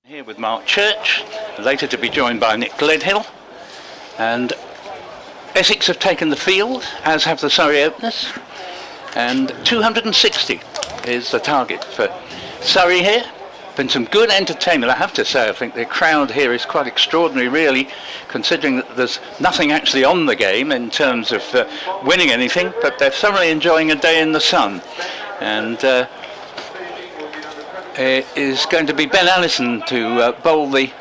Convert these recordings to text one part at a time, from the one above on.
Here with Mark Church, later to be joined by Nick Gledhill, and Essex have taken the field, as have the Surrey openers, and 260 is the target for Surrey here. Been some good entertainment, I have to say. I think the crowd here is quite extraordinary, really, considering that there's nothing actually on the game in terms of winning anything, but they're thoroughly enjoying a day in the sun. And it is going to be Ben Allison to bowl the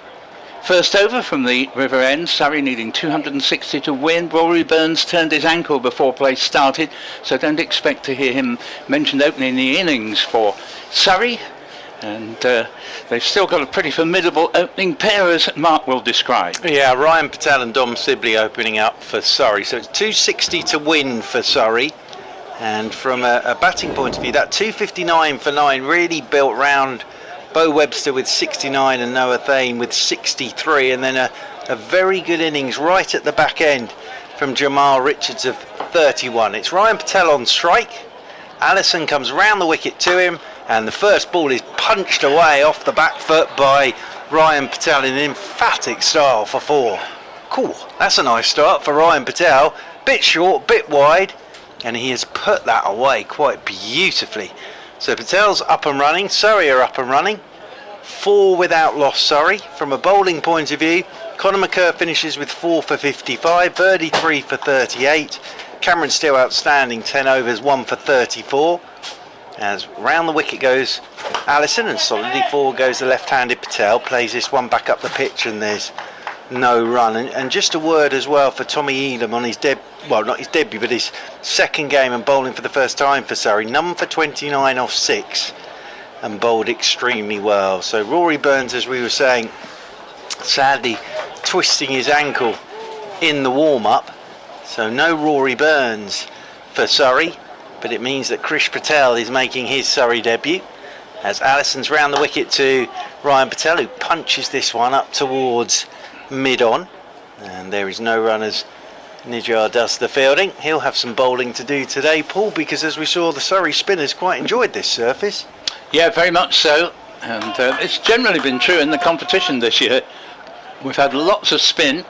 first over from the River End. Surrey needing 260 to win. Rory Burns turned his ankle before play started, so don't expect to hear him mentioned opening the innings for Surrey. And they've still got a pretty formidable opening pair, as Mark will describe. Yeah, Ryan Patel and Dom Sibley opening up for Surrey. So it's 260 to win for Surrey. And from a batting point of view, that 259 for 9 really built round Bo Webster with 69 and Noah Thane with 63, and then a very good innings right at the back end from Jamal Richards of 31. It's Ryan Patel on strike. Allison comes round the wicket to him, and the first ball is punched away off the back foot by Ryan Patel in an emphatic style for 4. Cool, that's a nice start for Ryan Patel. Bit short, bit wide, and he has put that away quite beautifully. So Patel's up and running, Surrey are up and running. 4 without loss Surrey. From a bowling point of view, Conor McCurr finishes with 4 for 55, Birdie 3 for 38. Cameron still outstanding, 10 overs, 1 for 34. As round the wicket goes Allison, and solidly forward goes the left-handed Patel. Plays this one back up the pitch, and there's no run. And just a word as well for Tommy Elam on his not his debut, but his second game and bowling for the first time for Surrey. None for 29 off 6 and bowled extremely well. So Rory Burns, as we were saying, sadly twisting his ankle in the warm-up. So no Rory Burns for Surrey, but it means that Krish Patel is making his Surrey debut. As Allison's round the wicket to Ryan Patel, who punches this one up towards mid-on. And there is no run as Nijar does the fielding. He'll have some bowling to do today, Paul, because as we saw, the Surrey spinners quite enjoyed this surface. Yeah, very much so, and it's generally been true in the competition this year. We've had lots of spin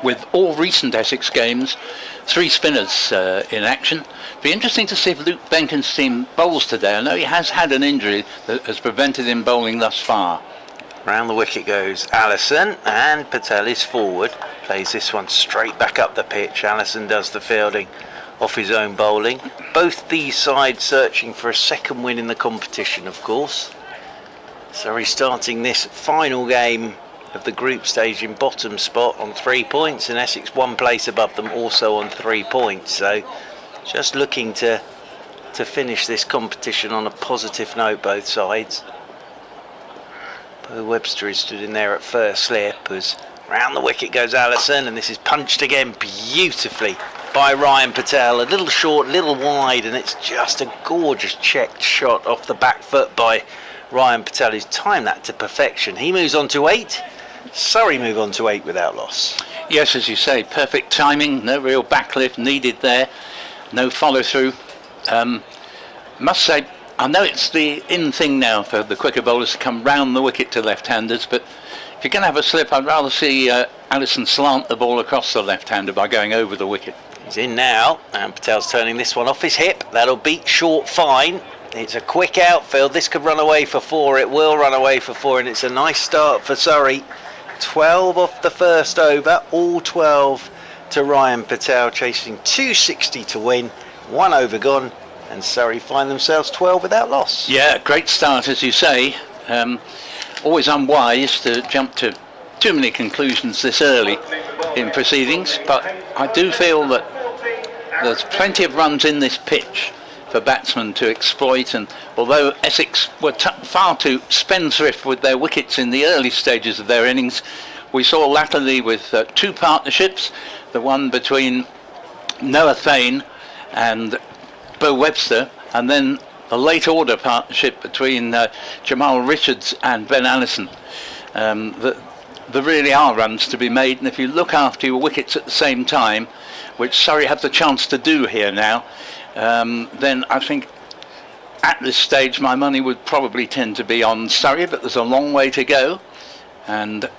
with all recent Essex games, 3 spinners in action. Be interesting to see if Luke Benken's team bowls today. I know he has had an injury that has prevented him bowling thus far. Round the wicket goes Allison, and Patel is forward. Plays this one straight back up the pitch. Allison does the fielding off his own bowling. Both these sides searching for a second win in the competition, of course. Surrey starting this final game of the group stage in bottom spot on 3 points, and Essex 1 place above them also on 3 points. So just looking to finish this competition on a positive note, both sides. Bo Webster is stood in there at first slip as round the wicket goes Allison, and this is punched again beautifully by Ryan Patel. A little short, little wide, and it's just a gorgeous checked shot off the back foot by Ryan Patel, who's timed that to perfection. He moves on to 8. Surrey move on to 8 without loss. Yes, as you say, perfect timing, no real backlift needed there, no follow through. Must say, I know it's the in thing now for the quicker bowlers to come round the wicket to left-handers, but if you're going to have a slip, I'd rather see Allison slant the ball across the left-hander by going over the wicket. He's in now, and Patel's turning this one off his hip. That'll beat short fine. It's a quick outfield. This could run away for 4. It will run away for 4, and it's a nice start for Surrey. 12 off the first over, all 12 to Ryan Patel, chasing 260 to win. 1 over gone, and Surrey find themselves 12 without loss. Yeah, great start, as you say. Always unwise to jump to too many conclusions this early in proceedings, but I do feel that there's plenty of runs in this pitch for batsmen to exploit, and although Essex were far too spendthrift with their wickets in the early stages of their innings, we saw latterly with 2 partnerships, the one between Noah Thane and Bo Webster, and then the late order partnership between Jamal Richards and Ben Allison. There really are runs to be made, and if you look after your wickets at the same time, which Surrey have the chance to do here now, then I think at this stage, my money would probably tend to be on Surrey, but there's a long way to go. And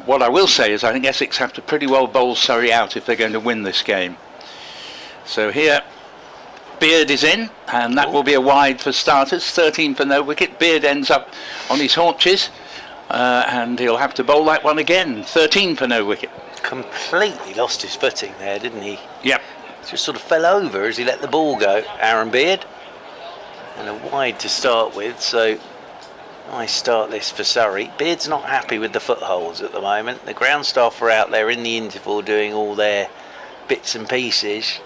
what I will say is I think Essex have to pretty well bowl Surrey out if they're going to win this game. So here, Beard is in, and that will be a wide for starters. 13 for no wicket. Beard ends up on his haunches, and he'll have to bowl that one again. 13 for no wicket. Completely lost his footing there, didn't he? Yep. Just sort of fell over as he let the ball go, Aaron Beard. And a wide to start with, so nice start this for Surrey. Beard's not happy with the footholds at the moment. The ground staff are out there in the interval doing all their bits and pieces.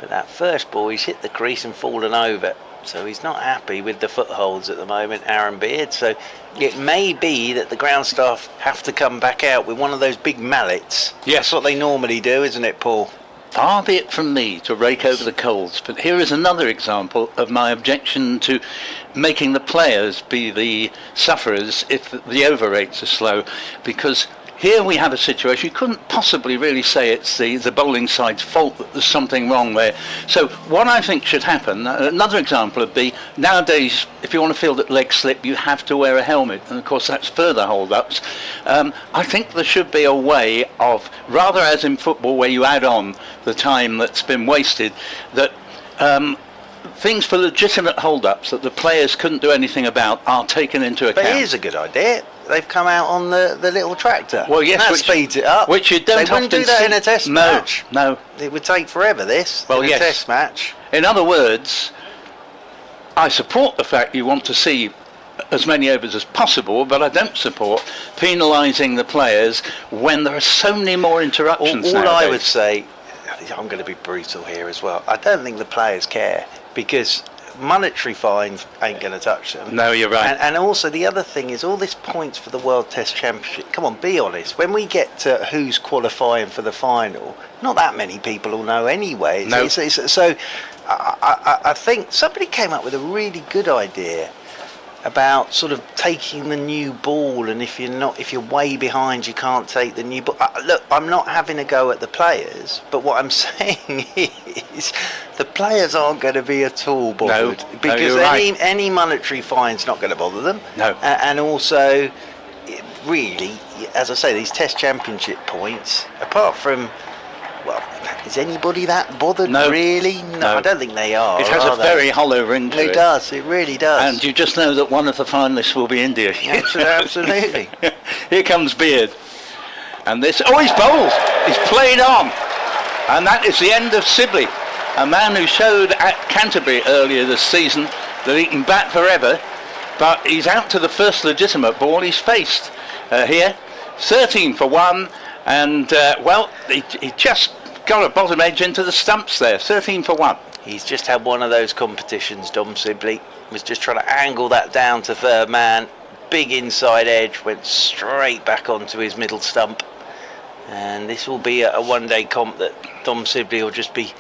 But that first ball, he's hit the crease and fallen over. So he's not happy with the footholds at the moment, Aaron Beard. So it may be that the ground staff have to come back out with one of those big mallets. Yes. That's what they normally do, isn't it, Paul? Far be it from me to rake over the coals, but here is another example of my objection to making the players be the sufferers if the over rates are slow, because here we have a situation, you couldn't possibly really say it's the bowling side's fault that there's something wrong there. So what I think should happen, another example would be, nowadays if you want to field at leg slip you have to wear a helmet, and of course that's further hold-ups. I think there should be a way of, rather as in football where you add on the time that's been wasted, that things for legitimate hold-ups that the players couldn't do anything about are taken into account. But here's a good idea. They've come out on the little tractor. Well, yes, that speeds it up. Which you don't They wouldn't often do that see. in a test match. No. It would take forever, this, Well, in yes. a test match. In other words, I support the fact you want to see as many overs as possible, but I don't support penalising the players when there are so many more interruptions All I nowadays. would say, I'm going to be brutal here as well, I don't think the players care, because monetary fines ain't going to touch them. No, you're right. And also the other thing is all this points for the World Test Championship. Come on, be honest. When we get to who's qualifying for the final, not that many people will know anyway. No. So I think somebody came up with a really good idea about sort of taking the new ball, and if you're way behind you can't take the new ball. Look, I'm not having a go at the players, but what I'm saying is the players aren't going to be at all bothered, because you're right. any monetary fine's not going to bother them. No. And also, really, as I say, these Test Championship points, apart from, well, is anybody that bothered? No. Really? No, I don't think they are. It has a very hollow ring to it. It does, it really does. And you just know that one of the finalists will be India. Absolutely. Here comes Beard. And this, he's bowled. He's played on. And that is the end of Sibley, a man who showed at Canterbury earlier this season that he can bat forever, but he's out to the first legitimate ball he's faced here. 13 for 1, and well, he just got a bottom edge into the stumps there. 13 for 1. He's just had one of those competitions, Dom Sibley. Was just trying to angle that down to third man. Big inside edge, went straight back onto his middle stump. And this will be a one-day comp that Dom Sibley will just be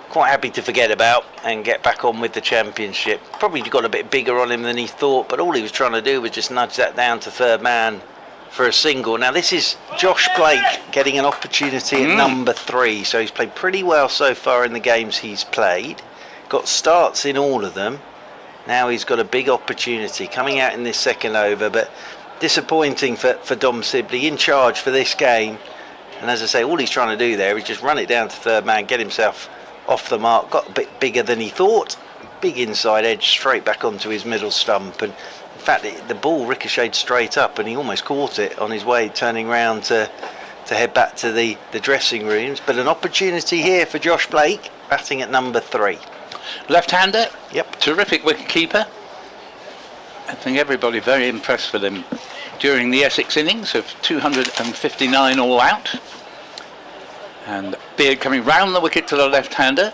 quite happy to forget about and get back on with the championship. Probably got a bit bigger on him than he thought, but all he was trying to do was just nudge that down to third man for a single. Now this is Josh Blake getting an opportunity at number 3, so he's played pretty well so far in the games he's played, got starts in all of them. Now he's got a big opportunity coming out in this second over, but disappointing for Dom Sibley, in charge for this game. And as I say, all he's trying to do there is just run it down to third man, get himself off the mark. Got a bit bigger than he thought, big inside edge straight back onto his middle stump, and in fact, the ball ricocheted straight up and he almost caught it on his way turning round to head back to the dressing rooms. But an opportunity here for Josh Blake, batting at number 3. Left-hander. Yep. Terrific wicket-keeper. I think everybody very impressed with him during the Essex innings of 259 all out. And Beard coming round the wicket to the left-hander.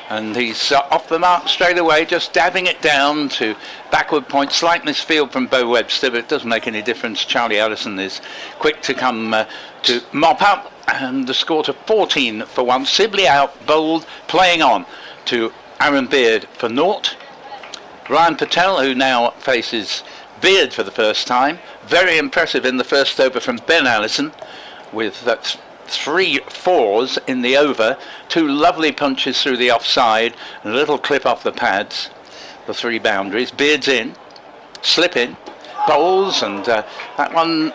And he's off the mark straight away, just dabbing it down to backward point. Slight misfield from Bo Webster, but it doesn't make any difference. Charlie Allison is quick to come to mop up, and the score to 14 for 1. Sibley out, bowled, playing on to Aaron Beard for naught. Ryan Patel, who now faces Beard for the first time. Very impressive in the first over from Ben Allison, with that 3 4s in the over, 2 lovely punches through the offside, and a little clip off the pads. the 3 boundaries. Beard's in, slip in, bowls, and that one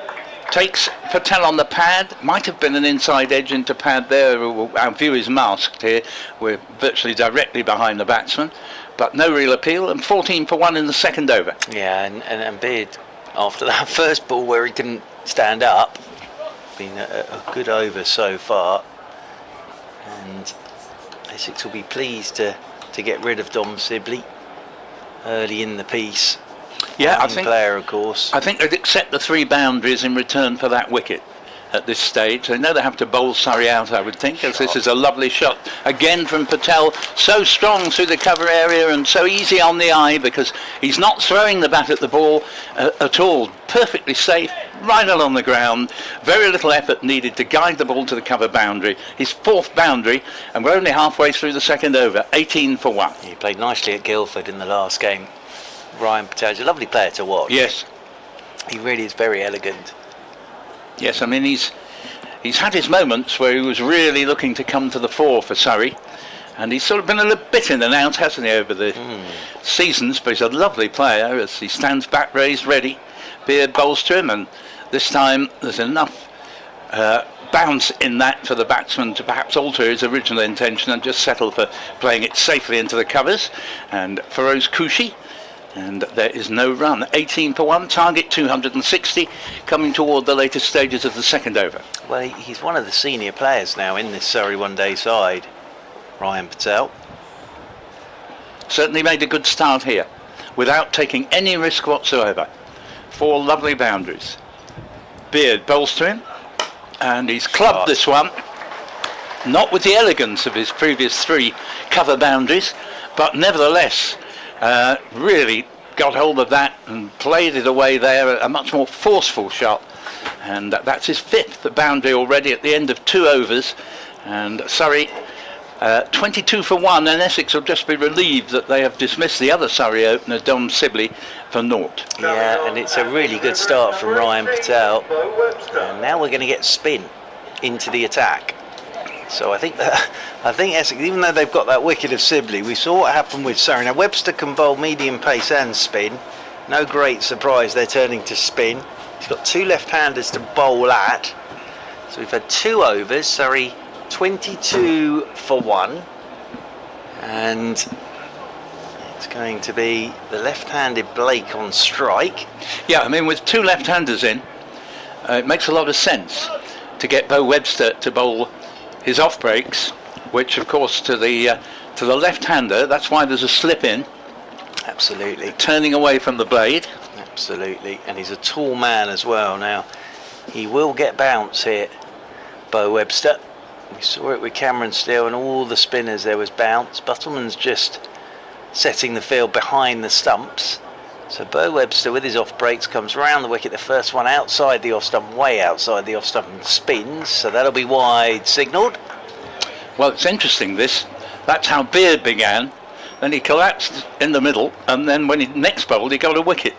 takes Patel on the pad. Might have been an inside edge into pad there. Our view is masked here. We're virtually directly behind the batsman, but no real appeal, and 14 for 1 in the second over. Yeah, and Beard, after that first ball where he couldn't stand up, been a good over so far, and Essex will be pleased to get rid of Dom Sibley early in the piece. Yeah, I think player, of course. I think they'd accept the 3 boundaries in return for that wicket at this stage. They know they have to bowl Surrey out, I would think, as this is a lovely shot again from Patel. So strong through the cover area and so easy on the eye, because he's not throwing the bat at the ball at all. Perfectly safe, right along the ground. Very little effort needed to guide the ball to the cover boundary. His 4th boundary, and we're only halfway through the second over. 18 for 1. He played nicely at Guildford in the last game. Ryan Patel is a lovely player to watch. Yes, he really is very elegant. Yes, I mean he's had his moments where he was really looking to come to the fore for Surrey, and he's sort of been a little bit in and out, hasn't he, over the seasons, but he's a lovely player as he stands back raised ready. Beard bowls to him, and this time there's enough bounce in that for the batsman to perhaps alter his original intention and just settle for playing it safely into the covers. And Feroz Kushi, and there is no run. 18 for 1, target 260, coming toward the later stages of the second over. Well, he's one of the senior players now in this Surrey one-day side, Ryan Patel. Certainly made a good start here without taking any risk whatsoever. 4 lovely boundaries. Beard bowls to him, and he's clubbed this one, not with the elegance of his previous 3 cover boundaries, but nevertheless really got hold of that and played it away there. A much more forceful shot, and that's his 5th boundary already at the end of 2 overs. And Surrey 22 for 1, and Essex will just be relieved that they have dismissed the other Surrey opener, Dom Sibley, for naught. Yeah, and it's a really good start from Ryan Patel, and now we're going to get spin into the attack. So I think Essex, even though they've got that wicket of Sibley, we saw what happened with Surrey. Now Webster can bowl medium pace and spin. No great surprise they're turning to spin. He's got 2 left-handers to bowl at. So we've had 2 overs. Surrey 22 for 1. And it's going to be the left-handed Blake on strike. Yeah, I mean with 2 left-handers in, it makes a lot of sense to get Bo Webster to bowl his off breaks, which of course to the left-hander, that's why there's a slip in. Absolutely. Turning away from the blade. Absolutely, and he's a tall man as well. Now he will get bounce here, Bo Webster. We saw it with Cameron Steele and all the spinners, there was bounce. Buttleman's just setting the field behind the stumps. So Bo Webster with his off breaks comes round the wicket, the first one outside the off stump, way outside the off stump, and spins, so that'll be wide signalled. Well, it's interesting this. That's how Beard began. Then he collapsed in the middle, and then when he next bowled, he got a wicket.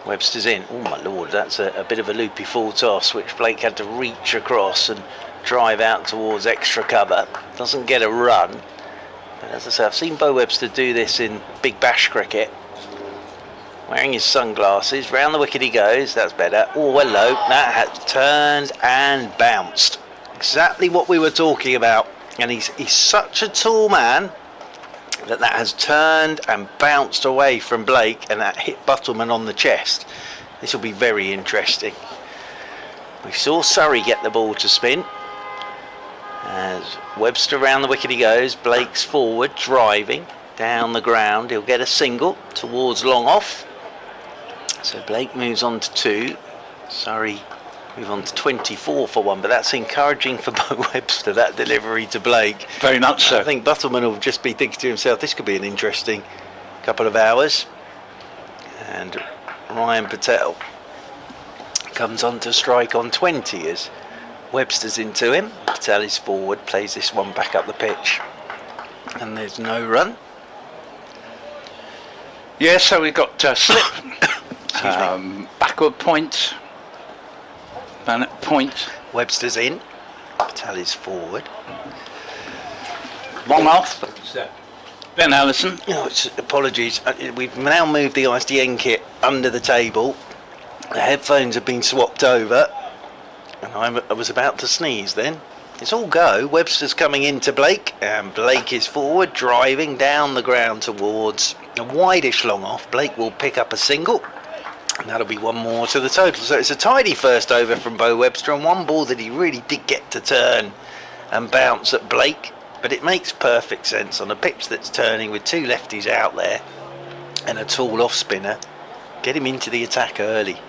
Webster's in. Oh my lord, that's a bit of a loopy full toss, which Blake had to reach across and drive out towards extra cover. Doesn't get a run. But as I say, I've seen Bo Webster do this in Big Bash cricket. Wearing his sunglasses, round the wicket he goes, that's better. Oh, hello, that has turned and bounced. Exactly what we were talking about. And he's such a tall man that has turned and bounced away from Blake, and that hit Buttleman on the chest. This will be very interesting. We saw Surrey get the ball to spin. As Webster round the wicket he goes, Blake's forward, driving down the ground. He'll get a single towards long off. So Blake moves on to 2. Surrey move on to 24 for 1, but that's encouraging for Bo Webster, that delivery to Blake. Very much so. I think Buttleman will just be thinking to himself, this could be an interesting couple of hours. And Ryan Patel comes on to strike on 20 as Webster's into him. Patel is forward, plays this one back up the pitch, and there's no run. Yeah, so we've got slip, backward point, Bennett point. Webster's in, Patel is forward. Long off. Ben Allison. Apologies. We've now moved the ISDN kit under the table. The headphones have been swapped over, and I was about to sneeze then. It's all go. Webster's coming into Blake, and Blake is forward, driving down the ground towards a wideish long off. Blake will pick up a single, and that'll be one more to the total. So it's a tidy first over from Bo Webster, and one ball that he really did get to turn and bounce at Blake. But it makes perfect sense on a pitch that's turning with two lefties out there and a tall off spinner. Get him into the attack early.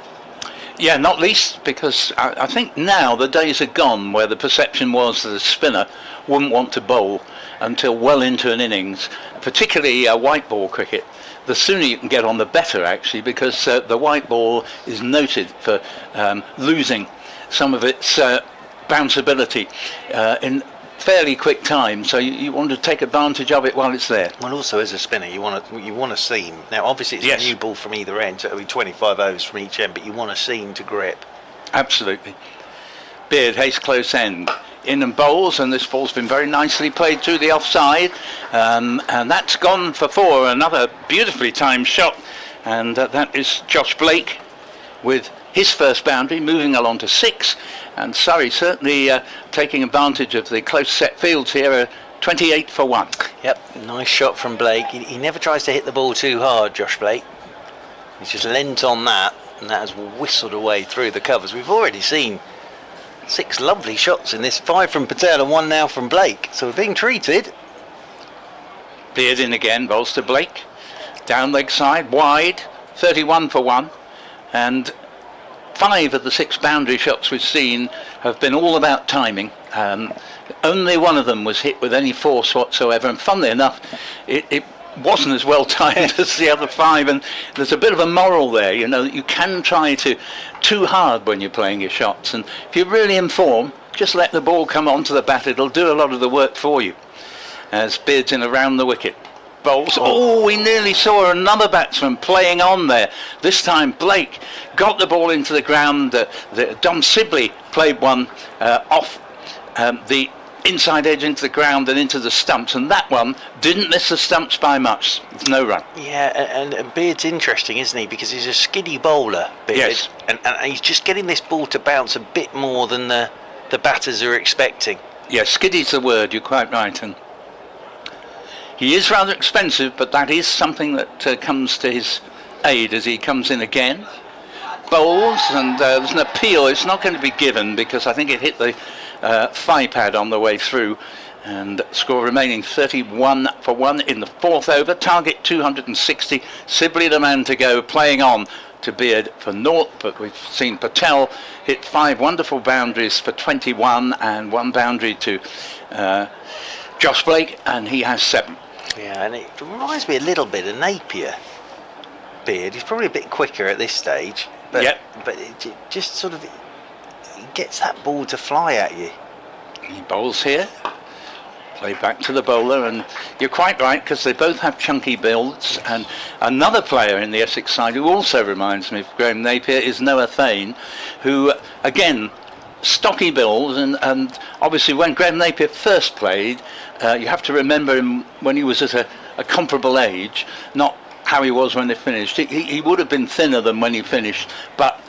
Yeah, not least because I think now the days are gone where the perception was that a spinner wouldn't want to bowl until well into an innings, particularly white ball cricket. The sooner you can get on, the better, actually, because the white ball is noted for losing some of its bounceability in fairly quick time, so you want to take advantage of it while it's there. Well, also as a spinner, you want a seam. Now, obviously, it's a new ball from either end, so it'll be 25 overs from each end, but you want a seam to grip. Absolutely. Beard, Hayes close end, in and bowls, and this ball's been very nicely played through the offside, and that's gone for four. Another beautifully timed shot, and that is Josh Blake with his first boundary, moving along to 6. And Surrey certainly taking advantage of the close set fields here, 28 for 1. Yep, nice shot from Blake. He never tries to hit the ball too hard, Josh Blake. He's just leant on that, and that has whistled away through the covers. We've already seen 6 lovely shots in this, 5 from Patel and 1 now from Blake. So we're being treated. Beard in again, bowls to Blake. Down leg side, wide, 31 for 1. And 5 of the 6 boundary shots we've seen have been all about timing. Only one of them was hit with any force whatsoever, and funnily enough, it wasn't as well timed as the other 5. And there's a bit of a moral there, you know, you can try too hard when you're playing your shots, and if you're really in form, just let the ball come onto the bat. It'll do a lot of the work for you. As Beard's in around the wicket. Bowls. Oh, we nearly saw another batsman playing on there. This time Blake got the ball into the ground. Dom Sibley played one off the inside edge into the ground and into the stumps, and that one didn't miss the stumps by much. It's no run. Yeah, and Beard's interesting, isn't he? Because he's a skiddy bowler, Beard. Yes. And he's just getting this ball to bounce a bit more than the batters are expecting. Yeah, skiddy's the word, you're quite right. And he is rather expensive, but that is something that comes to his aid as he comes in again. Bowls, and there's an appeal. It's not going to be given because I think it hit the thigh pad on the way through. And score remaining 31 for 1 in the 4th over. Target 260. Sibley the man to go, playing on to Beard for 0. But we've seen Patel hit 5 wonderful boundaries for 21 and 1 boundary to Josh Blake, and he has 7. Yeah, and it reminds me a little bit of Napier. Beard, he's probably a bit quicker at this stage, but it just sort of gets that ball to fly at you. He bowls here, play back to the bowler, and you're quite right because they both have chunky builds. And another player in the Essex side who also reminds me of Graham Napier is Noah Thane, who again stocky build, and obviously when Graham Napier first played, you have to remember him when he was at a comparable age, not how he was when they finished. He would have been thinner than when he finished, but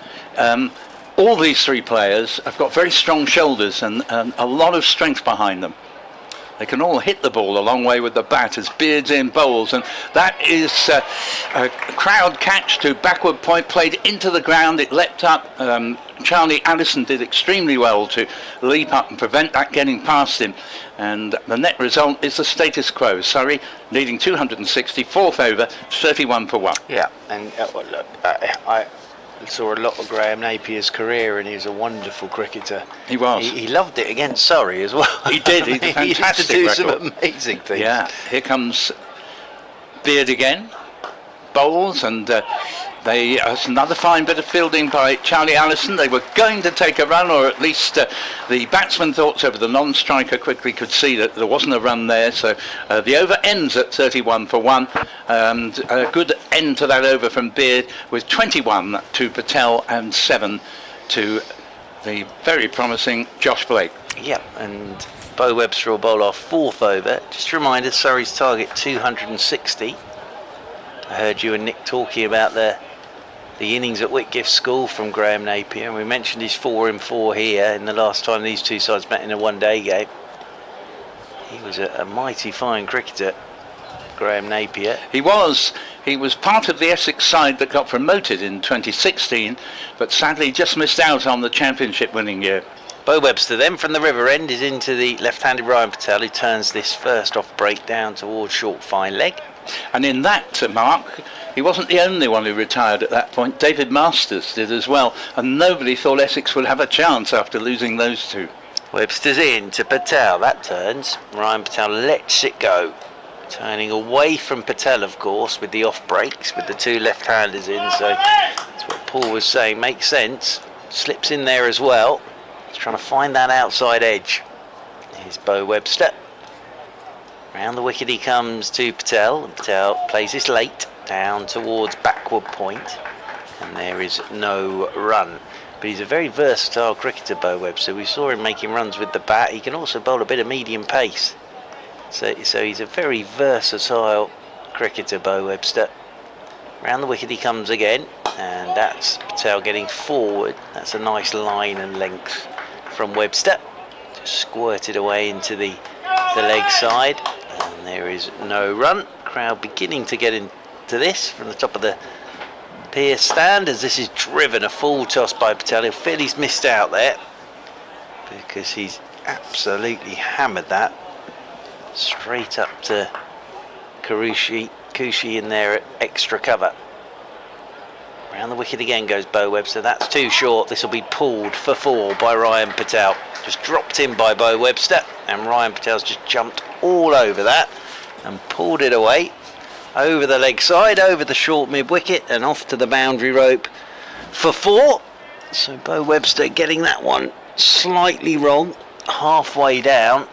all these 3 players have got very strong shoulders and a lot of strength behind them. They can all hit the ball a long way with the bat as Beard's in bowls, and that is a crowd catch to backward point, played into the ground. It leapt up. Charlie Allison did extremely well to leap up and prevent that getting past him, and the net result is the status quo. Surrey leading 260, 4th over, 31 for 1. Yeah, and look, I saw a lot of Graham Napier's career, and he was a wonderful cricketer. He was. He loved it against Surrey as well. He did. He did. He used to do some amazing things. Yeah, here comes Beard again. Bowls, and that's another fine bit of fielding by Charlie Allison. They were going to take a run, or at least the batsman thought so, but the non-striker quickly could see that there wasn't a run there. So the over ends at 31 for 1, and a good end to that over from Beard with 21 to Patel and 7 to the very promising Josh Blake. Yeah, and Bo Webster will bowl off 4th over. Just a reminder, Surrey's target 260. I heard you and Nick talking about the innings at Whitgift School from Graham Napier, and we mentioned his 4 in 4 here in the last time these two sides met in a one-day game. He was a mighty fine cricketer, Graham Napier. He was part of the Essex side that got promoted in 2016, but sadly just missed out on the championship winning year. Bo Webster then from the river end is into the left-handed Ryan Patel, who turns this first off break down towards short fine leg. And in that, Mark, he wasn't the only one who retired at that point. David Masters did as well, and nobody thought Essex would have a chance after losing those two. Webster's in to Patel, that turns. Ryan Patel lets it go. Turning away from Patel, of course, with the off breaks, with the two left-handers in, so that's what Paul was saying, makes sense. Slips in there as well. He's trying to find that outside edge. Here's Bo Webster. Round the wicket he comes to Patel, and Patel plays this late, down towards backward point, and there is no run. But he's a very versatile cricketer, Bo Webster. We saw him making runs with the bat. He can also bowl a bit of medium pace. So he's a very versatile cricketer, Bo Webster. Round the wicket he comes again, and that's Patel getting forward. That's a nice line and length from Webster. Just squirted away into the leg side, and there is no run. Crowd beginning to get into this from the top of the pier stand as this is driven, a full toss by Patel. He'll feel he's missed out there because he's absolutely hammered that straight up to Kushi in there at extra cover. Round the wicket again goes Bo Webster. That's too short. This will be pulled for 4 by Ryan Patel. Just dropped in by Bo Webster, and Ryan Patel's just jumped all over that and pulled it away over the leg side, over the short mid wicket, and off to the boundary rope for 4. So Bo Webster getting that one slightly wrong, halfway down,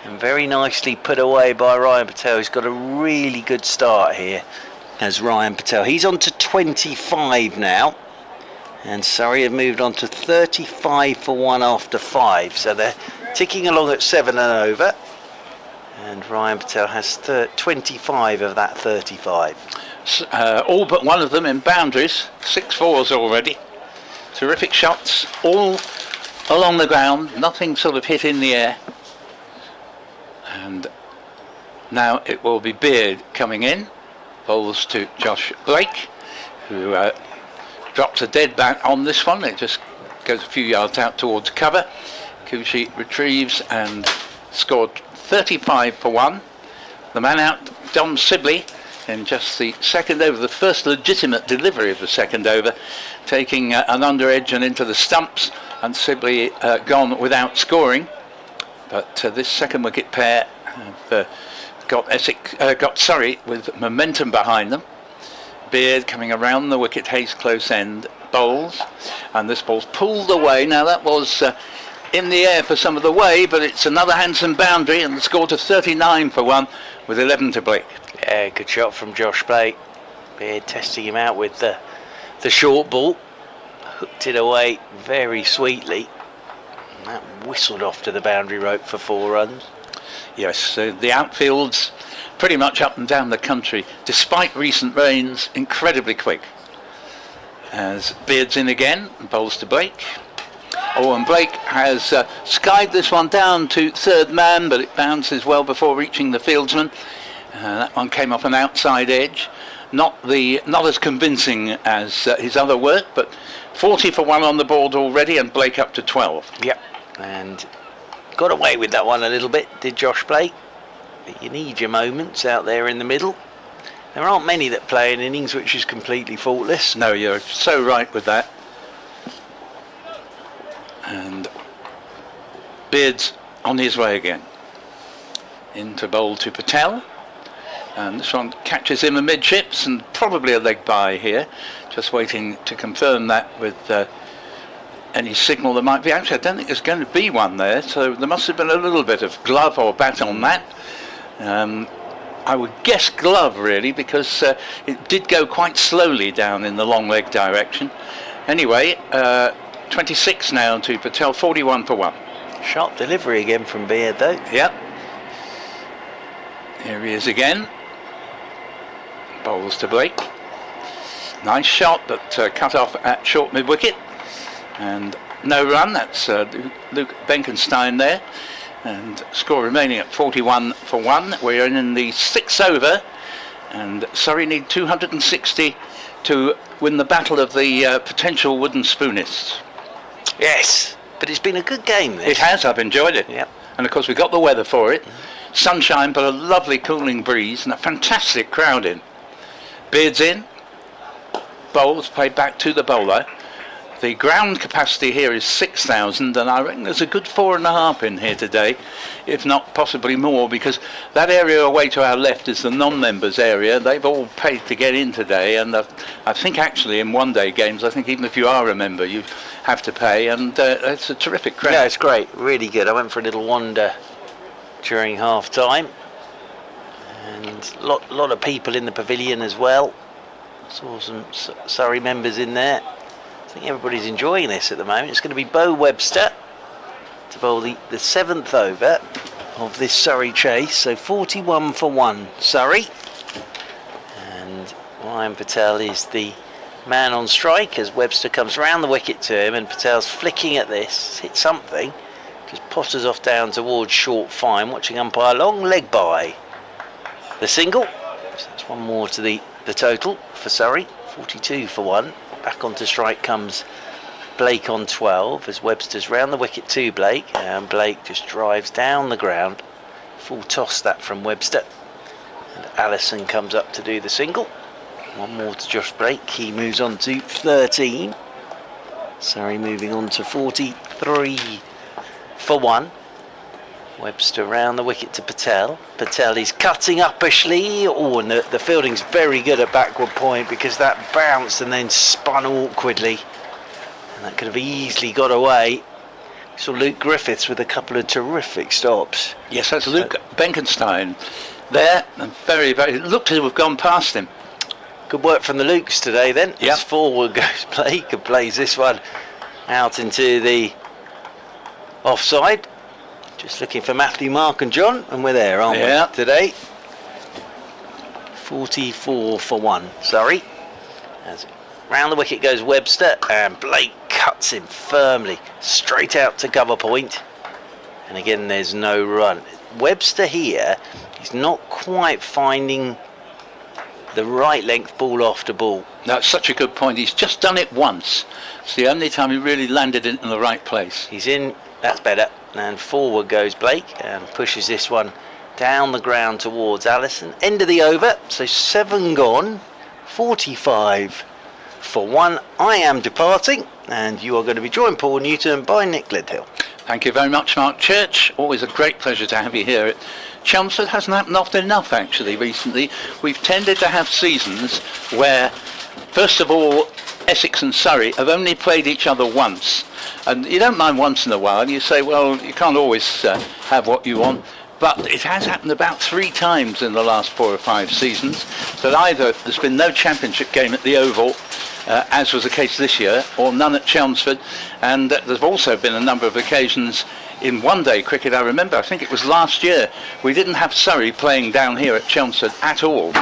and very nicely put away by Ryan Patel. He's got a really good start here as Ryan Patel. He's on to 25 now, and Surrey have moved on to 35 for 1 after 5, so they're ticking along at 7 and over. And Ryan Patel has 25 of that 35. All but one of them in boundaries, 6 fours already. Terrific shots, all along the ground, nothing sort of hit in the air. And now it will be Beard coming in, bowls to Josh Blake, who drops a dead bat on this one. It just goes a few yards out towards cover. Kushi retrieves and scored 35 for 1. The man out, Dom Sibley, in just the second over, the first legitimate delivery of the second over, taking an under edge and into the stumps, and Sibley gone without scoring. But this second wicket pair have got Surrey with momentum behind them. Beard coming around the wicket, Hayes close end, bowls, and this ball's pulled away. Now that was in the air for some of the way, but it's another handsome boundary, and the score to 39 for 1 with 11 to Blake. Yeah, good shot from Josh Blake. Beard testing him out with the short ball, hooked it away very sweetly, and that whistled off to the boundary rope for 4 runs. Yes, the outfield's pretty much up and down the country, despite recent rains, incredibly quick. As Beard's in again, and bowls to Blake. Oh, and Blake has skied this one down to third man, but it bounces well before reaching the fieldsman. That one came off an outside edge. Not as convincing as his other work, but 40 for 1 on the board already, and Blake up to 12. Yep, and got away with that one a little bit, did Josh Blake. But you need your moments out there in the middle. There aren't many that play an innings which is completely faultless. No, you're so right with that. And Beard's on his way again. Into bowl to Patel. And this one catches him amidships, and probably a leg by here. Just waiting to confirm that with any signal there might be. Actually, I don't think there's going to be one there, so there must have been a little bit of glove or bat on that. I would guess glove, really, because it did go quite slowly down in the long leg direction. Anyway, 26 now to Patel, 41 for 1. Sharp delivery again from Beard though. Yep. Here he is again. Bowls to Blake. Nice shot, but cut off at short mid-wicket. And no run, that's Luke Benkenstein there. And score remaining at 41 for 1. We're in the 6th over. And Surrey need 260 to win the battle of the potential wooden spoonists. Yes, but it's been a good game this. It has, I've enjoyed it. Yep. And of course we've got the weather for it. Sunshine, but a lovely cooling breeze and a fantastic crowd in. Beard's in. Bowls played back to the bowler. The ground capacity here is 6,000, and I reckon there's a good 4.5 in here today, if not possibly more, because that area away to our left is the non-members area. They've all paid to get in today, and I think actually in one-day games, I think even if you are a member, you have to pay, and it's a terrific crowd. Yeah, it's great, really good. I went for a little wander during half-time, and a lot of people in the pavilion as well. Saw some Surrey members in there. I think everybody's enjoying this at the moment. It's going to be Bo Webster to bowl the 7th over of this Surrey chase. So 41 for 1 Surrey. And Ryan Patel is the man on strike as Webster comes round the wicket to him, and Patel's flicking at this. Hit something. Just potters off down towards short fine. Watching umpire long leg by. The single. So that's one more to the total for Surrey. 42 for 1. Back onto strike comes Blake on 12 as Webster's round the wicket to Blake, and Blake just drives down the ground. Full toss that from Webster, and Allison comes up to do the single. One more to Josh Blake. He moves on to 13. Surrey moving on to 43 for 1. Webster round the wicket to Patel. Patel is cutting uppishly. Oh, and the fielding's very good at backward point, because that bounced and then spun awkwardly. And that could have easily got away. So Luke Griffiths with a couple of terrific stops. Yes, that's Luke Benkenstein there. And very, it looked to have gone past him. Good work from the Lukes today then. Yep. As forward goes Blake, and plays this one out into the offside. Just looking for Matthew, Mark and John, and we're there, aren't we, today? 44 for 1, Surrey. As round the wicket goes Webster, and Blake cuts him firmly, straight out to cover point. And again, there's no run. Webster here, he's not quite finding the right length ball after ball. That's such a good point. He's just done it once. It's the only time he really landed it in the right place. He's in, that's better. And forward goes Blake and pushes this one down the ground towards Allison. End of the over, so 7 gone, 45 for 1. I am departing, and you are going to be joined, Paul Newton, by Nick Gledhill. Thank you very much, Mark Church. Always a great pleasure to have you here at Chelmsford. Hasn't happened often enough, actually, recently. We've tended to have seasons where, first of all, Essex and Surrey have only played each other once. And you don't mind once in a while, and you say, well, you can't always have what you want. But it has happened about 3 times in the last 4 or 5 seasons that either there's been no championship game at the Oval, as was the case this year, or none at Chelmsford. And there's also been a number of occasions in one-day cricket. I remember, I think it was last year, we didn't have Surrey playing down here at Chelmsford at all.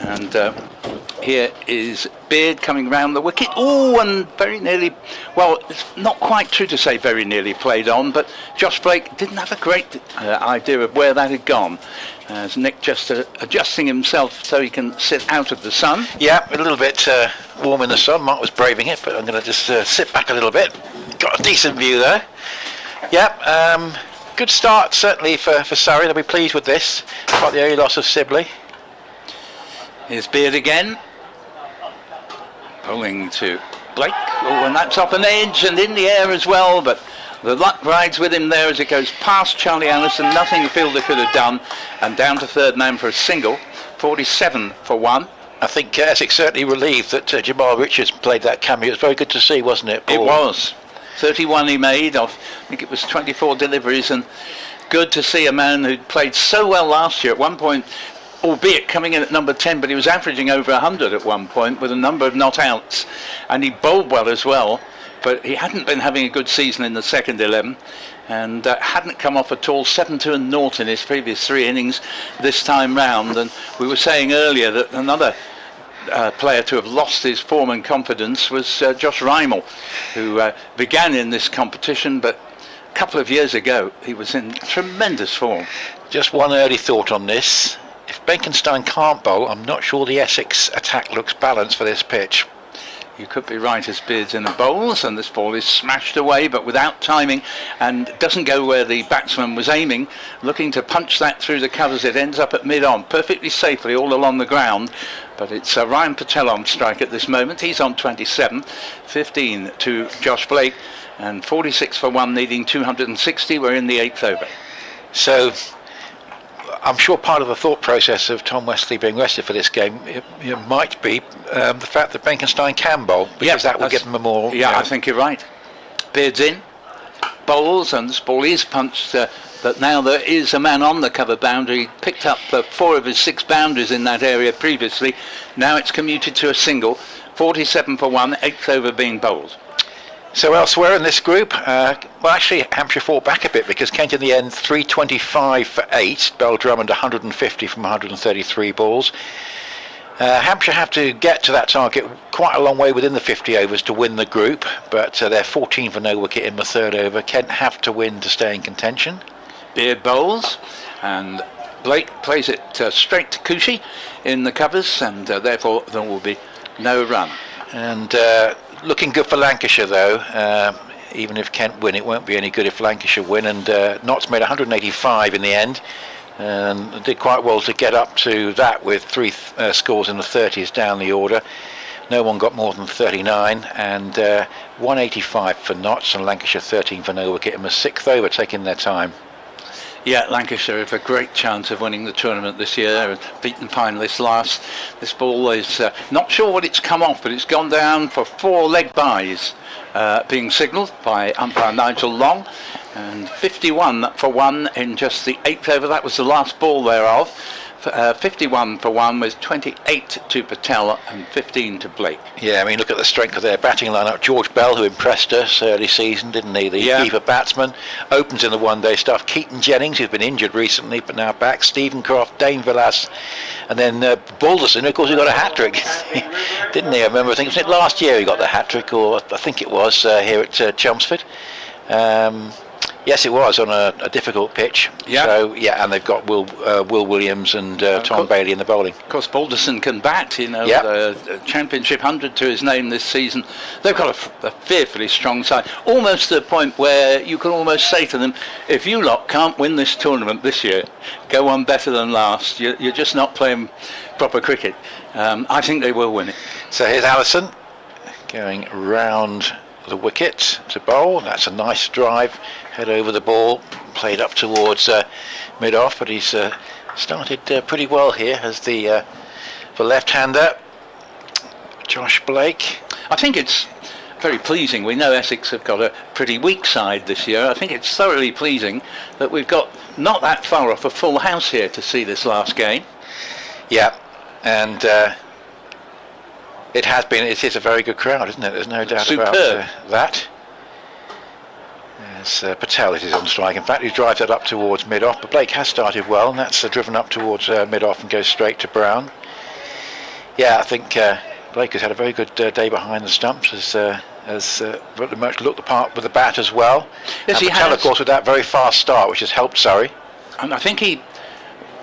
And here is Beard coming round the wicket. Oh, and very nearly, well, it's not quite true to say very nearly played on, but Josh Blake didn't have a great idea of where that had gone. As Nick just adjusting himself so he can sit out of the sun. Yeah, a little bit warm in the sun. Mark was braving it, but I'm going to just sit back a little bit. Got a decent view there. Yeah, good start certainly for Surrey. They'll be pleased with this. Got the early loss of Sibley. Here's Beard again. Bowling to Blake. Oh, and that's off an edge and in the air as well, but the luck rides with him there as it goes past Charlie Allison. Nothing the fielder could have done, and down to third man for a single. 47 for 1. I think Essex certainly relieved that Jamal Richards played that cameo. It was very good to see, wasn't it, Paul? It was. 31 he made off, I think it was 24 deliveries, and good to see a man who'd played so well last year at one point, albeit coming in at number 10, but he was averaging over 100 at one point with a number of not outs, and he bowled well as well. but he hadn't been having a good season in the second 11, and hadn't come off at all. 7-2 and 0 in his previous 3 innings this time round. And we were saying earlier that another player to have lost his form and confidence was Josh Rymel, who began in this competition, but a couple of years ago he was in tremendous form. Just one early thought on this. If Benkenstein can't bowl, I'm not sure the Essex attack looks balanced for this pitch. You could be right as Beards in the bowls, and this ball is smashed away but without timing and doesn't go where the batsman was aiming, looking to punch that through the covers. It ends up at mid-on perfectly safely all along the ground, but it's Ryan Patel on strike at this moment. He's on 27, 15 to Josh Blake, and 46 for 1 needing 260. We're in the 8th over. So I'm sure part of the thought process of Tom Westley being rested for this game it might be the fact that Benkenstein can bowl, because that will give them a more... Yeah, I think you're right. Beards in, bowls, and this ball is punched, but now there is a man on the cover boundary. Picked up 4 of his 6 boundaries in that area previously. Now it's commuted to a single. 47 for 1, 8th over being bowled. So elsewhere in this group, well, actually Hampshire fought back a bit, because Kent in the end 325 for 8, Bell Drummond 150 from 133 balls. Hampshire have to get to that target quite a long way within the 50 overs to win the group, but they're 14 for no wicket in the 3rd over. Kent have to win to stay in contention. Beard bowls, and Blake plays it straight to Cushy in the covers, and therefore there will be no run. And looking good for Lancashire though. Even if Kent win, it won't be any good if Lancashire win, and Notts made 185 in the end, and did quite well to get up to that with 3 scores in the 30s down the order. No one got more than 39, and 185 for Notts, and Lancashire 13 for no wicket in the 6th over, taking their time. Yeah, Lancashire have a great chance of winning the tournament this year. Beaten finalists last. This ball is not sure what it's come off, but it's gone down for 4 leg byes, being signalled by umpire Nigel Long. And 51 for 1 in just the 8th over. That was the last ball thereof. 51 for 1 was 28 to Patel and 15 to Blake. Yeah, I mean, look at the strength of their batting lineup. George Bell, who impressed us early season, didn't he? The keeper batsman, opens in the one-day stuff. Keaton Jennings, who's been injured recently but now back. Stephen Croft, Dane Villas, and then Balderson, of course, who got a hat-trick, didn't he? I remember, I think it was last year he got the hat-trick, or I think it was here at Chelmsford. Yes, it was on a difficult pitch. Yeah. So yeah, and they've got Will Williams and Tom Bailey in the bowling. Of course, Balderson can bat. You know, the Championship 100 to his name this season. They've got a fearfully strong side, almost to the point where you can almost say to them, if you lot can't win this tournament this year, go on better than last. You're just not playing proper cricket. I think they will win it. So here's Allison going round the wicket to bowl. That's a nice drive, head over the ball, played up towards mid-off, but he's started pretty well here as the left-hander Josh Blake. I think it's very pleasing. We know Essex have got a pretty weak side this year. I think it's thoroughly pleasing that we've got not that far off a full house here to see this last game. Yeah, and it is a very good crowd, isn't it? There's no doubt about that. As Patel is on strike. In fact, he drives that up towards mid-off, but Blake has started well, and that's driven up towards mid-off and goes straight to Brown. Yeah, I think Blake has had a very good day behind the stumps, has very much looked the part with the bat as well. Yes, and Patel, of course, with that very fast start, which has helped Surrey. And I think he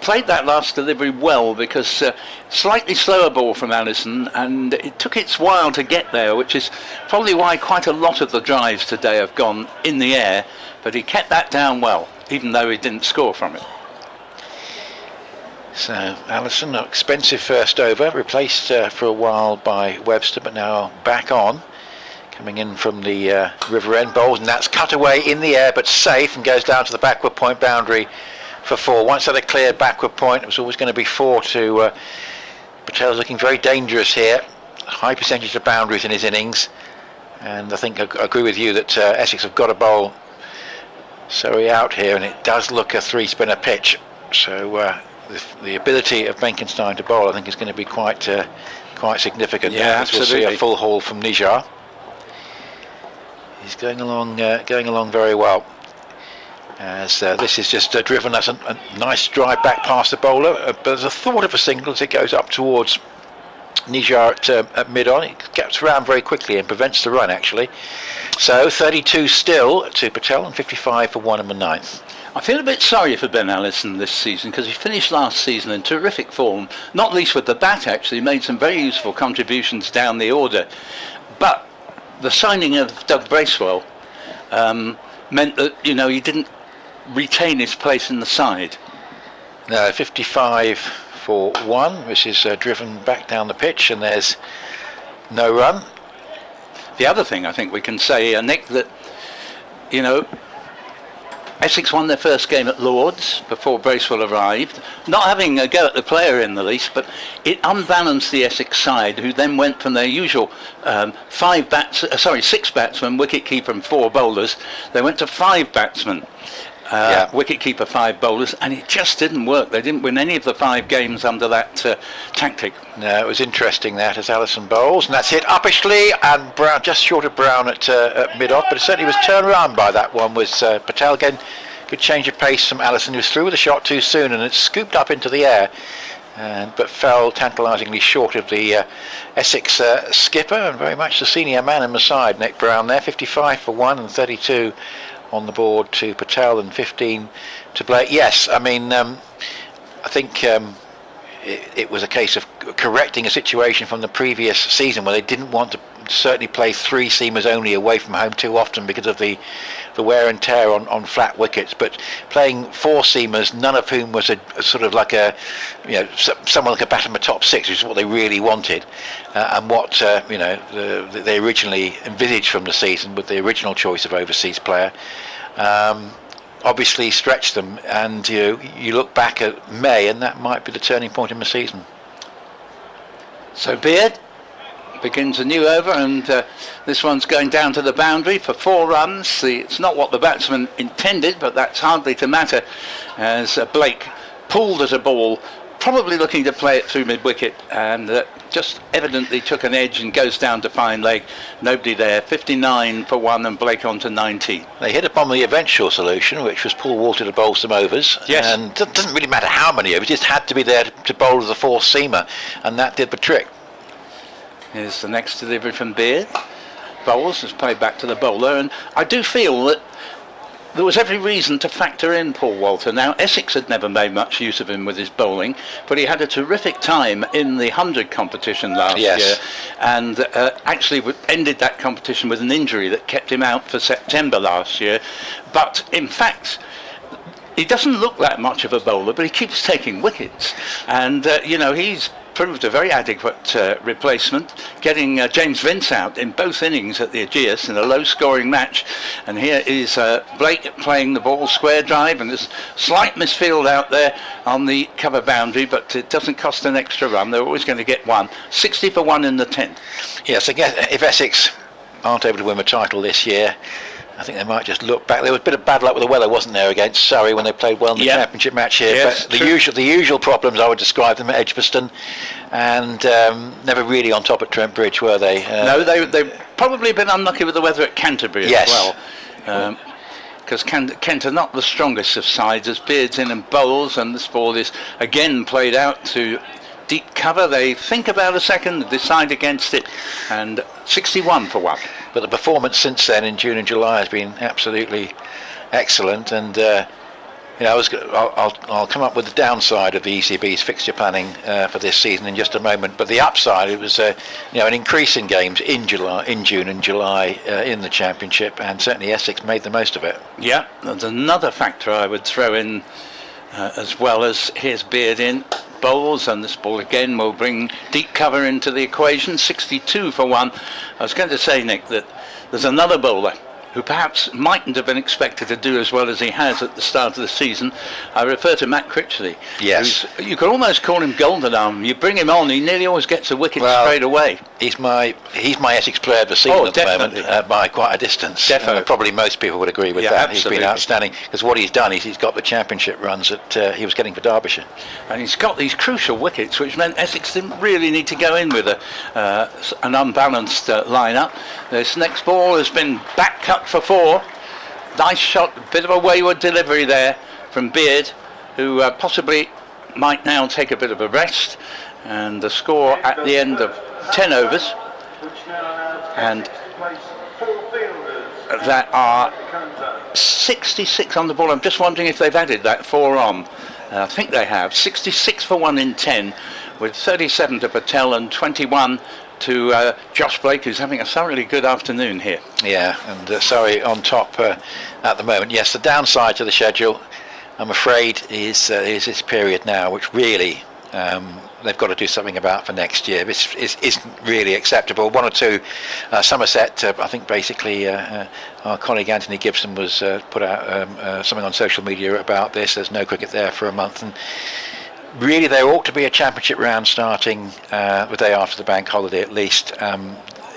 played that last delivery well, because slightly slower ball from Allison, and it took its while to get there, which is probably why quite a lot of the drives today have gone in the air, but he kept that down well, even though he didn't score from it. So Allison, an expensive first over, replaced for a while by Webster, but now back on, coming in from the River End bowls, and that's cut away in the air but safe and goes down to the backward point boundary for 4. Once at a cleared backward point, it was always going to be 4 to Patel's looking very dangerous here. High percentage of boundaries in his innings, and I think I agree with you that Essex have got to bowl Surrey out here, and it does look a 3-spinner pitch. So the ability of Benkenstein to bowl, I think, is going to be quite significant. Yeah, absolutely. We'll see a full haul from Nijar. He's going along very well. As this is just driven as a nice drive back past the bowler, but there's a thought of a single as it goes up towards Nijar at mid-on. It gets around very quickly and prevents the run actually. So 32 still to Patel and 55 for 1 in the 9th. I feel a bit sorry for Ben Allison this season because he finished last season in terrific form, not least with the bat actually, made some very useful contributions down the order. But the signing of Doug Bracewell meant that, he didn't retain his place in the side. No, 55 for 1, which is driven back down the pitch, and there's no run. The other thing I think we can say, Nick, that, Essex won their first game at Lord's before Bracewell arrived, not having a go at the player in the least, but it unbalanced the Essex side, who then went from their usual 6 batsmen, wicket-keeper and 4 bowlers. They went to 5 batsmen, wicket-keeper, 5 bowlers, and it just didn't work. They didn't win any of the 5 games under that tactic. No, it was interesting that as Allison bowls, and that's hit uppishly, and Brown just short of Brown at mid-off, but it certainly was turned around by that one. Was Patel again? Good change of pace from Allison, who was through with the shot too soon, and it scooped up into the air, but fell tantalisingly short of the Essex skipper, and very much the senior man in the side, Nick Brown there. 55 for 1 and 32 on the board to Patel and 15 to Blake. Yes, I mean, I think it was a case of correcting a situation from the previous season where they didn't want to certainly play 3 seamers only away from home too often because of the wear and tear on flat wickets, but playing 4 seamers, none of whom was a sort of like a, someone like a bat in the top 6, which is what they really wanted, and what they originally envisaged from the season with the original choice of overseas player. Obviously stretched them, and you look back at May, and that might be the turning point in the season. So Beard begins a new over, and this one's going down to the boundary for 4 runs. It's not what the batsman intended, but that's hardly to matter, as Blake pulled at a ball, probably looking to play it through mid-wicket, and just evidently took an edge and goes down to fine leg. Nobody there. 59 for 1 and Blake on to 19. They hit upon the eventual solution, which was Paul Walter to bowl some overs. Yes. And it doesn't really matter how many overs, just had to be there to bowl as a 4th seamer, and that did the trick. Here's the next delivery from Beard. Bowles has played back to the bowler, and I do feel that there was every reason to factor in Paul Walter. Now, Essex had never made much use of him with his bowling, but he had a terrific time in the 100 competition last year, and actually ended that competition with an injury that kept him out for September last year. But in fact, he doesn't look that much of a bowler, but he keeps taking wickets, and he's proved a very adequate replacement, getting James Vince out in both innings at the Aegeus in a low-scoring match. And here is Blake playing the ball square drive, and there's slight misfield out there on the cover boundary, but it doesn't cost an extra run. They're always going to get 1. 60 for 1 in the 10th. Yes, I guess if Essex aren't able to win the title this year, I think they might just look back. There was a bit of bad luck with the weather, wasn't there, against Surrey when they played well in the championship match here. Yes, but the usual problems, I would describe them at Edgbaston, and never really on top at Trent Bridge, were they? No, they've probably been unlucky with the weather at Canterbury as well. Because Kent are not the strongest of sides, as Beard's in and bowls, and this ball is again played out to deep cover. They think about a second, decide against it, and 61 for 1. But the performance since then in June and July has been absolutely excellent, and I'll come up with the downside of the ECB's fixture planning for this season in just a moment. But the upside, it was an increase in games in June and July in the championship, and certainly Essex made the most of it. Yeah, there's another factor I would throw in as well, as here's Beard in bowls, and this ball again will bring deep cover into the equation. 62 for 1. I was going to say, Nick, that there's another bowler who perhaps mightn't have been expected to do as well as he has at the start of the season. I refer to Matt Critchley. Yes. You could almost call him golden arm. You bring him on, he nearly always gets a wicket straight away. He's my Essex player of the season at the moment by quite a distance. Probably most people would agree with that. Absolutely. He's been outstanding because what he's done is he's got the championship runs that he was getting for Derbyshire, and he's got these crucial wickets, which meant Essex didn't really need to go in with an unbalanced lineup. This next ball has been back cut for 4. Nice shot, bit of a wayward delivery there from Beard, who possibly might now take a bit of a rest. And the score at the end of 10 overs, and that are 66 on the ball. I'm just wondering if they've added that 4 on. I think they have. 66 for 1 in 10, with 37 to Patel and 21 to Josh Blake, who's having a thoroughly good afternoon here. Yeah, and Surrey on top at the moment. Yes, the downside to the schedule, I'm afraid, is this period now, which really they've got to do something about for next year. This isn't really acceptable. 1 or 2, Somerset, I think basically our colleague Anthony Gibson was put out something on social media about this. There's no cricket there for a month, and really there ought to be a championship round starting the day after the bank holiday at least.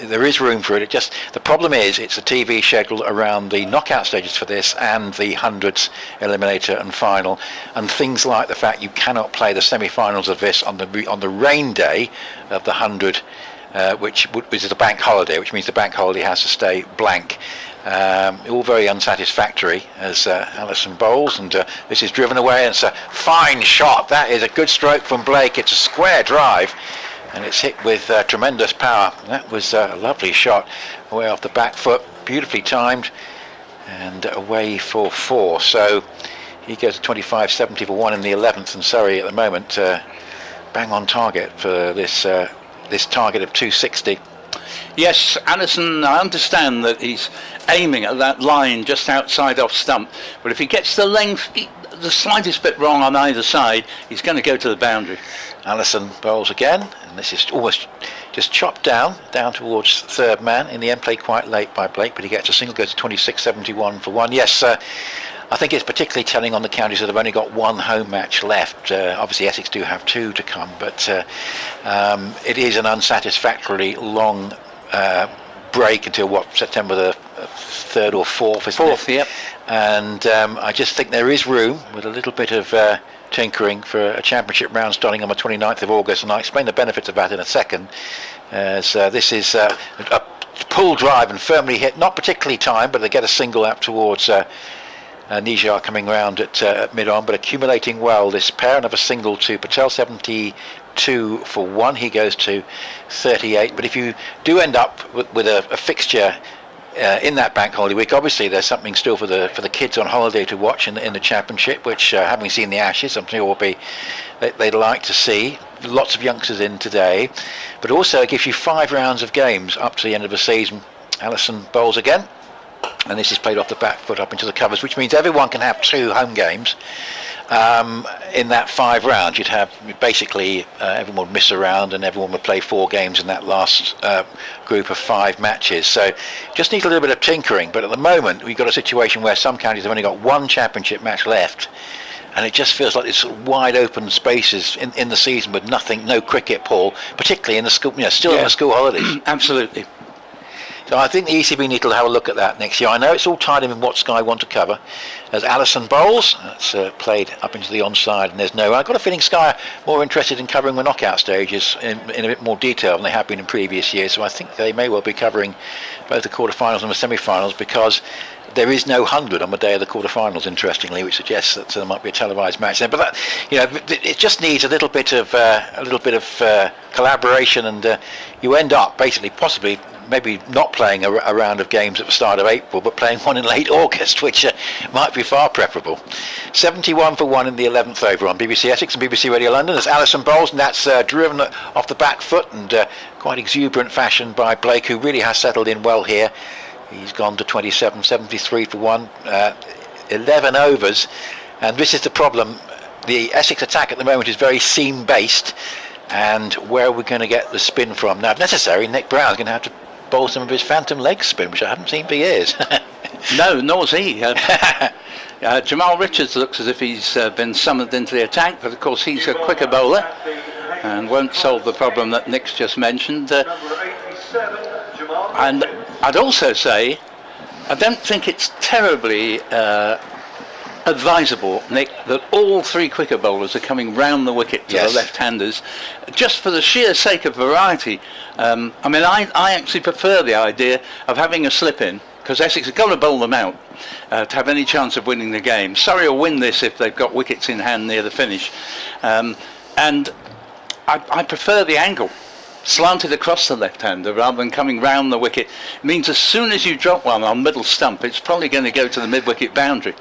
There is room for it. The problem is it's a TV schedule around the knockout stages for this and the hundreds, eliminator and final, and things like the fact you cannot play the semi-finals of this on the rain day of the 100, which is a bank holiday, which means the bank holiday has to stay blank. All very unsatisfactory as Allison bowls, and this is driven away, and it's a fine shot. That is a good stroke from Blake. It's a square drive, and it's hit with tremendous power. That was a lovely shot away off the back foot, beautifully timed, and away for 4. So he goes to 25-70 for 1 in the 11th, and Surrey at the moment bang on target for this target of 260. Yes, Allison, I understand that he's aiming at that line just outside off stump, but if he gets the length, the slightest bit wrong on either side, he's going to go to the boundary. Allison bowls again, and this is almost just chopped down towards third man. In the end, played quite late by Blake, but he gets a single, goes to 26-71 for 1. Yes, I think it's particularly telling on the counties that have only got 1 home match left. Obviously Essex do have 2 to come, but it is an unsatisfactorily long break until September the 3rd or 4th, isn't it? 4th, yep. And I just think there is room with a little bit of tinkering for a championship round starting on the 29th of August, and I'll explain the benefits of that in a second, as this is a pull drive and firmly hit, not particularly timed, but they get a single out towards Nijar coming round at mid-on, but accumulating well. This pair, another single to Patel, 72 for 1. He goes to 38. But if you do end up with a fixture in that bank holiday week, obviously there's something still for the kids on holiday to watch in the championship, which having seen the Ashes, something they'd like to see. Lots of youngsters in today, but also it gives you 5 rounds of games up to the end of the season. Allison bowls again, and this is played off the back foot up into the covers, which means everyone can have 2 home games. In that 5 rounds, you'd have basically everyone would miss a round, and everyone would play 4 games in that last group of 5 matches. So just need a little bit of tinkering, but at the moment we've got a situation where some counties have only got 1 championship match left, and it just feels like it's wide open spaces in the season with no cricket, Paul, particularly in the school, still in the school holidays. Absolutely. So I think the ECB need to have a look at that next year. I know it's all tied in with what Sky want to cover. As Allison bowls, that's played up into the onside, and there's no. I've got a feeling Sky are more interested in covering the knockout stages in a bit more detail than they have been in previous years. So I think they may well be covering both the quarterfinals and the semi-finals, because there is no 100 on the day of the quarterfinals, interestingly, which suggests that there might be a televised match there. But that, it just needs a little bit of collaboration, and you end up basically possibly maybe not playing a round of games at the start of April, but playing one in late August, which might be far preferable. 71 for 1 in the 11th over on BBC Essex and BBC Radio London. As Allison bowls, and that's driven off the back foot, and quite exuberant fashion by Blake, who really has settled in well here. He's gone to 27-73 for 1, 11 overs, and this is the problem. The Essex attack at the moment is very seam-based, and where are we going to get the spin from? Now, if necessary, Nick Brown's going to have to bowl some of his phantom leg spin, which I haven't seen for years. No, nor's he. Jamal Richards looks as if he's been summoned into the attack, but of course he's a quicker bowler and won't solve the problem that Nick's just mentioned. And I'd also say, I don't think it's terribly advisable, Nick, that all three quicker bowlers are coming round the wicket to the left-handers, just for the sheer sake of variety. I mean, I actually prefer the idea of having a slip-in, because Essex have got to bowl them out to have any chance of winning the game. Surrey will win this if they've got wickets in hand near the finish. And I prefer the angle, slanted across the left-hander rather than coming round the wicket. It means as soon as you drop one on middle stump, it's probably going to go to the mid-wicket boundary.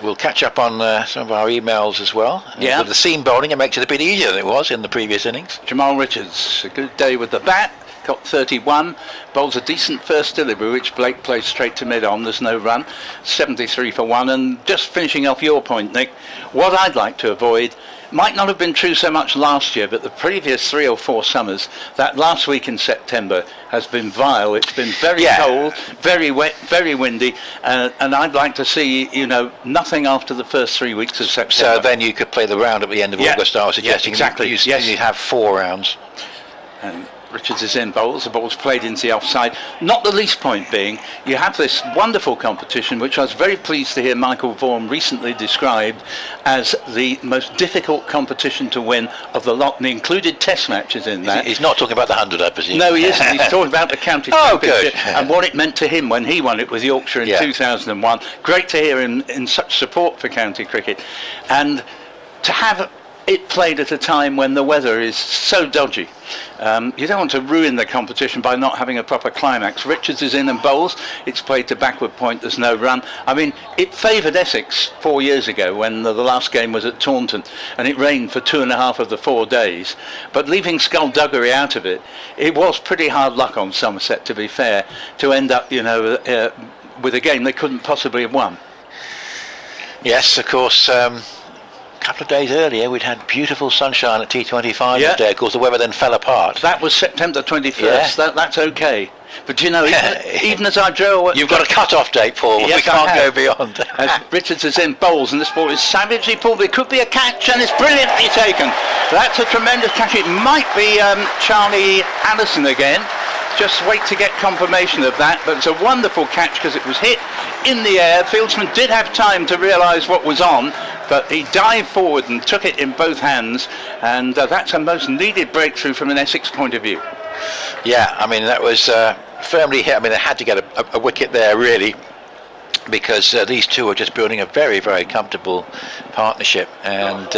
We'll catch up on some of our emails as well. Yeah. With the seam bowling, it makes it a bit easier than it was in the previous innings. Jamal Richards, a good day with the bat, got 31, bowls a decent first delivery, which Blake plays straight to mid-on, there's no run, 73 for 1, and just finishing off your point, Nick, what I'd like to avoid, might not have been true so much last year, but the previous 3 or 4 summers, that last week in September has been vile. It's been very cold, very wet, very windy, and I'd like to see, nothing after the first 3 weeks of September. So then you could play the round at the end of August, I was suggesting. Exactly. You have 4 rounds. And Richards is in bowls, the ball's played into the offside. Not the least point being, you have this wonderful competition, which I was very pleased to hear Michael Vaughan recently described as the most difficult competition to win of the lot, and he included test matches in that. He's not talking about the 100, I presume. No, he isn't. He's talking about the county championship and what it meant to him when he won it with Yorkshire in 2001. Great to hear him in such support for county cricket. And to have it played at a time when the weather is so dodgy. You don't want to ruin the competition by not having a proper climax. Richards is in and bowls. It's played to backward point. There's no run. I mean, it favoured Essex 4 years ago when the last game was at Taunton and it rained for 2.5 of the 4 days. But leaving skullduggery out of it, it was pretty hard luck on Somerset, to be fair, to end up, with a game they couldn't possibly have won. Yes, of course. A couple of days earlier we'd had beautiful sunshine at T25 today. Of course the weather then fell apart. That was September 21st. That's okay, but even as I drove, you've got a cut-off date, Paul. Yes, we can't go beyond. As Richards is in bowls and this ball is savagely pulled, it could be a catch and it's brilliantly taken. That's a tremendous catch. It might be Charlie Allison again. Just wait to get confirmation of that, but it's a wonderful catch because it was hit in the air. Fieldsman did have time to realise what was on, but he dived forward and took it in both hands, and that's a most needed breakthrough from an Essex point of view. Yeah, I mean, that was firmly hit. I mean, they had to get a wicket there, really, because these two are just building a very, very comfortable partnership, and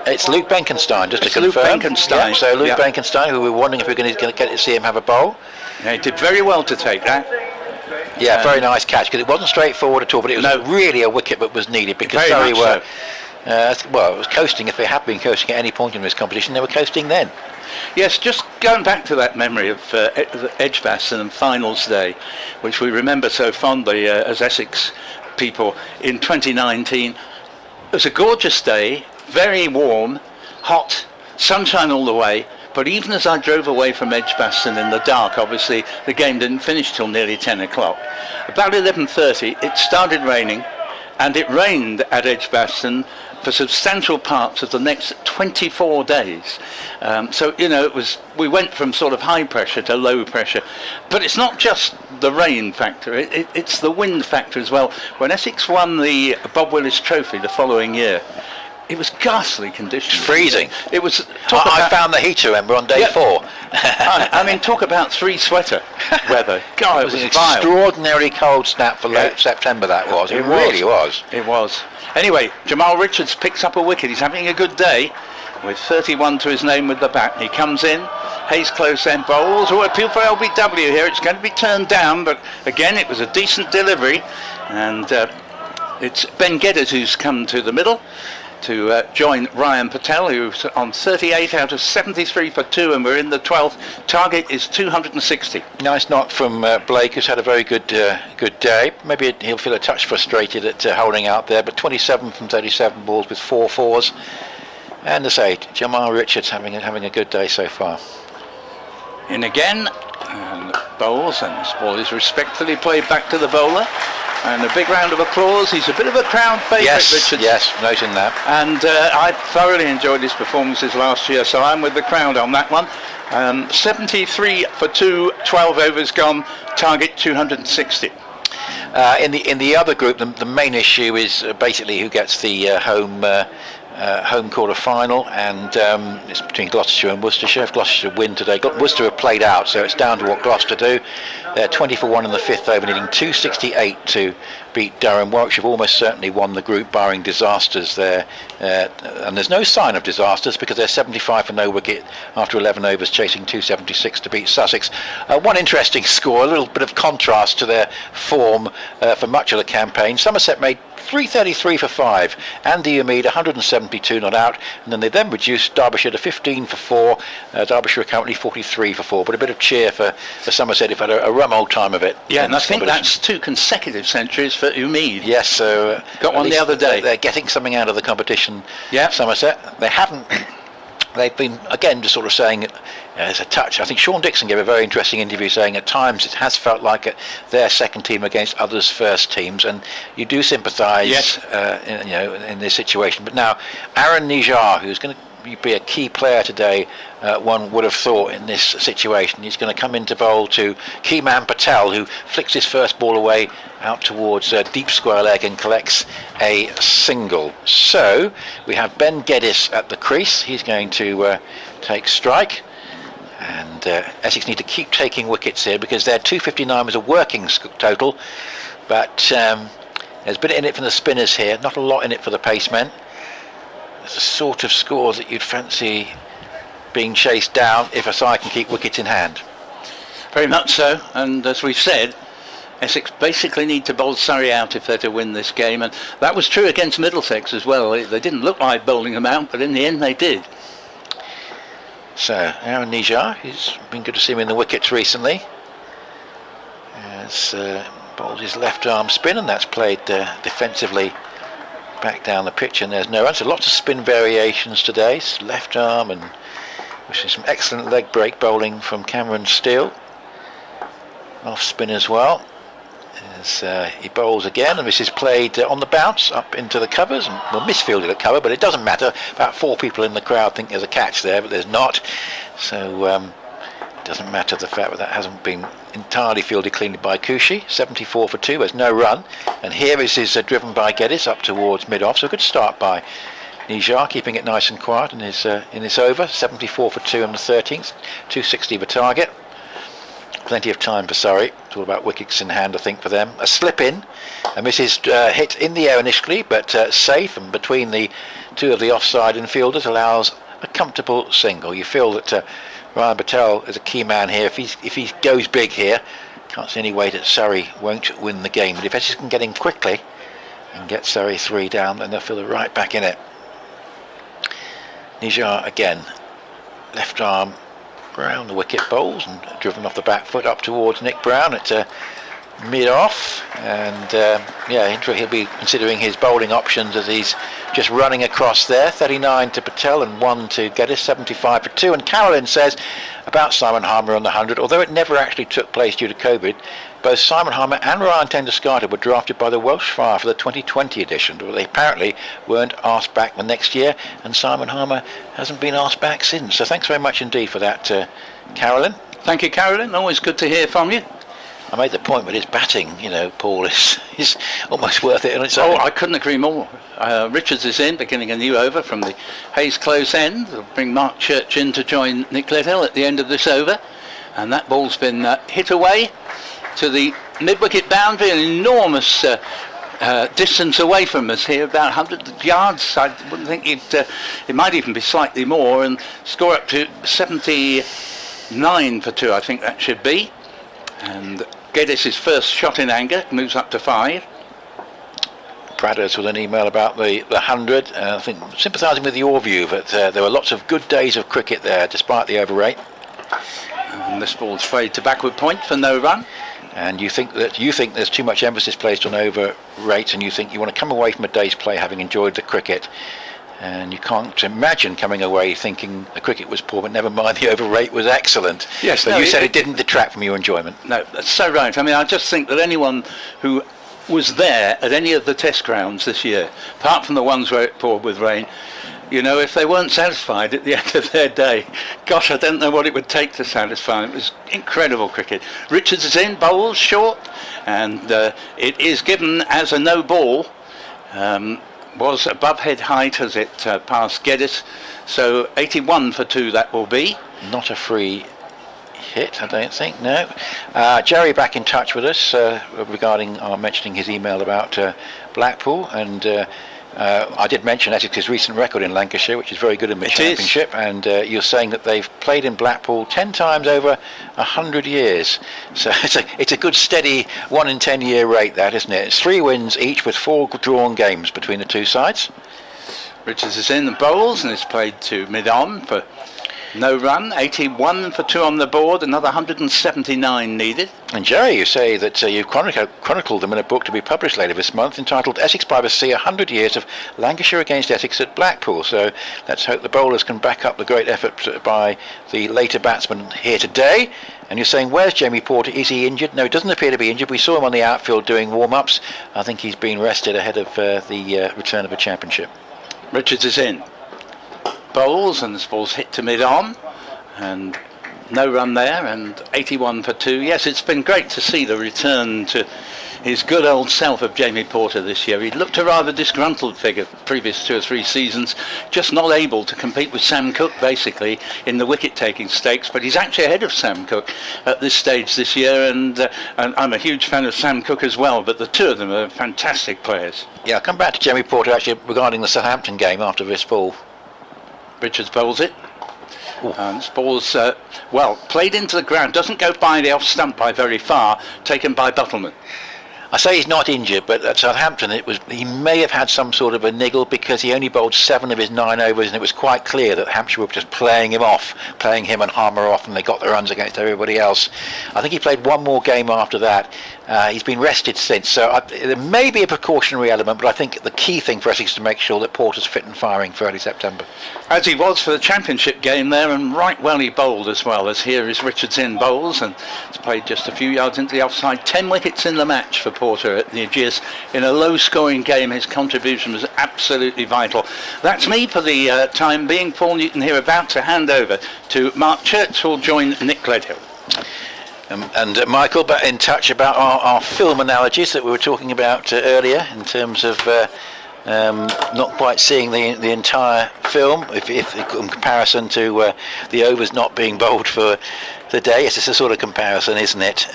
it's Luke Benkenstein, just to confirm. Luke Benkenstein. Yeah, so Luke Benkenstein, who we're wondering if we're going to get to see him have a bowl. Yeah, he did very well to take that. Yeah, very nice catch, because it wasn't straightforward at all, but it was really a wicket that was needed, because Surrey were, it was coasting. If they had been coasting at any point in this competition, they were coasting then. Yes, just going back to that memory of Edgbaston and Finals Day, which we remember so fondly as Essex people in 2019. It was a gorgeous day, very warm, hot, sunshine all the way. But even as I drove away from Edgbaston in the dark, obviously the game didn't finish till nearly 10 o'clock. About 11:30 it started raining, and it rained at Edgbaston for substantial parts of the next 24 days. So, we went from sort of high pressure to low pressure. But it's not just the rain factor, it's the wind factor as well. When Essex won the Bob Willis Trophy the following year, it was ghastly conditions. Freezing. It was. I found the heater, remember, on day 4. I mean, talk about 3 sweater weather. God, it was an extraordinarily cold snap for late September. That was. It really was. It was. Anyway, Jamal Richards picks up a wicket. He's having a good day, with 31 to his name with the bat. He comes in. Hayes close then bowls. Oh, appeal for LBW here. It's going to be turned down, but again, it was a decent delivery, and it's Ben Geddes who's come to the middle to join Ryan Patel, who's on 38 out of 73 for 2, and we're in the 12th. Target is 260. Nice knock from Blake, who's had a very good day. Maybe he'll feel a touch frustrated at holding out there, but 27 from 37 balls with 4 fours. And as I say, Jamal Richards having a good day so far. In again, and bowls, and this ball is respectfully played back to the bowler. And a big round of applause. He's a bit of a crowd favourite, Yes, Richard. yes, noting that. And I thoroughly enjoyed his performances last year, so I'm with the crowd on that one. 73 for 2, 12 overs gone, target 260. In the other group, the main issue is basically who gets the home quarter final, and it's between Gloucestershire and Worcestershire. If Gloucestershire win today, Worcester have played out, so it's down to what Gloucester do. They're 20 for 1 in the fifth over, needing 268 to beat Durham. Warwickshire have almost certainly won the group, barring disasters there, and there's no sign of disasters because they're 75 for no wicket after 11 overs, chasing 276 to beat Sussex. One interesting score, a little bit of contrast to their form for much of the campaign. Somerset made 333 for 5, Andy Umid 172 not out, and then they reduced Derbyshire to 15 for 4. Derbyshire are currently 43 for 4, but a bit of cheer for Somerset who've had a rum old time of it. Yeah, and I think that's 2 consecutive centuries for Umid. Yes, so got one the other day. They're getting something out of the competition. Yeah, Somerset. They haven't. They've been, again, just sort of saying there's a touch. I think Sean Dixon gave a very interesting interview saying at times it has felt like their second team against others' first teams, and you do sympathise, yes. In this situation. But now, Aaron Nijar, who's going to be a key player today, one would have thought in this situation. He's going to come into bowl to key man Patel, who flicks his first ball away out towards deep square leg and collects a single. So we have Ben Geddes at the crease. He's going to take strike, and Essex need to keep taking wickets here because their 259 was a working total, but there's a bit in it for the spinners here, not a lot in it for the pacemen. It's the sort of score that you'd fancy being chased down if a side can keep wickets in hand. Very much so, and as we've said, Essex basically need to bowl Surrey out if they're to win this game, and that was true against Middlesex as well. They didn't look like bowling them out, but in the end they did. So Aaron Nijar, he's been good to see him in the wickets recently. Has bowled his left arm spin, and that's played defensively back down the pitch, and there's no run. So lots of spin variations today. Left arm, and we've seen some excellent leg break bowling from Cameron Steele. Off spin as well. As he bowls again, and this is played on the bounce up into the covers, and well, misfielded at cover, but it doesn't matter. About 4 people in the crowd think there's a catch there, but there's not. So it doesn't matter the fact that hasn't been entirely fielded cleanly by Kushi. 74 for 2, there's no run, and here is driven by Geddes up towards mid-off. So a good start by Nijar, keeping it nice and quiet in this over. 74 for 2 on the 13th, 260 the target. Plenty of time for Surrey. It's all about wickets in hand, I think, for them. A slip in, and this is hit in the air initially, but safe, and between the two of the offside infielders allows a comfortable single. You feel that Ryan Patel is a key man here. If he goes big here, can't see any way that Surrey won't win the game. But if Essex can get in quickly and get Surrey 3 down, then they'll feel right back in it. Nijar again, left arm around the wicket, bowls and driven off the back foot up towards Nick Brown at mid-off, and he'll be considering his bowling options as he's just running across there. 39 to Patel and 1 to Geddes, 75 for 2. And Carolyn says about Simon Harmer on the 100, although it never actually took place due to COVID, both Simon Harmer and Ryan Tender-Scarter were drafted by the Welsh Fire for the 2020 edition, but they apparently weren't asked back the next year, and Simon Harmer hasn't been asked back since. So thanks very much indeed for that, Carolyn. Thank you, Carolyn. Always good to hear from you. I made the point with his batting, Paul, is almost worth it on its own. Oh, I couldn't agree more. Richards is in, beginning a new over from the Hayes Close end. They'll bring Mark Church in to join Nick Liddell at the end of this over, and that ball's been hit away to the mid-wicket boundary, an enormous distance away from us here, about 100 yards. I wouldn't think it might even be slightly more, and score up to 79 for 2, I think that should be. And Geddes' first shot in anger moves up to 5. Pradders with an email about the 100. I think sympathising with your view that there were lots of good days of cricket there, despite the over rate. And this ball's frayed to backward point for no run. And you think there's too much emphasis placed on over rates, and you think you want to come away from a day's play having enjoyed the cricket, and you can't imagine coming away thinking the cricket was poor, but never mind, the over rate was excellent. Yes, so you said it didn't detract from your enjoyment. No, that's so right. I mean, I just think that anyone who was there at any of the test grounds this year, apart from the ones where it poured with rain, you know, if they weren't satisfied at the end of their day, gosh, I don't know what it would take to satisfy them. It was incredible cricket. Richards is in, bowls short, and it is given as a no ball. Was above head height as it passed Geddes, so 81 for 2 that will be. Not a free hit, I don't think, no. Jerry back in touch with us regarding mentioning his email about Blackpool, and I did mention Essex's recent record in Lancashire, which is very good in the Championship, and you're saying that they've played in Blackpool 10 times over 100 years. So it's a good steady 1 in 10 year rate, that, isn't it? It's 3 wins each with 4 drawn games between the two sides. Richards is in the bowls and it's played to mid-on for no run. 81 for 2 on the board, another 179 needed. And Jerry, you say that you've chronicled them in a book to be published later this month entitled Essex by the Sea, 100 Years of Lancashire Against Essex at Blackpool. So let's hope the bowlers can back up the great effort by the later batsmen here today. And you're saying, where's Jamie Porter? Is he injured? No, he doesn't appear to be injured. We saw him on the outfield doing warm-ups. I think he's been rested ahead of the return of the Championship. Richards is in. Bowls, and this ball's hit to mid-on, and no run there, and 81 for 2. Yes, it's been great to see the return to his good old self of Jamie Porter this year. He looked a rather disgruntled figure previous 2 or 3 seasons, just not able to compete with Sam Cooke basically in the wicket-taking stakes, but he's actually ahead of Sam Cooke at this stage this year, and I'm a huge fan of Sam Cooke as well, but the two of them are fantastic players. Yeah, I'll come back to Jamie Porter actually regarding the Southampton game after this ball. Richards bowls it. And this ball's, played into the ground, doesn't go by the off stump by very far, taken by Buttleman. I say he's not injured, but at Southampton he may have had some sort of a niggle because he only bowled 7 of his 9 overs, and it was quite clear that Hampshire were just playing him and Harmer off, and they got the runs against everybody else. I think he played 1 more game after that. He's been rested since, so there may be a precautionary element, but I think the key thing for us is to make sure that Porter's fit and firing for early September. As he was for the Championship game there, and right well he bowled as well, as here is Richards in bowls, and it's played just a few yards into the offside. 10 wickets in the match for Porter at the Aegeus. In a low-scoring game, his contribution was absolutely vital. That's me for the time being. Paul Newton here, about to hand over to Mark Church, who will join Nick Gledhill. And Michael, but in touch about our film analogies that we were talking about earlier, in terms of not quite seeing the entire film, if in comparison to the overs not being bowled for the day. Yes, it's a sort of comparison, isn't it?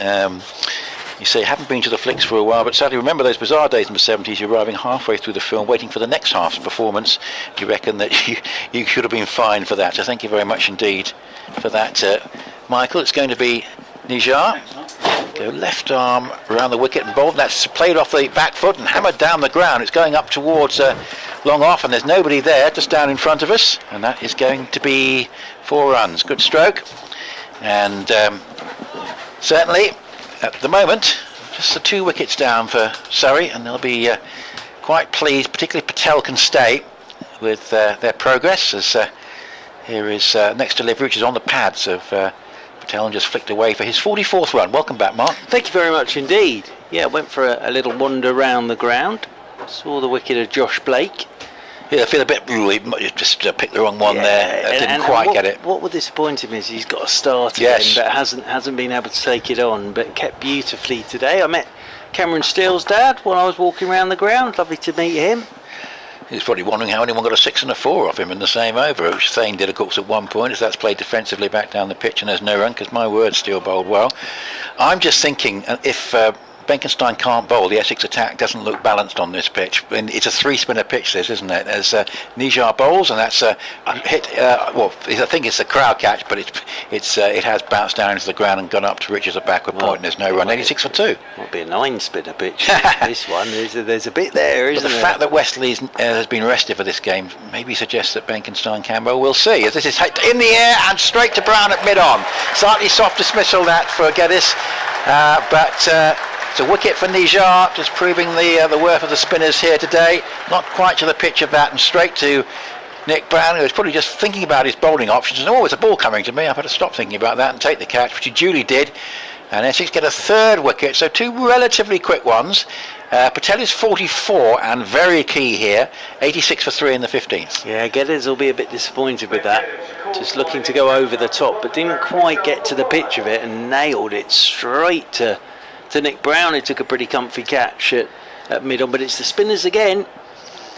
You say, haven't been to the flicks for a while, but sadly remember those bizarre days in the 70s, you're arriving halfway through the film, waiting for the next half's performance. You reckon that you should have been fined for that. So thank you very much indeed for that, Michael. It's going to be Nijar. Go left arm around the wicket and bowled. That's played off the back foot and hammered down the ground. It's going up towards long off, and there's nobody there, just down in front of us, and that is going to be 4 runs. Good stroke, and certainly at the moment just the 2 wickets down for Surrey, and they'll be quite pleased, particularly Patel can stay with their progress, as here is next delivery, which is on the pads of Patel, and just flicked away for his 44th run. Welcome back, Mark. Thank you very much indeed. Yeah, went for a little wander round the ground, saw the wicket of Josh Blake. Yeah, I feel a bit, just picked the wrong one there. Didn't quite get it. What would disappoint him is he's got a start again, but hasn't been able to take it on, but kept beautifully today. I met Cameron Steele's dad when I was walking around the ground. Lovely to meet him. He's probably wondering how anyone got a 6 and a 4 off him in the same over, which Thane did, of course, at one point, as that's played defensively back down the pitch and there's no run, because my word, Steele bowled well. I'm just thinking, if Benkenstein can't bowl, the Essex attack doesn't look balanced on this pitch. And it's a 3-spinner pitch, this, isn't it? There's Nijar bowls, and that's a hit. I think it's a crowd catch, but it has bounced down into the ground and gone up to Richards at backward point, and there's no run. 86 for 2. Might be a 9-spinner pitch. This one, there's a bit there, isn't there? The fact that Wesley has been rested for this game maybe suggests that Benkenstein can bowl. We'll see. As this is hit in the air and straight to Brown at mid-on. Slightly soft dismissal that for Geddes, but. It's a wicket for Nijar, just proving the worth of the spinners here today. Not quite to the pitch of that, and straight to Nick Brown, who was probably just thinking about his bowling options. And there's a ball coming to me. I've had to stop thinking about that and take the catch, which he duly did. And Essex get a 3rd wicket, so 2 relatively quick ones. Patel is 44 and very key here, 86 for 3 in the 15th. Yeah, Geddes will be a bit disappointed with that. Just looking to go over the top, but didn't quite get to the pitch of it and nailed it straight to Nick Brown, who took a pretty comfy catch at mid-on. But it's the spinners again,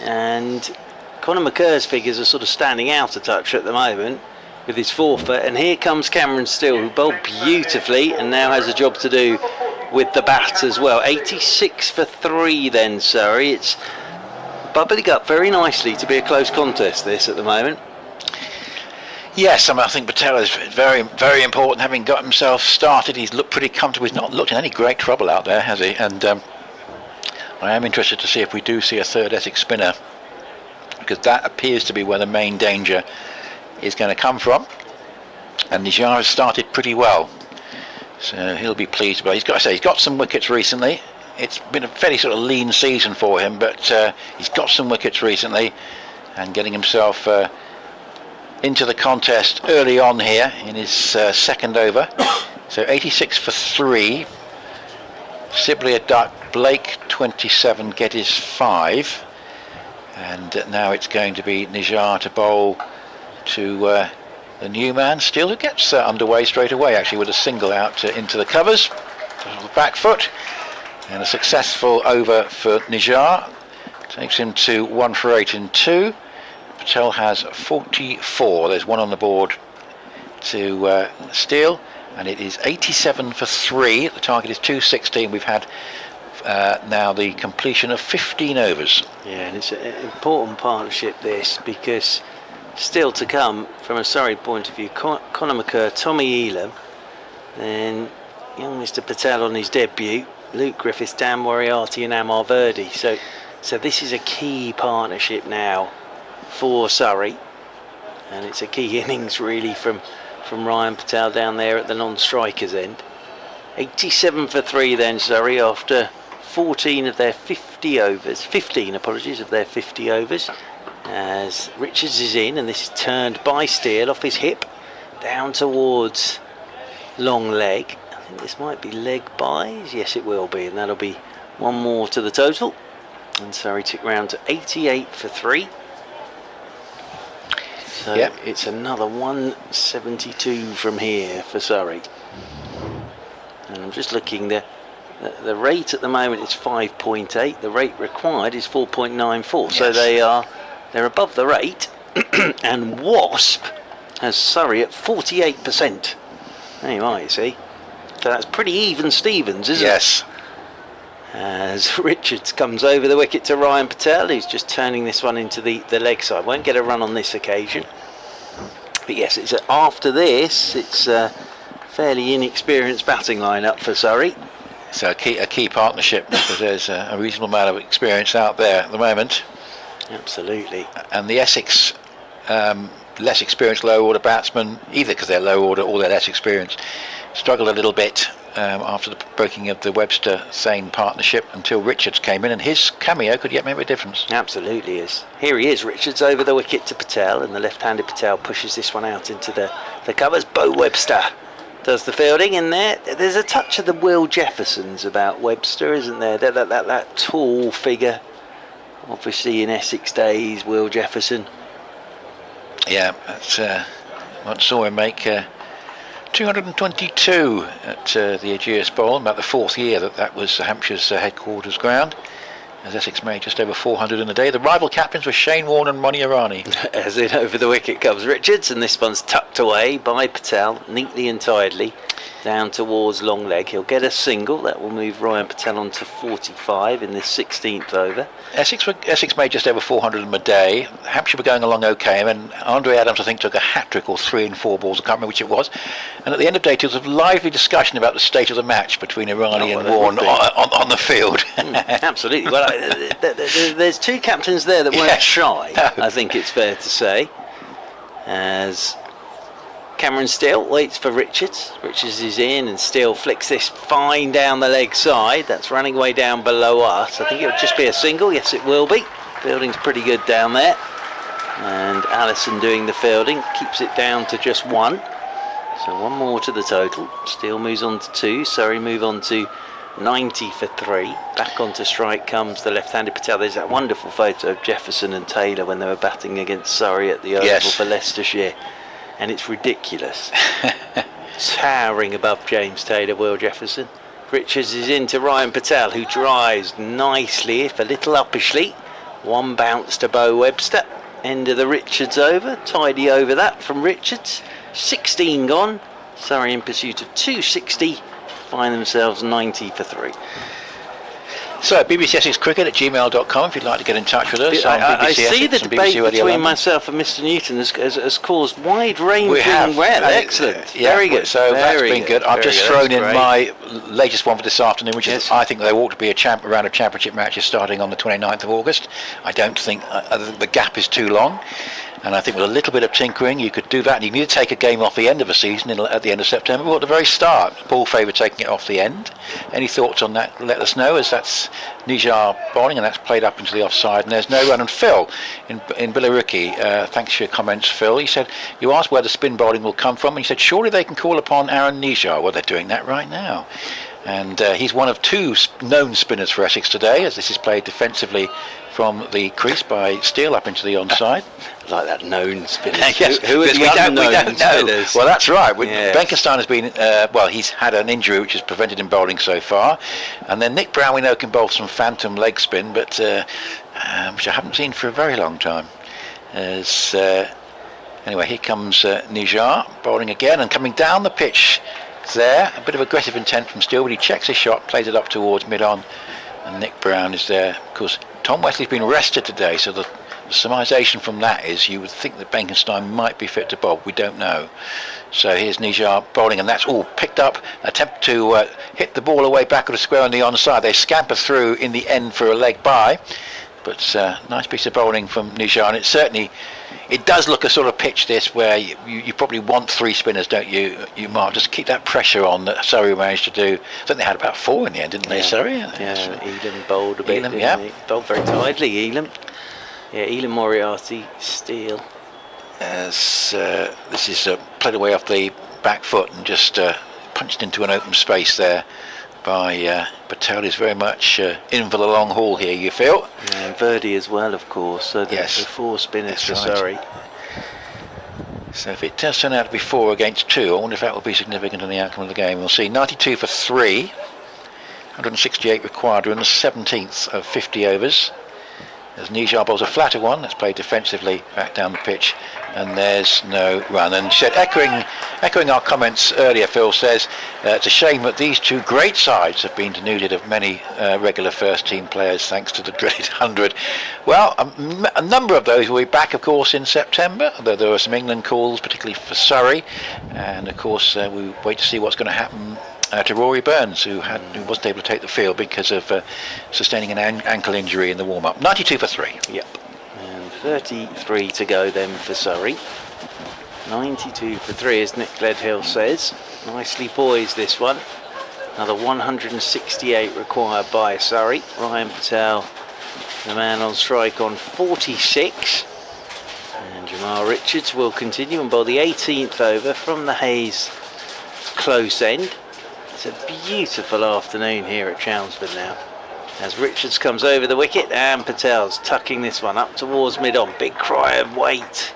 and Conor McCur's figures are sort of standing out a touch at the moment with his forefoot. And here comes Cameron Steele, who bowled beautifully and now has a job to do with the bat as well. 86 for 3 then, Surrey. It's bubbling up very nicely to be a close contest, this, at the moment. Yes, I think Patel is very, very important, having got himself started. He's looked pretty comfortable. He's not looked in any great trouble out there, has he? And I am interested to see if we do see a third Essex spinner, because that appears to be where the main danger is going to come from. And Nijar has started pretty well, so he'll be pleased. But he's got some wickets recently. It's been a fairly sort of lean season for him, but he's got some wickets recently and getting himself into the contest early on here in his second over. So 86 for 3. Sibley a duck, Blake 27, Geddes 5, and now it's going to be Nijar to bowl to the new man Steele, who gets underway straight away actually with a single out into the covers, the back foot, and a successful over for Nijar. Takes him to 1 for 8 in 2. Patel has 44. There's one on the board to Steele, and it is 87 for 3. The target is 216. We've had now the completion of 15 overs. Yeah, and it's an important partnership, this, because still to come from a Surrey point of view, Conor McCur, Tommy Elam, then young Mr Patel on his debut, Luke Griffiths, Dan Moriarty and Amar Verdi. So this is a key partnership now for Surrey, and it's a key innings really from Ryan Patel down there at the non-strikers end. 87 for 3 then, Surrey, after 15 of their 50 overs, as Richards is in, and this is turned by Steele off his hip down towards long leg. I think this might be leg byes. Yes, it will be, and that'll be one more to the total, and Surrey tick round to 88 for 3. So yep, it's another 172 from here for Surrey. And I'm just looking, the rate at the moment is 5.8. The rate required is 4.94. Yes. So they're above the rate. And Wasp has Surrey at 48%. There you are, you see. So that's pretty even Stevens, isn't it? Yes. As Richards comes over the wicket to Ryan Patel, who's just turning this one into the leg side. Won't get a run on this occasion. But yes, after this, it's a fairly inexperienced batting lineup for Surrey. So a key partnership, because there's a reasonable amount of experience out there at the moment. Absolutely. And the Essex less experienced low order batsmen, either because they're low order or they're less experienced, struggled a little bit after the breaking of the Webster-Sane partnership until Richards came in, and his cameo could yet make a difference. Absolutely is. Here he is, Richards over the wicket to Patel, and the left-handed Patel pushes this one out into the covers. Bo Webster does the fielding in there. There's a touch of the Will Jeffersons about Webster, isn't there? That tall figure, obviously in Essex days, Will Jefferson. Yeah, that's what saw him make 222 at the Ageas Bowl, about the 4th year that was Hampshire's headquarters ground, as Essex made just over 400 in a day. The rival captains were Shane Warne and Ronnie Irani. As in over the wicket comes Richards, and this one's tucked away by Patel neatly and tidily down towards long leg. He'll get a single that will move Ryan Patel on to 45 in this 16th over. Essex made just over 400 in a day. Hampshire were going along okay, and then Andre Adams, I think, took a hat-trick or 3 and 4 balls, I can't remember which it was. And at the end of day 2, there was a lively discussion about the state of the match between Irani and Warne on the field. Absolutely. Well, there's 2 captains there that weren't shy, I think it's fair to say, as Cameron Steele waits for Richards. Richards is in, and Steele flicks this fine down the leg side. That's running way down below us. I think it'll just be a single. Yes, it will be. Fielding's pretty good down there. And Allison doing the fielding keeps it down to just 1. So 1 more to the total. Steele moves on to 2. Surrey move on to 90 for 3. Back onto strike comes the left-handed Patel. There's that wonderful photo of Jefferson and Taylor when they were batting against Surrey at the Oval for Leicestershire, and it's ridiculous. Towering above James Taylor, Will Jefferson. Richards is into Ryan Patel, who drives nicely, if a little uppishly. One bounce to Bo Webster. End of the Richards over. Tidy over that from Richards. 16 gone. Surrey in pursuit of 260. Find themselves 90 for 3. So, BBC Essex Cricket at gmail.com if you'd like to get in touch with us. I see the debate between myself and Mr. Newton has caused wide-ranging. Excellent. Very good. So that's been good. I've just thrown in my latest one for this afternoon, which is I think there ought to be a round of championship matches starting on the 29th of August. I don't think the gap is too long. And I think with a little bit of tinkering, you could do that. You can either take a game off the end of a season at the end of September, or at the very start. Paul favoured taking it off the end. Any thoughts on that? Let us know, as that's Nijar bowling, and that's played up into the offside, and there's no run. And Phil in Billericay, thanks for your comments, Phil. He said, you asked where the spin bowling will come from, and he said, surely they can call upon Aaron Nijar. Well, they're doing that right now. And he's one of two known spinners for Essex today, as this is played defensively from the crease by Steele up into the onside. Like that known spinner. Yes, who are the unknown we don't know. spinners? Well, that's right. Benkenstein has been, he's had an injury which has prevented him bowling so far. And then Nick Brown, we know, can bowl some phantom leg spin, but which I haven't seen for a very long time. Anyway, here comes Nijar bowling again and coming down the pitch there. A bit of aggressive intent from Steele, but he checks his shot, plays it up towards mid-on, and Nick Brown is there. Of course, Tom Wesley's been rested today, so the surmisation from that is you would think that Benkenstein might be fit to bowl. We don't know. So here's Nijar bowling, and that's all picked up. Attempt to hit the ball away back at a square on the onside. They scamper through in the end for a leg bye, but nice piece of bowling from Nijar, and it does look a sort of pitch this where you probably want 3 spinners, don't you, Mark? Just keep that pressure on that Surrey managed to do. I think they had about 4 in the end, didn't they, Surrey? Yeah, Elam bowled a bit. He bowled very tidely, Elam. Yeah, Elam, Moriarty, Steele. This is played away off the back foot and just punched into an open space there by Patel. Is very much in for the long haul here, you feel? Yeah, and Verdi as well, of course. So the 4 spinners for Surrey. So if it does turn out to be 4 against 2, I wonder if that will be significant in the outcome of the game. We'll see. 92 for 3, 168 required. We're in the 17th of 50 overs. As Nijar bowls a flatter one, that's played defensively back down the pitch, and there's no run. And said, echoing our comments earlier, Phil says it's a shame that these two great sides have been denuded of many regular first team players thanks to the dreaded 100. Well, a number of those will be back, of course, in September. There were some England calls, particularly for Surrey, and of course we wait to see what's going to happen to Rory Burns, who wasn't able to take the field because of sustaining an ankle injury in the warm-up. 92 for 3. Yep. And 33 to go then for Surrey. 92 for 3, as Nick Gledhill says. Nicely poised, this one. Another 168 required by Surrey. Ryan Patel, the man on strike, on 46. And Jamal Richards will continue and bowl the 18th over from the Hayes close end. It's a beautiful afternoon here at Chelmsford now, as Richards comes over the wicket and Patel's tucking this one up towards mid-on. Big cry of wait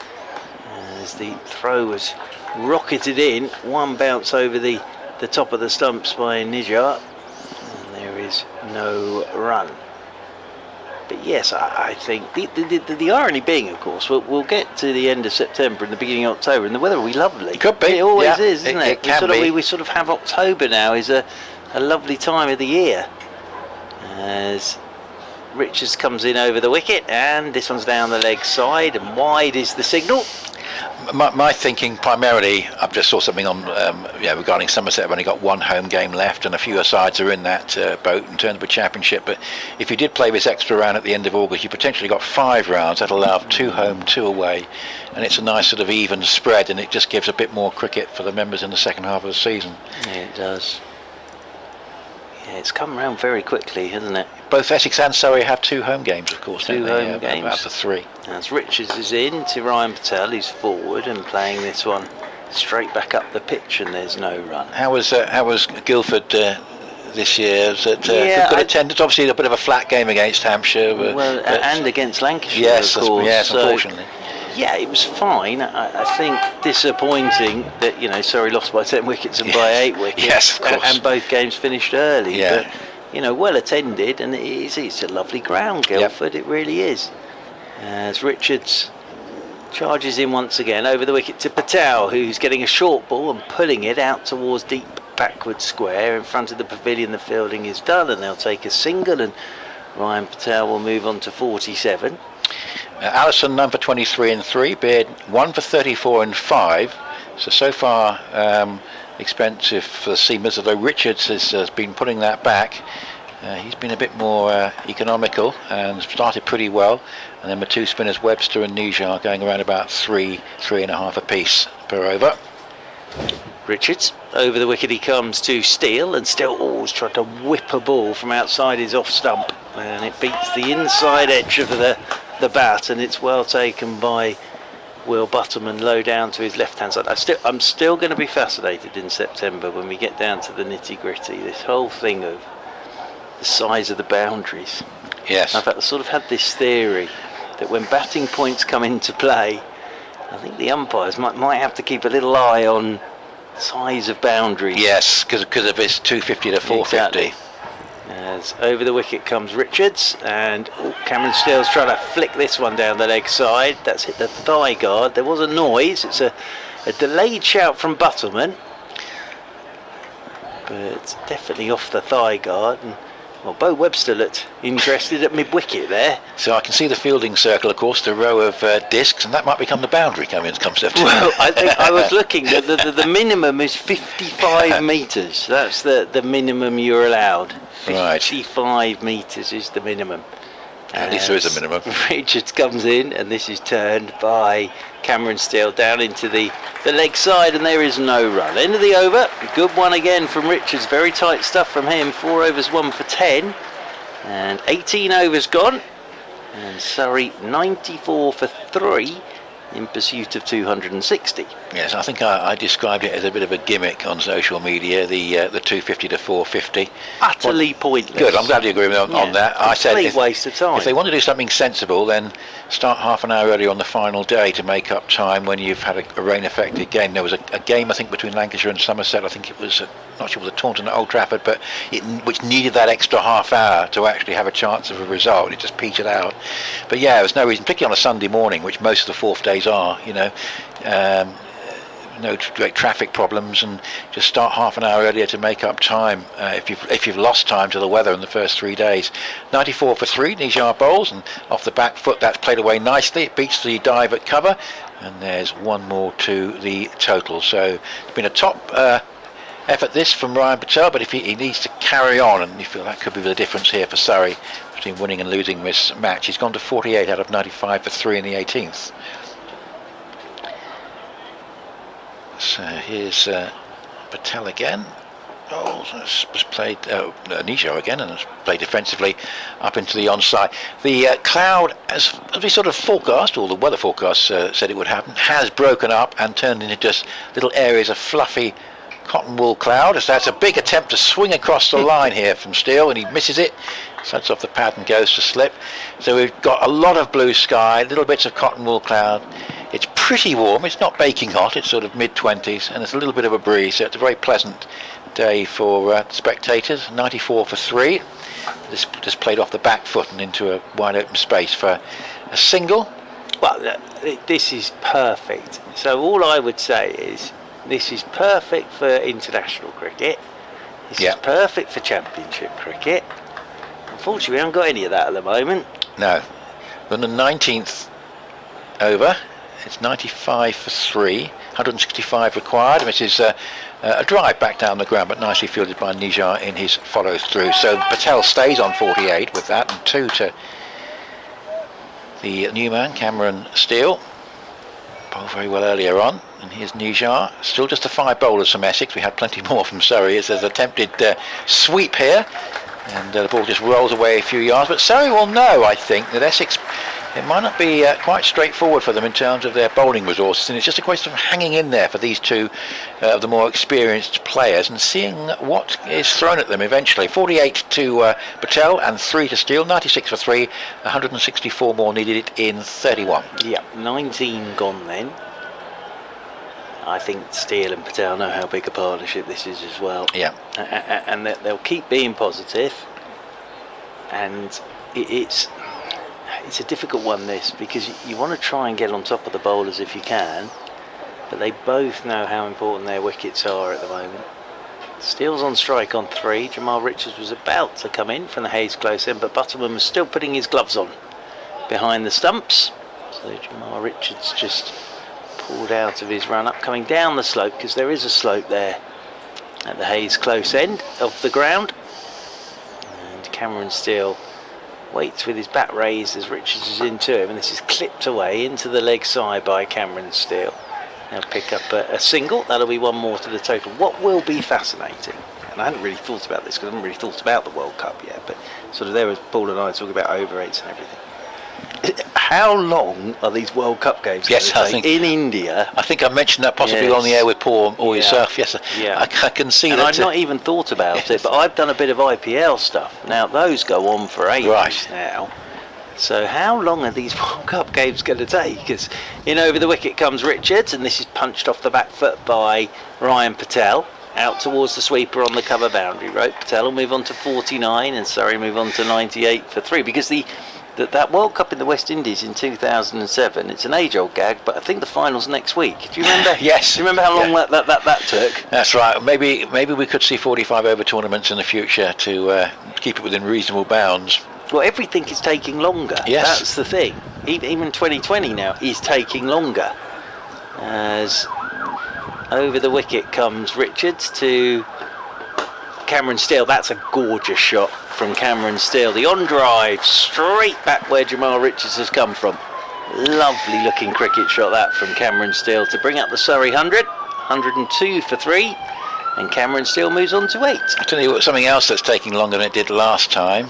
as the throw was rocketed in. One bounce over the top of the stumps by Nijar, and there is no run. But yes, I think the irony being, of course, we'll get to the end of September and the beginning of October, and the weather will be lovely. It could be. It always is, isn't it? It can be. We sort of have October now is a lovely time of the year. As Richards comes in over the wicket, and this one's down the leg side, and wide is the signal. My thinking primarily, I've just saw something on regarding Somerset. I've only got 1 home game left, and a few sides are in that boat in terms of a championship. But if you did play this extra round at the end of August, you potentially got 5 rounds. That'll allow 2 home, 2 away, and it's a nice sort of even spread, and it just gives a bit more cricket for the members in the second half of the season. Yeah, it does. Yeah, it's come around very quickly, hasn't it? Both Essex and Surrey have 2 home games, of course. 2 home games. About the 3. As Richards is in to Ryan Patel, who's forward and playing this one straight back up the pitch, and there's no run. How was Guildford this year. Was it Yeah, good attendance? Obviously, a bit of a flat game against Hampshire. Well, and against Lancashire, yes, of course. yes, So, unfortunately. yeah, it was fine. I think disappointing that Surrey lost by 10 wickets and by 8 wickets. Yes, of course. And both games finished early. Yeah. But well attended, and it's a lovely ground, Guildford. It really is. As Richards charges in once again over the wicket to Patel, who's getting a short ball and pulling it out towards deep backward square in front of the pavilion. The fielding is done, and they'll take a single, and Ryan Patel will move on to 47. Allison 9 for 23 and 3, Beard 1 for 34 and 5. So far expensive for the seamers, although Richards has been putting that back. He's been a bit more economical and started pretty well. And then the two spinners, Webster and Nijar, going around about 3.5 apiece per over. Richards, over the wicket he comes to Steele, and Steele always tried to whip a ball from outside his off stump, and it beats the inside edge of the bat, and it's well taken by Will Butterman low down to his left hand side. I'm still going to be fascinated in September when we get down to the nitty gritty, this whole thing of the size of the boundaries. Yes. I've sort of had this theory that when batting points come into play, I think the umpires might have to keep a little eye on size of boundaries. Yes, because of his 250 to 450. Exactly. As over the wicket comes Richards, and Cameron Steele's trying to flick this one down the leg side. That's hit the thigh guard. There was a noise. It's a delayed shout from Butterman, but it's definitely off the thigh guard. And Bo Webster looked interested at mid-wicket there. So I can see the fielding circle, of course, the row of discs, and that might become the boundary coming September. Well, I think I was looking. The minimum is 55 metres. That's the minimum you're allowed. Right. 55 metres is the minimum. At least there is a minimum. Richards comes in, and this is turned by Cameron Steele down into the leg side, and there is no run. End of the over. Good one again from Richards. Very tight stuff from him. 4 overs, 1 for 10. And 18 overs gone. And Surrey 94 for 3 in pursuit of 260. Yes, I think I described it as a bit of a gimmick on social media, the 250 to 450. Utterly pointless. Good, I'm glad you agree with me on that. I said complete waste of time. If they want to do something sensible, then start half an hour early on the final day to make up time when you've had a rain-affected game. There was a game, I think, between Lancashire and Somerset. I think it was, not sure it was a Taunton at Old Trafford, but which needed that extra half hour to actually have a chance of a result. It just petered out. But yeah, there was no reason, particularly on a Sunday morning, which most of the fourth days are, no great traffic problems, and just start half an hour earlier to make up time if you've lost time to the weather in the first 3 days. 94 for 3, Nijar bowls, and off the back foot that's played away nicely. It beats the dive at cover, and there's one more to the total. So it's been a top effort this from Ryan Patel, but if he needs to carry on, and you feel that could be the difference here for Surrey between winning and losing this match. He's gone to 48 out of 95 for 3 in the 18th. So here's Patel again. Has played Nijar again, and has played defensively up into the onside. The cloud, as we sort of forecast, or the weather forecast said it would happen, has broken up and turned into just little areas of fluffy cotton wool cloud. As that's a big attempt to swing across the line here from Steele, and he misses it. Sets off the pad and goes to slip. So we've got a lot of blue sky, little bits of cotton wool cloud. It's pretty warm. It's not baking hot. It's sort of mid-20s, and there's a little bit of a breeze. So it's a very pleasant day for spectators. 94 for 3. This just played off the back foot and into a wide open space for a single. Well, this is perfect. So all I would say is this is perfect for international cricket. This is perfect for championship cricket. Unfortunately, we haven't got any of that at the moment. No. Then the 19th over. It's 95 for 3, 165 required. This is a drive back down the ground, but nicely fielded by Nijar in his follows through. So Patel stays on 48 with that, and 2 to the new man, Cameron Steele. Bowled very well earlier on. And here's Nijar. Still just the 5 bowlers from Essex. We had plenty more from Surrey as there's attempted sweep here. And the ball just rolls away a few yards. But Surrey will know, I think, that Essex it might not be quite straightforward for them in terms of their bowling resources, and it's just a question of hanging in there for these two of the more experienced players and seeing what is thrown at them eventually. 48 to Patel and 3 to Steele, 96 for 3, 164 more needed it in 31. Yeah, 19 gone then. I think Steele and Patel know how big a partnership this is as well. Yeah. And they'll keep being positive. And it's a difficult one, this, because you want to try and get on top of the bowlers if you can, but they both know how important their wickets are at the moment. Steele's on strike on 3. Jamal Richards was about to come in from the Hayes close end, but Butterman was still putting his gloves on behind the stumps. So Jamal Richards just pulled out of his run up, coming down the slope, because there is a slope there at the Hayes close end of the ground. And Cameron Steele waits with his bat raised as Richards is into him, and this is clipped away into the leg side by Cameron Steele. They'll pick up a single. That'll be one more to the total. What will be fascinating, and I hadn't really thought about this because I haven't really thought about the World Cup yet, but sort of there was Paul and I talking about over 8s and everything. How long are these World Cup games Yes, going I to take think, in India? I think I mentioned that possibly Yes. on the air with Paul or yourself. Yes, Yeah. I can see And that. I've not even thought about it, but I've done a bit of IPL stuff. Now those go on for ages Right. now. So how long are these World Cup games going to take? Because in over the wicket comes Richards, and this is punched off the back foot by Ryan Patel. Out towards the sweeper on the cover boundary rope. Patel will move on to 49 and Surrey move on to 98 for 3, because that World Cup in the West Indies in 2007, it's an age-old gag, but I think the final's next week. Do you remember? Yes. Do you remember how long that took? That's right. Maybe we could see 45 over tournaments in the future to keep it within reasonable bounds. Well, everything is taking longer. Yes. That's the thing. Even 2020 now is taking longer. As over the wicket comes Richards to Cameron Steele. That's a gorgeous shot from Cameron Steele. The on drive straight back where Jamal Richards has come from. Lovely looking cricket shot that from Cameron Steele to bring up the Surrey 100. 102 for 3. And Cameron Steele moves on to 8. I'll tell you what, something else that's taking longer than it did last time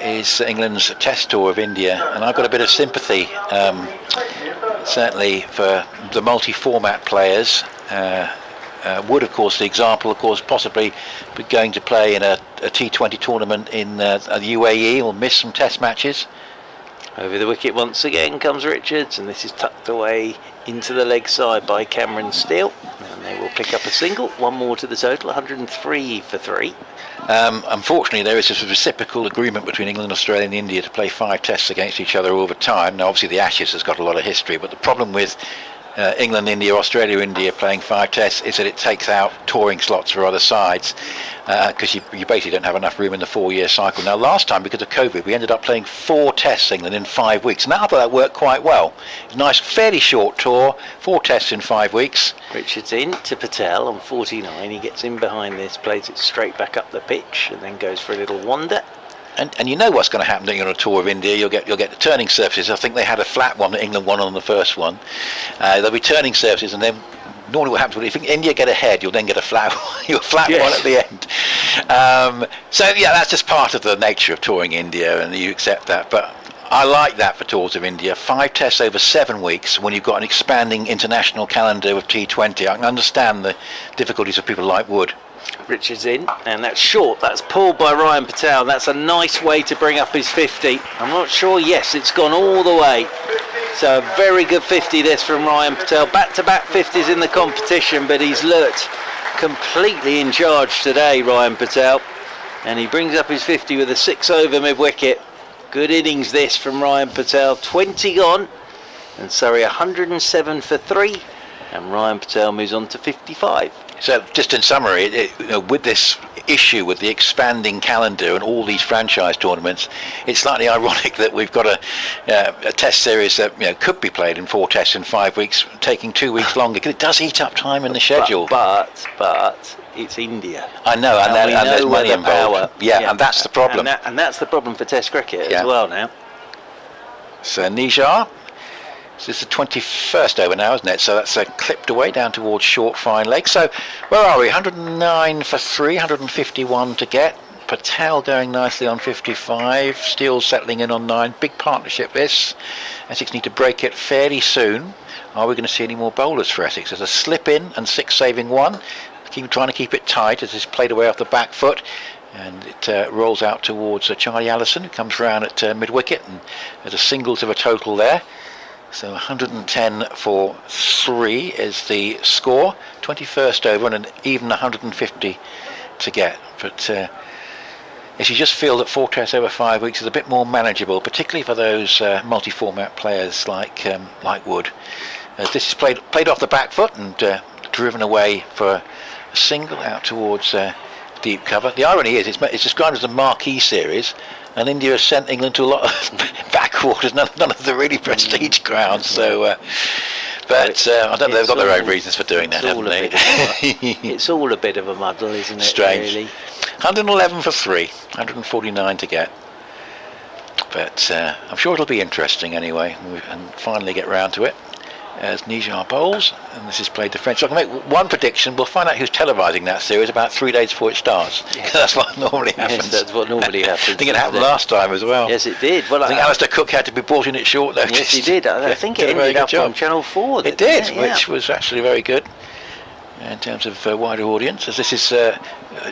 is England's Test tour of India, and I've got a bit of sympathy, certainly for the multi-format players. Wood, of course, the example, of course, possibly be going to play in a T20 tournament in the UAE, or miss some Test matches. Over the wicket once again comes Richards, and this is tucked away into the leg side by Cameron Steele. And they will pick up a single, one more to the total, 103 for 3. Unfortunately, there is a reciprocal agreement between England, Australia and India to play 5 tests against each other over time. Now, obviously the Ashes has got a lot of history, but the problem with England, India, Australia, India playing 5 tests is that it takes out touring slots for other sides, because you basically don't have enough room in the 4-year cycle. Now, last time, because of COVID, we ended up playing 4 tests, England, in 5 weeks, and I thought that worked quite well. Nice, fairly short tour, 4 tests in 5 weeks. Richards in to Patel on 49. He gets in behind this, plays it straight back up the pitch, and then goes for a little wander. And you know what's going to happen on a tour of India. You'll get the turning surfaces. I think they had a flat one that England won on the first one. There'll be turning surfaces, and then normally what happens, if India get ahead, you'll then get a flat Yes. one at the end. So yeah, that's just part of the nature of touring India, and you accept that. But I like that for tours of India. 5 tests over 7 weeks when you've got an expanding international calendar of T20. I can understand the difficulties of people like Wood. Richards in, and that's short. That's pulled by Ryan Patel. That's a nice way to bring up his 50. I'm not sure. Yes, it's gone all the way. So a very good 50 this from Ryan Patel. Back-to-back 50s in the competition, but he's looked completely in charge today, Ryan Patel. And he brings up his 50 with a 6 over mid-wicket. Good innings this from Ryan Patel. 20 gone, and Surrey 107 for 3. And Ryan Patel moves on to 55. So just in summary, with this issue with the expanding calendar and all these franchise tournaments, it's slightly ironic that we've got a test series that could be played in 4 tests in 5 weeks, taking 2 weeks longer, because it does eat up time in the schedule. But it's India. I know, and there's money involved. Yeah, and that's the problem. And that's the problem for Test cricket as well now. So Nijar. So this is the 21st over now, isn't it? So that's clipped away down towards short fine leg. So where are we? 109 for 3, 151 to get. Patel going nicely on 55, Steele settling in on 9. Big partnership this. Essex need to break it fairly soon. Are we going to see any more bowlers for Essex? There's a slip in and 6 saving 1. Trying to keep it tight as it's played away off the back foot, and it rolls out towards Charlie Allison, who comes round at mid-wicket, and there's a singles of a total there. So 110 for 3 is the score. 21st over and an even 150 to get. But yes, you just feel that 4 tests over 5 weeks is a bit more manageable, particularly for those multi-format players like Wood. This is played off the back foot and driven away for a single out towards deep cover. The irony is it's described as a marquee series, and India has sent England to a lot of backwaters, none of the really prestige grounds. So, I don't know, they've got their own reasons for doing that, haven't they? It's all a bit of a muddle, isn't it? Strange. Really? 111 for 3, 149 to get. But I'm sure it'll be interesting anyway, and finally get round to it. As Nijar bowls, and this is played to French. So I can make one prediction. We'll find out who's televising that series about 3 days before it starts. Yes. That's what normally happens. Yes, that's what normally happens. I think it happened last time as well. Yes, it did. Well, I think Alistair Cook had to be brought in at short notice. Yes, he did. I think it ended up on Channel 4. It did, which was actually very good in terms of wider audience. As this is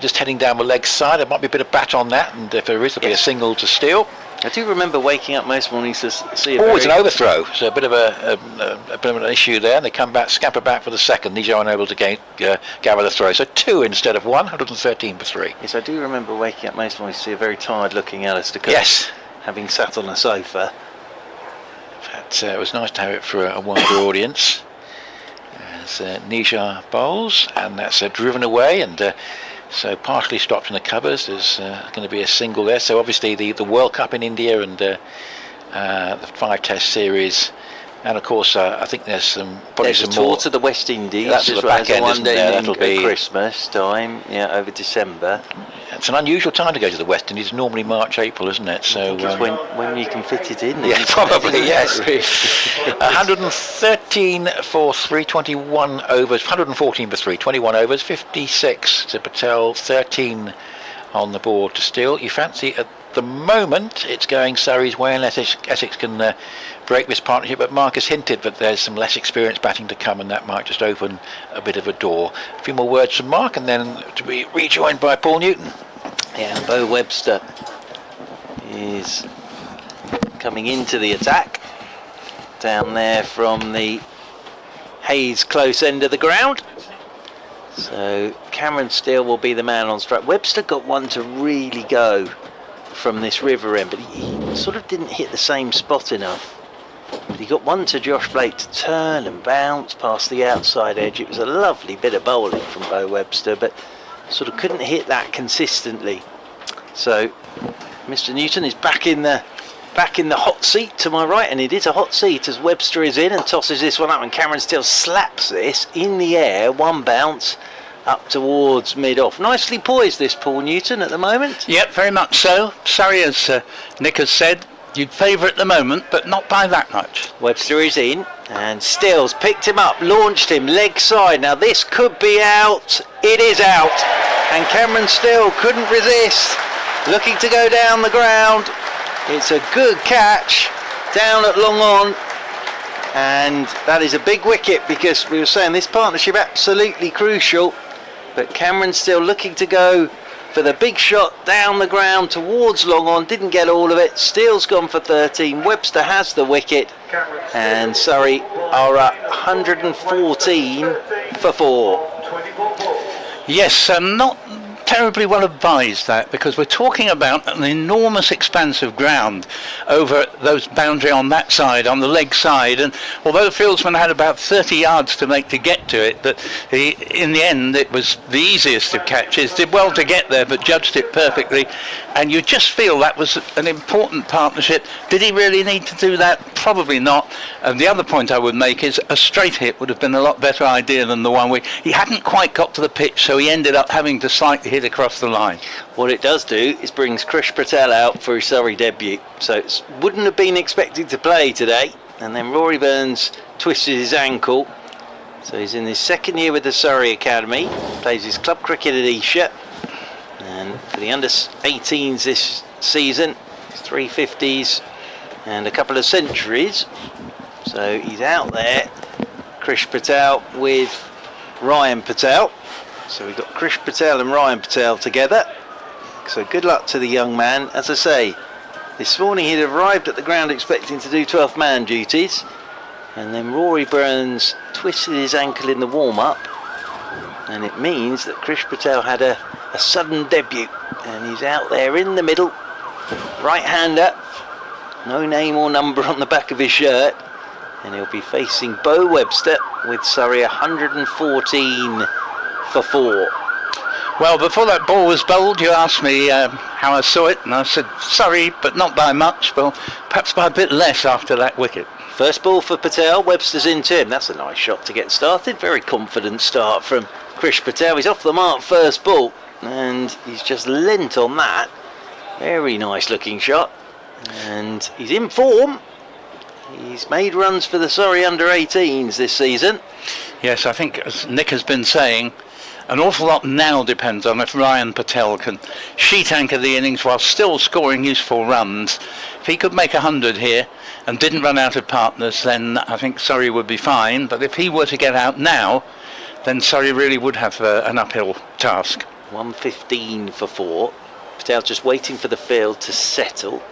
just heading down the leg side, there might be a bit of bat on that, and if there is, there'll be a single to Steele. I do remember waking up most mornings to see it's an overthrow, so a bit of an issue there, and they come back, scamper back for the second. Nijar unable to gather the throw, so 2 instead of 1, 113 for 3. Yes, I do remember waking up most mornings to see a very tired-looking Alistair Cook. Yes, having sat on a sofa. But it was nice to have it for a wider audience. As Nijar bowls, and that's driven away, and so partially stopped in the covers. There's going to be a single there. So obviously the World Cup in India and the 5 Test series, and of course I think there's probably some tour more to the West Indies. That's the back end, isn't there? That'll be Christmas time, over December. It's an unusual time to go to the West Indies. It's normally March, April, isn't it? So it's when you can fit it in. Yeah, probably yes. 113 for 3, 21 overs, 114 for 3, 21 overs, 56 to Patel, 13 on the board to Steele. You fancy at the moment it's going Surrey's way, unless Essex can break this partnership, but Mark has hinted that there's some less experienced batting to come, and that might just open a bit of a door. A few more words from Mark, and then to be rejoined by Paul Newton. Yeah, Bo Webster is coming into the attack down there from the Hayes close end of the ground. So Cameron Steele will be the man on strike. Webster got one to really go from this river end, but he sort of didn't hit the same spot enough. But he got one to Josh Blake to turn and bounce past the outside edge. It was a lovely bit of bowling from Bo Webster, but sort of couldn't hit that consistently. So Mr. Newton is back in the hot seat to my right, and it is a hot seat as Webster is in and tosses this one up, and Cameron Steele slaps this in the air, one bounce up towards mid-off. Nicely poised this Paul Newton at the moment. Yep, very much so. Surrey, as Nick has said, you'd favour at the moment, but not by that much. Webster is in, and Steele's picked him up, launched him leg side. Now this could be out. It is out, and Cameron Steele couldn't resist, looking to go down the ground. It's a good catch down at long on, and that is a big wicket, because we were saying this partnership absolutely crucial. But Cameron Steele looking to go for the big shot down the ground towards long on, didn't get all of it. Steele's gone for 13, Webster has the wicket, and Surrey are at 114 for 4. Yes, not terribly well advised that, because we're talking about an enormous expanse of ground over those boundary on that side, on the leg side, and although the fieldsman had about 30 yards to make to get to it, but in the end it was the easiest of catches. Did well to get there, but judged it perfectly, and you just feel that was an important partnership. Did he really need to do that? Probably not. And the other point I would make is a straight hit would have been a lot better idea than the one where he hadn't quite got to the pitch, so he ended up having to slightly hit across the line. What it does do is brings Krish Patel out for his Surrey debut, so it wouldn't have been expected to play today. And then Rory Burns twisted his ankle, so he's in his second year with the Surrey Academy, plays his club cricket at Esher, and for the under-18s this season. 350s and a couple of centuries. So he's out there. Krish Patel with Ryan Patel. So we've got Krish Patel and Ryan Patel together. So good luck to the young man. As I say, this morning he'd arrived at the ground expecting to do 12th man duties, and then Rory Burns twisted his ankle in the warm-up, and it means that Krish Patel had a sudden debut, and he's out there in the middle, right-hander, no name or number on the back of his shirt, and he'll be facing Bo Webster with Surrey 114 for 4. Well, before that ball was bowled, you asked me how I saw it, and I said, sorry, but not by much. Well, perhaps by a bit less after that wicket. First ball for Patel, Webster's into him. That's a nice shot to get started. Very confident start from Krish Patel. He's off the mark first ball, and he's just lent on that. Very nice looking shot, and he's in form. He's made runs for the Surrey under-18s this season. Yes, I think, as Nick has been saying, an awful lot now depends on if Ryan Patel can sheet anchor the innings while still scoring useful runs. If he could make 100 here and didn't run out of partners, then I think Surrey would be fine. But if he were to get out now, then Surrey really would have an uphill task. 115 for 4. Patel just waiting for the field to settle.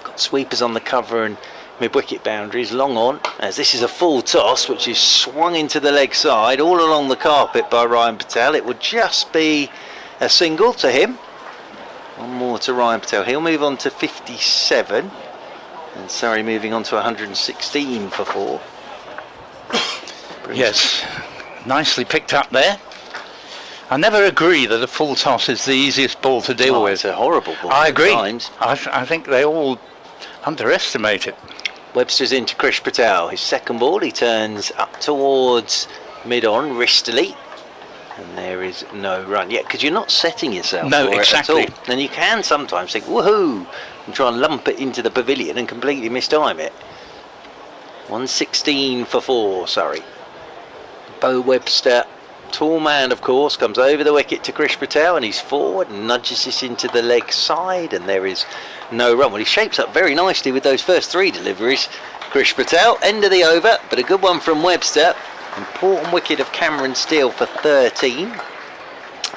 Got sweepers on the cover and mid-wicket boundaries, long on, as this is a full toss which is swung into the leg side all along the carpet by Ryan Patel. It would just be a single to him. One more to Ryan Patel. He'll move on to 57, and Surrey moving on to 116 for 4. Yes, nicely picked up there. I never agree that a full toss is the easiest ball to deal with. It's a horrible ball. I agree. Times. I think they all underestimate it. Webster's into Krish Patel. His second ball, he turns up towards mid-on, wristily. And there is no run yet, because you're not setting yourself no, for exactly. it at all. And you can sometimes think, woohoo, and try and lump it into the pavilion and completely mistime it. 116 for 4, Surrey. Bo Webster, tall man of course, comes over the wicket to Krish Patel, and he's forward and nudges this into the leg side, and there is no run. Well, he shapes up very nicely with those first 3 deliveries. Krish Patel, end of the over, but a good one from Webster. Important wicket of Cameron Steele for 13.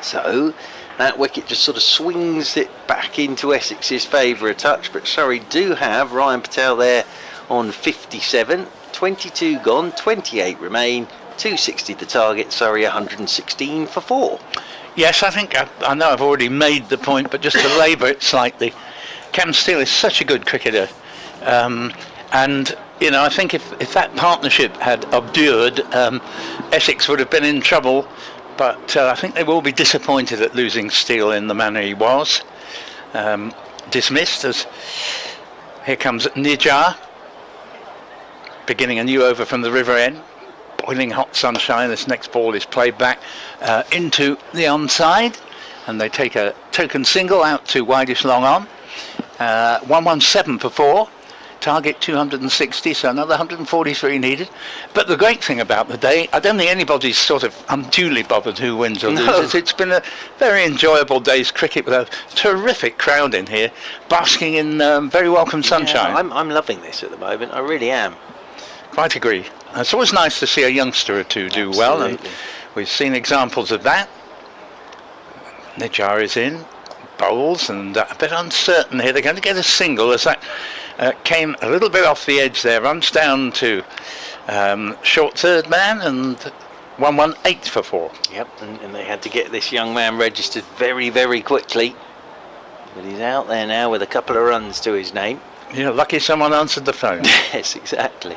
So that wicket just sort of swings it back into Essex's favour a touch, but Surrey do have Ryan Patel there on 57. 22 gone, 28 remain, 260 the target, Surrey 116 for 4. Yes, I think I know I've already made the point, but just to labour it slightly, Cam Steele is such a good cricketer, and you know, I think if that partnership had obdured, Essex would have been in trouble, but I think they will be disappointed at losing Steele in the manner he was. Dismissed, as here comes Nijar, beginning a new over from the river end. Boiling hot sunshine. This next ball is played back into the onside, and they take a token single out to widest long on. 117 for 4. Target 260, so another 143 needed. But the great thing about the day, I don't think anybody's sort of unduly bothered who wins or loses. It's been a very enjoyable day's cricket with a terrific crowd in here, basking in very welcome sunshine. Yeah, I'm loving this at the moment, I really am. Quite agree. It's always nice to see a youngster or two do well, and we've seen examples of that. Nijar is in, bowls, and a bit uncertain here. They're going to get a single as that came a little bit off the edge there, runs down to short third man, and 118 for 4. Yep, and they had to get this young man registered very, very quickly. But he's out there now with a couple of runs to his name. Yeah, lucky someone answered the phone. Yes, exactly.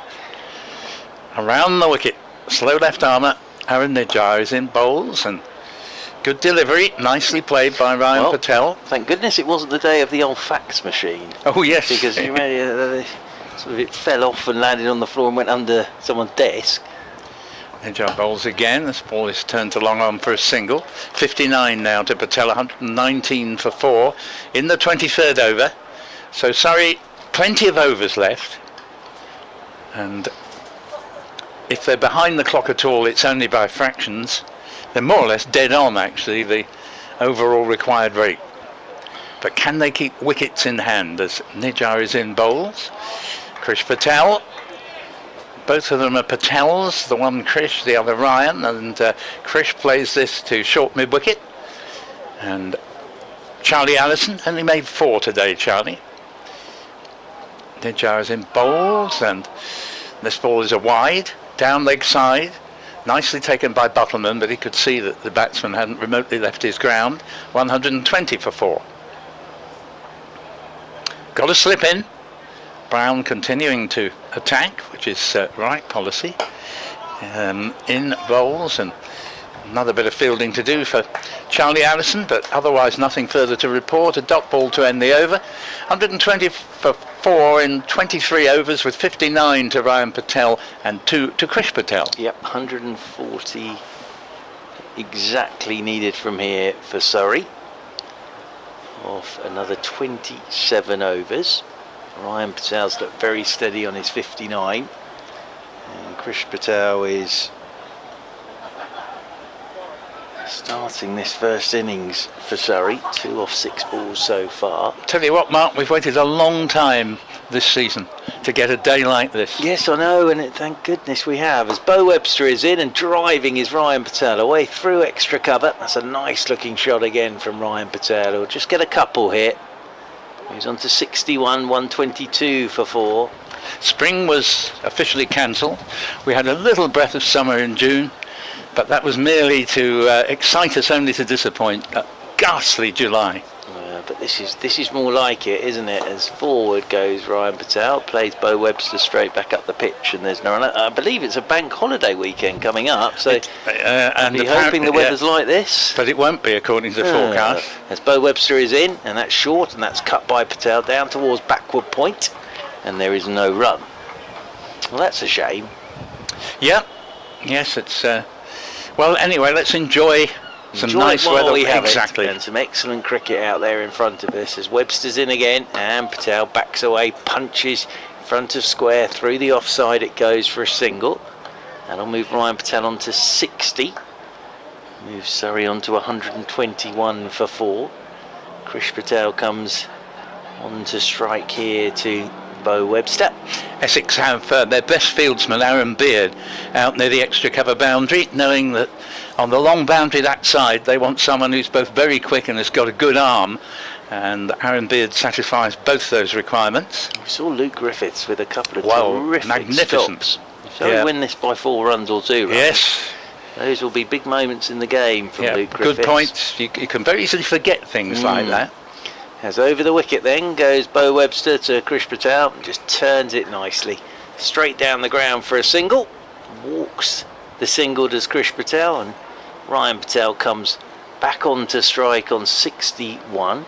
Around the wicket, slow left armour, Aaron Nijar is in, bowls, and good delivery, nicely played by Ryan Patel. Thank goodness it wasn't the day of the old fax machine. Oh yes. Because you remember, sort of it fell off and landed on the floor and went under someone's desk. Nijar bowls again, this ball is turned to long on for a single. 59 now to Patel, 119 for 4 in the 23rd over. So Surrey, plenty of overs left, and if they're behind the clock at all, it's only by fractions. They're more or less dead on actually. The overall required rate. But can they keep wickets in hand as Nijar is in bowls? Krish Patel. Both of them are Patels, the one Krish, the other Ryan, and Krish plays this to short mid-wicket. And Charlie Allison only made 4 today, Charlie. Nijar is in bowls, and this ball is a wide, down leg side. Nicely taken by Buttleman, but he could see that the batsman hadn't remotely left his ground. 120 for 4. Got to slip in. Brown continuing to attack, which is right policy. In bowls, and another bit of fielding to do for Charlie Allison, but otherwise nothing further to report. A dot ball to end the over. 120 for 4 in 23 overs, with 59 to Ryan Patel and 2 to Krish Patel. Yep, 140 exactly needed from here for Surrey. Off another 27 overs. Ryan Patel's looked very steady on his 59, and Krish Patel is starting this first innings for Surrey. 2 off 6 balls so far. Tell you what, Mark, we've waited a long time this season to get a day like this. Yes, I know, and thank goodness we have. As Bo Webster is in and driving is Ryan Patel away through extra cover. That's a nice looking shot again from Ryan Patel. He'll just get a couple here. He's on to 61, 122 for 4. Spring was officially cancelled. We had a little breath of summer in June, but that was merely to excite us, only to disappoint. A ghastly July. But this is more like it, isn't it? As forward goes Ryan Patel, plays Bo Webster straight back up the pitch, and there's no run. I believe it's a bank holiday weekend coming up, so and be hoping the weather's like this. But it won't be, according to the forecast. As Bo Webster is in, and that's short, and that's cut by Patel down towards backward point, and there is no run. Well, that's a shame. Yeah, yes, it's. Well, anyway, let's enjoy some nice weather. We have exactly. And some excellent cricket out there in front of us as Webster's in again, and Patel backs away, punches in front of square, through the offside it goes for a single. That'll move Ryan Patel on to 60. Moves Surrey on to 121 for 4. Krish Patel comes on to strike here to Bo Webster. Essex have their best fieldsman, Aaron Beard, out near the extra cover boundary, knowing that on the long boundary that side they want someone who's both very quick and has got a good arm, and Aaron Beard satisfies both those requirements. We saw Luke Griffiths with a couple of terrific magnificent stops. So win this by 4 runs or 2 runs. Yes. Those will be big moments in the game from Luke Griffiths. Good point. You can very easily forget things like that. As over the wicket then goes Bo Webster to Krish Patel, and just turns it nicely. Straight down the ground for a single. Walks the single does Krish Patel, and Ryan Patel comes back on to strike on 61.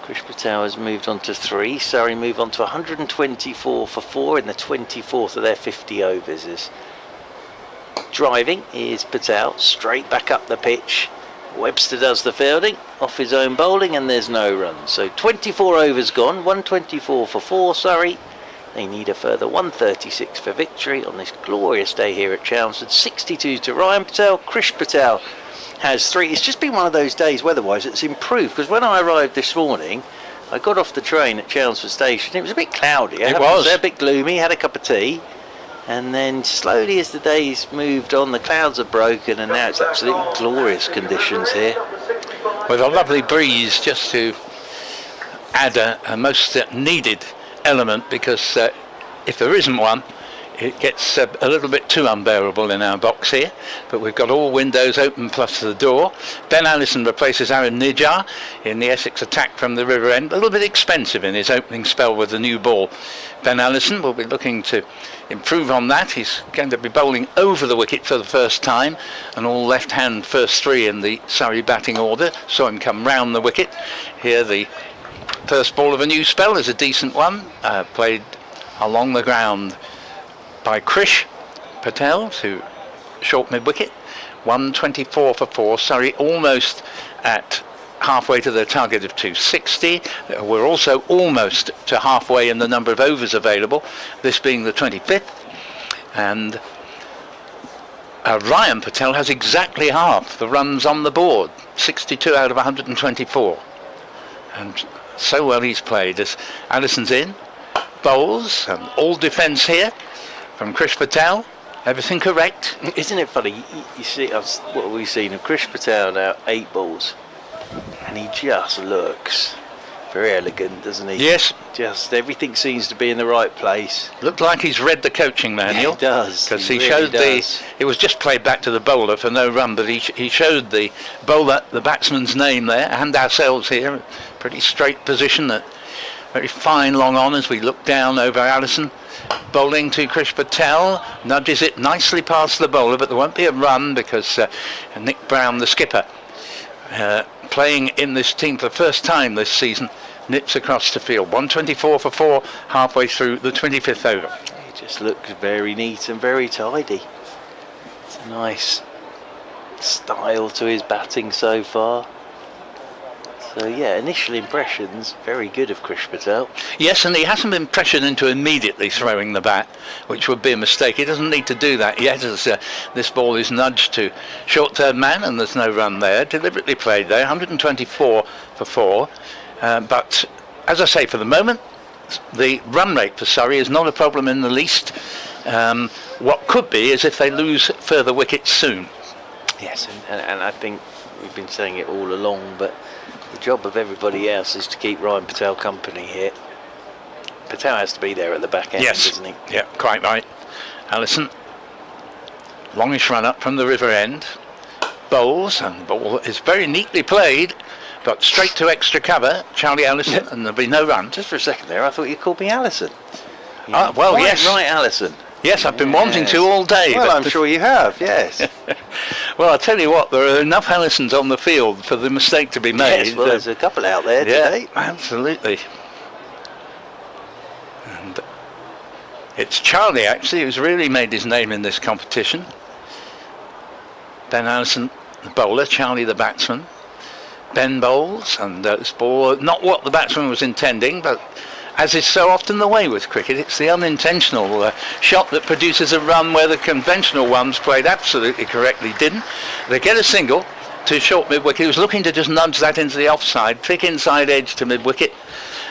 Krish Patel has moved on to 3. Surrey move on to 124 for 4 in the 24th of their 50 overs. As driving is Patel, straight back up the pitch. Webster does the fielding off his own bowling, and there's no runs. So 24 overs gone, 124 for 4 Surrey. They need a further 136 for victory on this glorious day here at Chelmsford. 62 to Ryan Patel. Krish Patel has 3. It's just been one of those days weather-wise it's improved, because when I arrived this morning I got off the train at Chelmsford station. It was a bit cloudy. It was a bit gloomy. Had a cup of tea, and then slowly as the days moved on the clouds have broken, and now it's absolutely glorious conditions here. With a lovely breeze just to add a most needed element, because if there isn't one it gets a little bit too unbearable in our box here. But we've got all windows open plus the door. Ben Allison replaces Aaron Nijar in the Essex attack from the river end. A little bit expensive in his opening spell with the new ball. Ben Allison will be looking to improve on that. He's going to be bowling over the wicket for the first time, and all left hand first 3 in the Surrey batting order. Saw him come round the wicket. Here the first ball of a new spell is a decent one, played along the ground by Krish Patel to short mid-wicket. 124 for 4. Surrey almost at halfway to their target of 260. We're also almost to halfway in the number of overs available, this being the 25th. And Ryan Patel has exactly half the runs on the board, 62 out of 124. And so well he's played as Allison's in, bowls, and all defence here from Krish Patel. Everything correct. Isn't it funny? You see, what we've seen of Krish Patel now, 8 balls, and he just looks very elegant, doesn't he? Yes. Just everything seems to be in the right place. Looked like he's read the coaching manual. He does. Because he really showed does. it was just played back to the bowler for no run, but he showed the bowler, the batsman's name there, and ourselves here. Pretty straight position, that very fine long on as we look down over Allison. Bowling to Krish Patel, nudges it nicely past the bowler, but there won't be a run because Nick Brown, the skipper, playing in this team for the first time this season, nips across the field. 124 for 4 halfway through the 25th over. He just looks very neat and very tidy. It's a nice style to his batting so far. So yeah, initial impressions very good of Krish Patel. Yes, and he hasn't been pressured into immediately throwing the bat, which would be a mistake. He doesn't need to do that yet, as this ball is nudged to short third man, and there's no run there. Deliberately played there, 124 for 4. But as I say, for the moment, the run rate for Surrey is not a problem in the least. What could be is if they lose further wickets soon. Yes, and I think we've been saying it all along, but the job of everybody else is to keep Ryan Patel company here. Patel has to be there at the back end, Yes, doesn't he? Yeah, quite right. Allison, longish run up from the river end, bowls, and the ball is very neatly played, but straight to extra cover, Charlie Allison, and there'll be no run. Just for a second there, I thought you called me Allison. Well, Right, yes. Right, Allison. Yes, I've been wanting to all day. Well, but I'm sure you have, yes. well, I'll tell you what, there are enough Allisons on the field for the mistake to be made. Yes, well, there's a couple out there today. Absolutely. And it's Charlie, actually, who's really made his name in this competition. Ben Allison, the bowler, Charlie, the batsman. Ben bowls, and this ball, not what the batsman was intending, but as is so often the way with cricket, it's the unintentional shot that produces a run where the conventional ones played absolutely correctly didn't. They get a single to short mid-wicket. He was looking to just nudge that into the offside, thick inside edge to mid-wicket.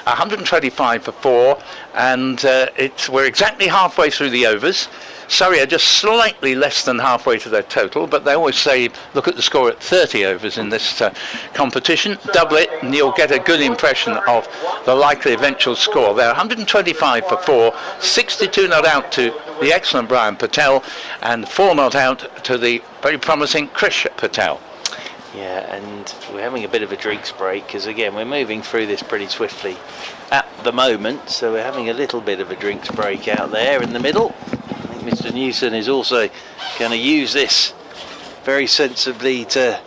125 for 4, and we're exactly halfway through the overs. Surrey are just slightly less than halfway to their total, but they always say look at the score at 30 overs in this competition. Double it and you'll get a good impression of the likely eventual score. They're 125 for 4, 62 not out to the excellent Brian Patel, and 4 not out to the very promising Krish Patel. Yeah, and we're having a bit of a drinks break because again we're moving through this pretty swiftly at the moment, so we're having a little bit of a drinks break out there in the middle. I think Mr. Newson is also going to use this very sensibly to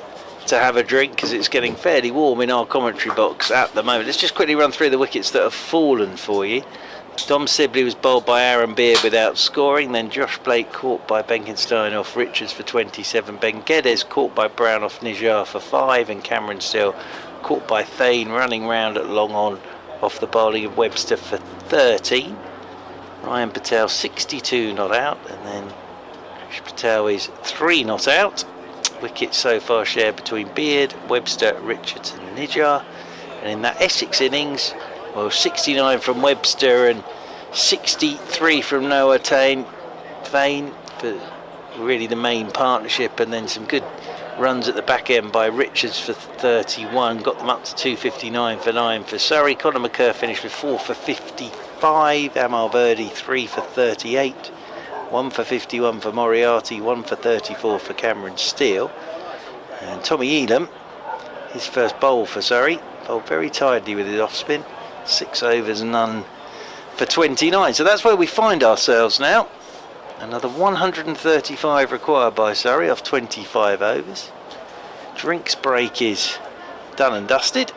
have a drink because it's getting fairly warm in our commentary box at the moment. Let's just quickly run through the wickets that have fallen for you. Dom Sibley was bowled by Aaron Beard without scoring, then Josh Blake caught by Benkenstein off Richards for 27, Ben Geddes caught by Brown off Nijar for 5, and Cameron Still caught by Thane running round at long on off the bowling of Webster for 13. Ryan Patel 62 not out, and then Krish Patel is 3 not out. Wickets so far shared between Beard, Webster, Richards and Nijar, and in that Essex innings, well, 69 from Webster and 63 from Noah Thane for really the main partnership, and then some good runs at the back end by Richards for 31, got them up to 259 for 9 for Surrey. Conor McCurr finished with 4 for 55, Amal Verdi 3 for 38, 1 for 51 for Moriarty, 1 for 34 for Cameron Steele, and Tommy Elam, his first bowl for Surrey, bowled very tidily with his off spin. 6 overs, none for 29. So that's where we find ourselves now. Another 135 required by Surrey off 25 overs. Drinks break is done and dusted.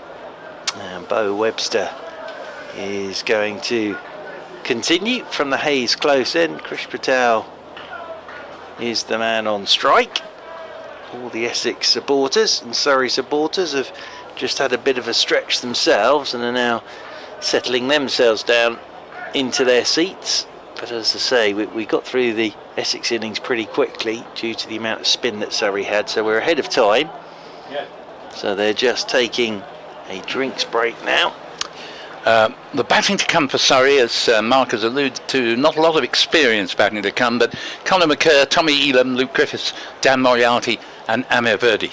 And Bo Webster is going to continue from the Hayes close end. Krish Patel is the man on strike. All the Essex supporters and Surrey supporters have just had a bit of a stretch themselves and are now settling themselves down into their seats But as I say, we got through the Essex innings pretty quickly due to the amount of spin that Surrey had, so we're ahead of time. So they're just taking a drinks break now. The batting to come for Surrey, as Mark has alluded to, not a lot of experience batting to come, but Conor McCurr, Tommy Elam, Luke Griffiths, Dan Moriarty and Amir Verdi.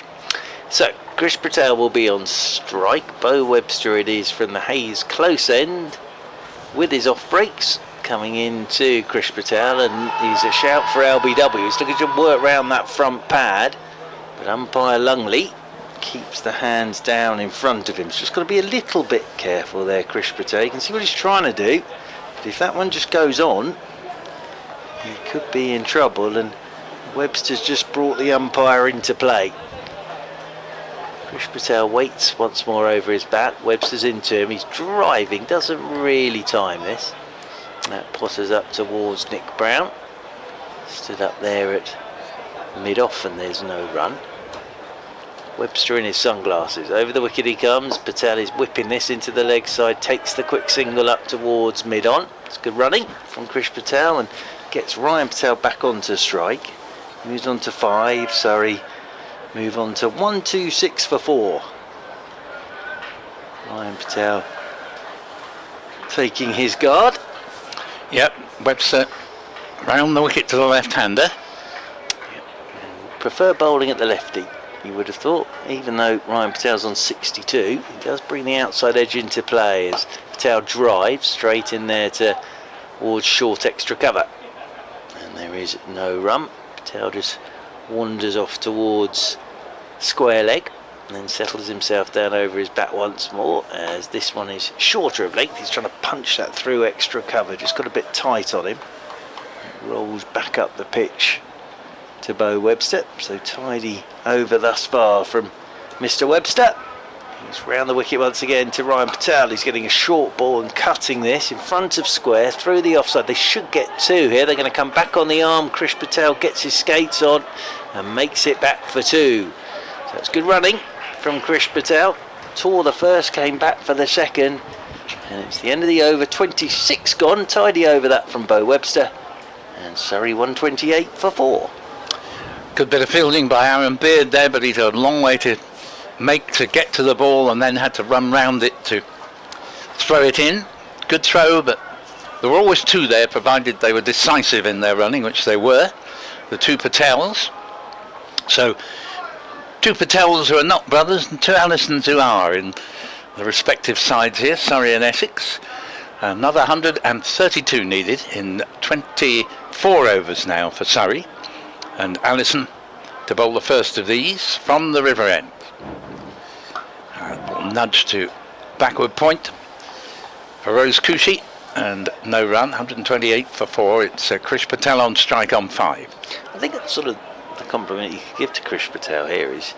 So Krish Patel will be on strike. Bo Webster it is from the Hayes close end with his off breaks. Coming into Krish Patel, and he's a shout for LBW. He's looking to work round that front pad, but umpire Lungley keeps the hands down in front of him. So just got to be a little bit careful there, Krish Patel. You can see what he's trying to do, but if that one just goes on, he could be in trouble, and Webster's just brought the umpire into play. Krish Patel waits once more over his bat. Webster's into him. He's driving, doesn't really time this. That potters up towards Nick Brown. Stood up there at mid-off and there's no run. Webster in his sunglasses. Over the wicket he comes. Patel is whipping this into the leg side. Takes the quick single up towards mid-on. It's good running from Krish Patel and gets Ryan Patel back onto strike. Moves on to 5. Surrey move on to 1, 2, 6 for 4. Ryan Patel taking his guard. Yep, Webster round the wicket to the left-hander. Prefer bowling at the lefty, you would have thought, even though Ryan Patel's on 62. He does bring the outside edge into play as Patel drives straight in there towards short extra cover. And there is no run. Patel just wanders off towards square leg and then settles himself down over his bat once more, as this one is shorter of length. He's trying to punch that through extra cover, just got a bit tight on him. Rolls back up the pitch to Bo Webster, so tidy over thus far from Mr. Webster. He's round the wicket once again to Ryan Patel. He's getting a short ball and cutting this in front of square through the offside. They should get 2 here. They're going to come back on the arm. Krish Patel gets his skates on and makes it back for 2. So it's good running from Krish Patel. Tore the first, came back for the second, and it's the end of the over. 26 gone, tidy over that from Bo Webster, and Surrey 128 for 4. Good bit of fielding by Aaron Beard there, but he's a long way to make to get to the ball and then had to run round it to throw it in. Good throw, but there were always 2 there, provided they were decisive in their running, which they were, the 2 Patels. So 2 Patels who are not brothers and 2 Allisons who are in the respective sides here, Surrey and Essex. Another 132 needed in 24 overs now for Surrey, and Allison to bowl the first of these from the river end. Nudge to backward point for Rose Cushy, and no run. 128 for 4. It's Krish Patel on strike on 5. I think that's sort of the compliment you could give to Krish Patel here is,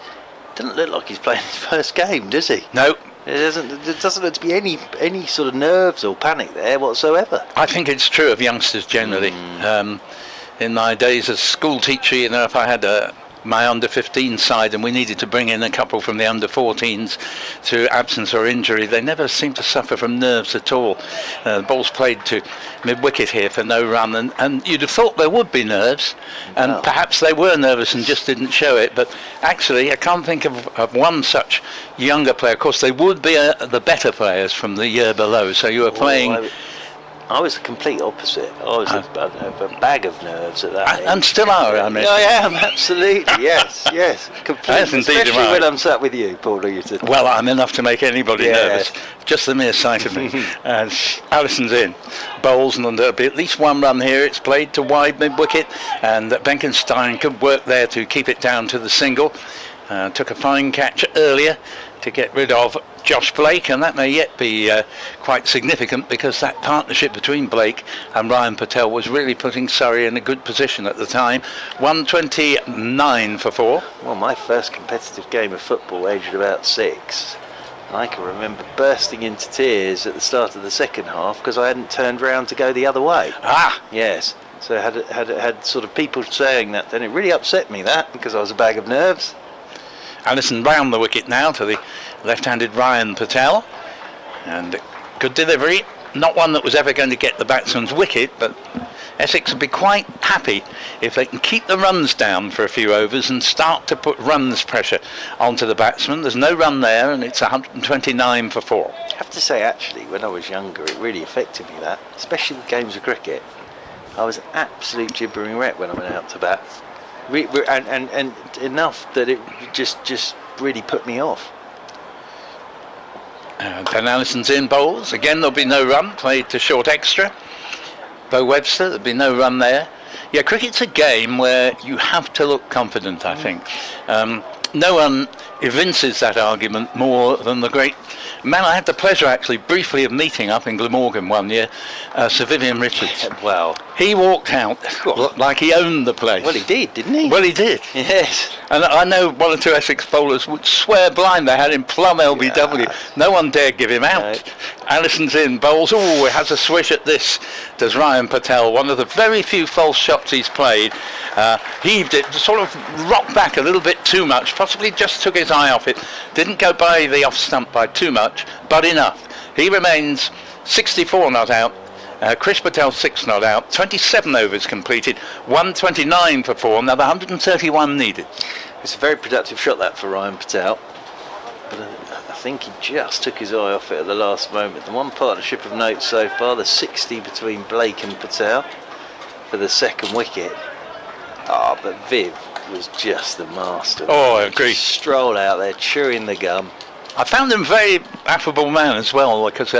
doesn't look like he's playing his first game, does he? No. There doesn't look to be any sort of nerves or panic there whatsoever. I think it's true of youngsters generally. In my days as school teacher, you know, if I had my under 15 side and we needed to bring in a couple from the under 14s through absence or injury, they never seemed to suffer from nerves at all. The ball's played to mid-wicket here for no run, and you'd have thought there would be nerves, and perhaps they were nervous and just didn't show it, but actually I can't think of one such younger player. Of course they would be the better players from the year below, so you were playing... I was the complete opposite. I was a bag of nerves at that age. And still are, I mean. I am, absolutely. Yes. Completely. Especially when I'm sat with you, Paul. Well, I'm enough to make anybody nervous. Just the mere sight of me. As Allison's in. Bowls, and there'll be at least 1 run here. It's played to wide mid-wicket, and Benkenstein could work there to keep it down to the single. Took a fine catch earlier to get rid of Josh Blake, and that may yet be quite significant, because that partnership between Blake and Ryan Patel was really putting Surrey in a good position at the time. 129 for 4. Well, my first competitive game of football, aged about 6, I can remember bursting into tears at the start of the second half because I hadn't turned round to go the other way. Yes. So I had sort of people saying that, and it really upset me, that, because I was a bag of nerves. Allison round the wicket now to the left-handed Ryan Patel, and good delivery not one that was ever going to get the batsman's wicket, but Essex would be quite happy if they can keep the runs down for a few overs and start to put runs pressure onto the batsman. There's no run there, and it's 129 for 4. I have to say, actually, when I was younger, it really affected me, that, especially with games of cricket. I was an absolute gibbering wreck when I went out to bat, and enough that it just really put me off. Ben Allison's in bowls. Again, there'll be no run, played to short extra. Bo Webster, there'll be no run there. Yeah, cricket's a game where you have to look confident, I think. No one evinces that argument more than the great man I had the pleasure actually briefly of meeting up in Glamorgan one year, Sir Vivian Richards. Well, he walked out like he owned the place. Well, he did, didn't he? Well, he did. Yes. And I know one or two Essex bowlers would swear blind they had him plumb LBW. Yeah. No one dared give him out. No. Allison's in, bowls. Oh, has a swish at this, does Ryan Patel. One of the very few false shots he's played. Heaved it, sort of rocked back a little bit too much, possibly just took his eye off it. Didn't go by the off stump by too much, but enough. He remains 64 not out. Chris Patel 6 not out. 27 overs completed. 129 for 4. Another 131 needed. It's a very productive shot, that, for Ryan Patel. But I think he just took his eye off it at the last moment. The one partnership of note so far, the 60 between Blake and Patel for the second wicket. But Viv was just the master. Oh, I agree. Stroll out there, chewing the gum. I found him a very affable man as well, because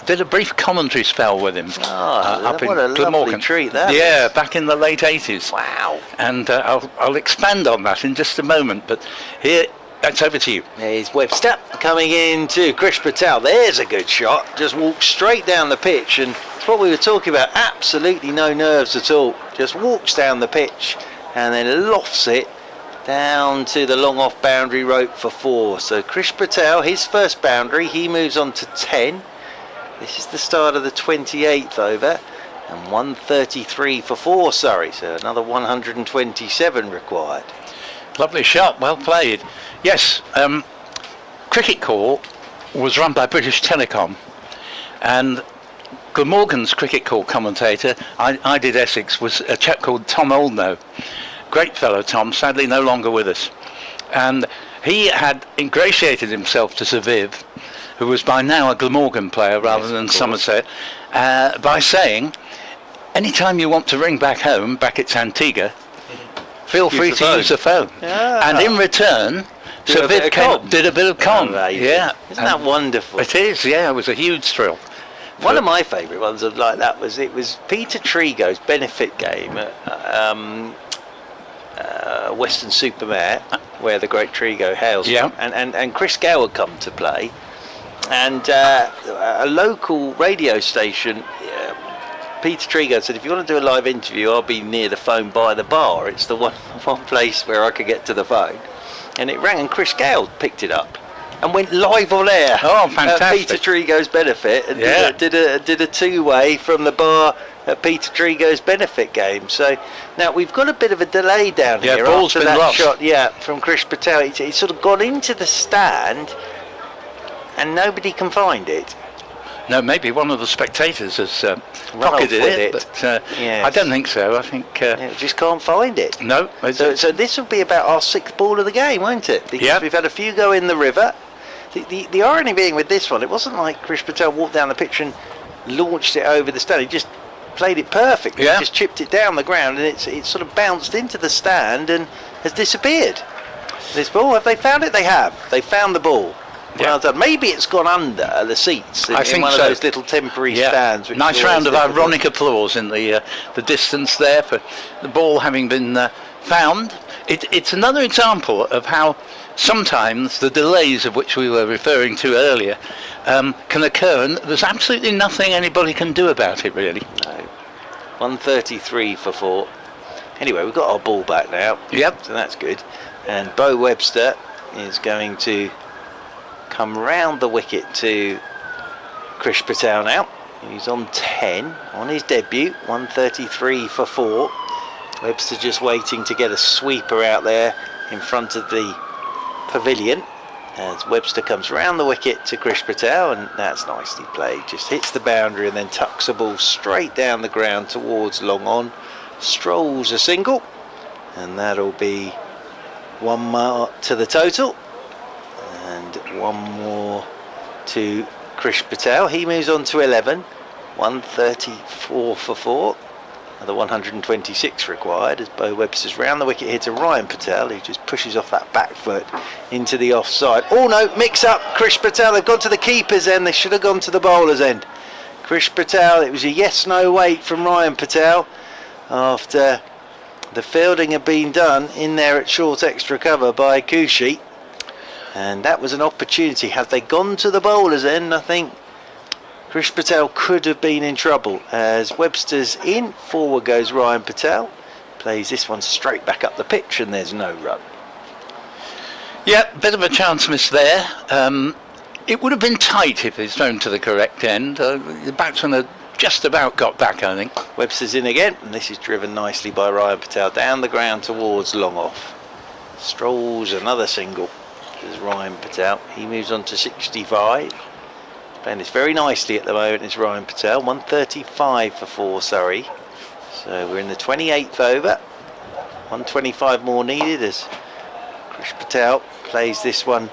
did a brief commentary spell with him up in what a Glamorgan. Lovely treat that Yeah, was. Back in the late 80s. Wow. And I'll expand on that in just a moment, but here, that's over to you. There's Webster coming in to Chris Patel. There's a good shot. Just walked straight down the pitch, and it's what we were talking about. Absolutely no nerves at all. Just walks down the pitch and then lofts it down to the long off boundary rope for 4. So Chris Patel, his first boundary, he moves on to 10. This is the start of the 28th over, and 133 for 4 Surrey, so another 127 required. Lovely shot, well played. Yes, cricket call was run by British Telecom, and Glamorgan's cricket call commentator, I did Essex, was a chap called Tom Oldknow. Great fellow Tom, sadly no longer with us. And he had ingratiated himself to Sir Viv, who was by now a Glamorgan player rather than Somerset, by saying, anytime you want to ring back home, back at Antigua, feel free to use the phone. Yeah. And in return, Sir Viv did a bit of con. Yeah. Isn't that wonderful? It is, yeah, it was a huge thrill. One of my favourite ones of like that was Peter Trigo's benefit game at Western Supermare, where the great Trigo hails from, and Chris Gow had come to play, and a local radio station, Peter Trigo said, if you want to do a live interview, I'll be near the phone by the bar. It's the one place where I could get to the phone. And it rang, and Chris Gow picked it up and went live on air. Oh, fantastic. Peter Trigo's benefit, and did a two-way from the bar at Peter Trigo's benefit game. So now we've got a bit of a delay down here ball's after been that lost. shot from Chris Patel. It's sort of gone into the stand and nobody can find it. No, maybe one of the spectators has pocketed it, but yes. I don't think so. I think just can't find it. No. So this will be about our 6th ball of the game, won't it? Because we've had a few go in the river. The irony being with this one, it wasn't like Chris Patel walked down the pitch and launched it over the stand. He just played it perfectly. He just chipped it down the ground, and it sort of bounced into the stand and has disappeared. This ball, have they found it? They have. They found the ball. Well done. Maybe it's gone under the seats in one of those little temporary stands. Nice round of ironic applause in the distance there for the ball having been found. It's another example of how sometimes the delays of which we were referring to earlier can occur, and there's absolutely nothing anybody can do about it, really. No. 133 for 4. Anyway, we've got our ball back now. Yep. So that's good. And Bo Webster is going to come round the wicket to Chris Patel now. He's on 10 on his debut. 133 for 4. Webster just waiting to get a sweeper out there in front of the pavilion, as Webster comes round the wicket to Krish Patel, and that's nicely played. Just hits the boundary and then tucks the ball straight down the ground towards long on. Strolls a single, and that'll be one more to the total, and one more to Krish Patel. He moves on to 11. 134 for 4. Another 126 required as Bo Webster's round the wicket here to Ryan Patel, who just pushes off that back foot into the offside. Oh no, mix up. Krish Patel, they've gone to the keeper's end. They should have gone to the bowler's end. Krish Patel, it was a yes-no wait from Ryan Patel after the fielding had been done in there at short extra cover by Kushi. And that was an opportunity. Had they gone to the bowler's end, I think Krish Patel could have been in trouble. As Webster's in, forward goes Ryan Patel. Plays this one straight back up the pitch, and there's no run. Yeah, bit of a chance miss there. It would have been tight if it's thrown to the correct end. The batsman had just about got back, I think. Webster's in again, and this is driven nicely by Ryan Patel down the ground towards long off. Strolls another single. There's Ryan Patel. He moves on to 65. Playing this very nicely at the moment is Ryan Patel. 135 for 4 Surrey. So we're in the 28th over. 125 more needed as Krish Patel plays this one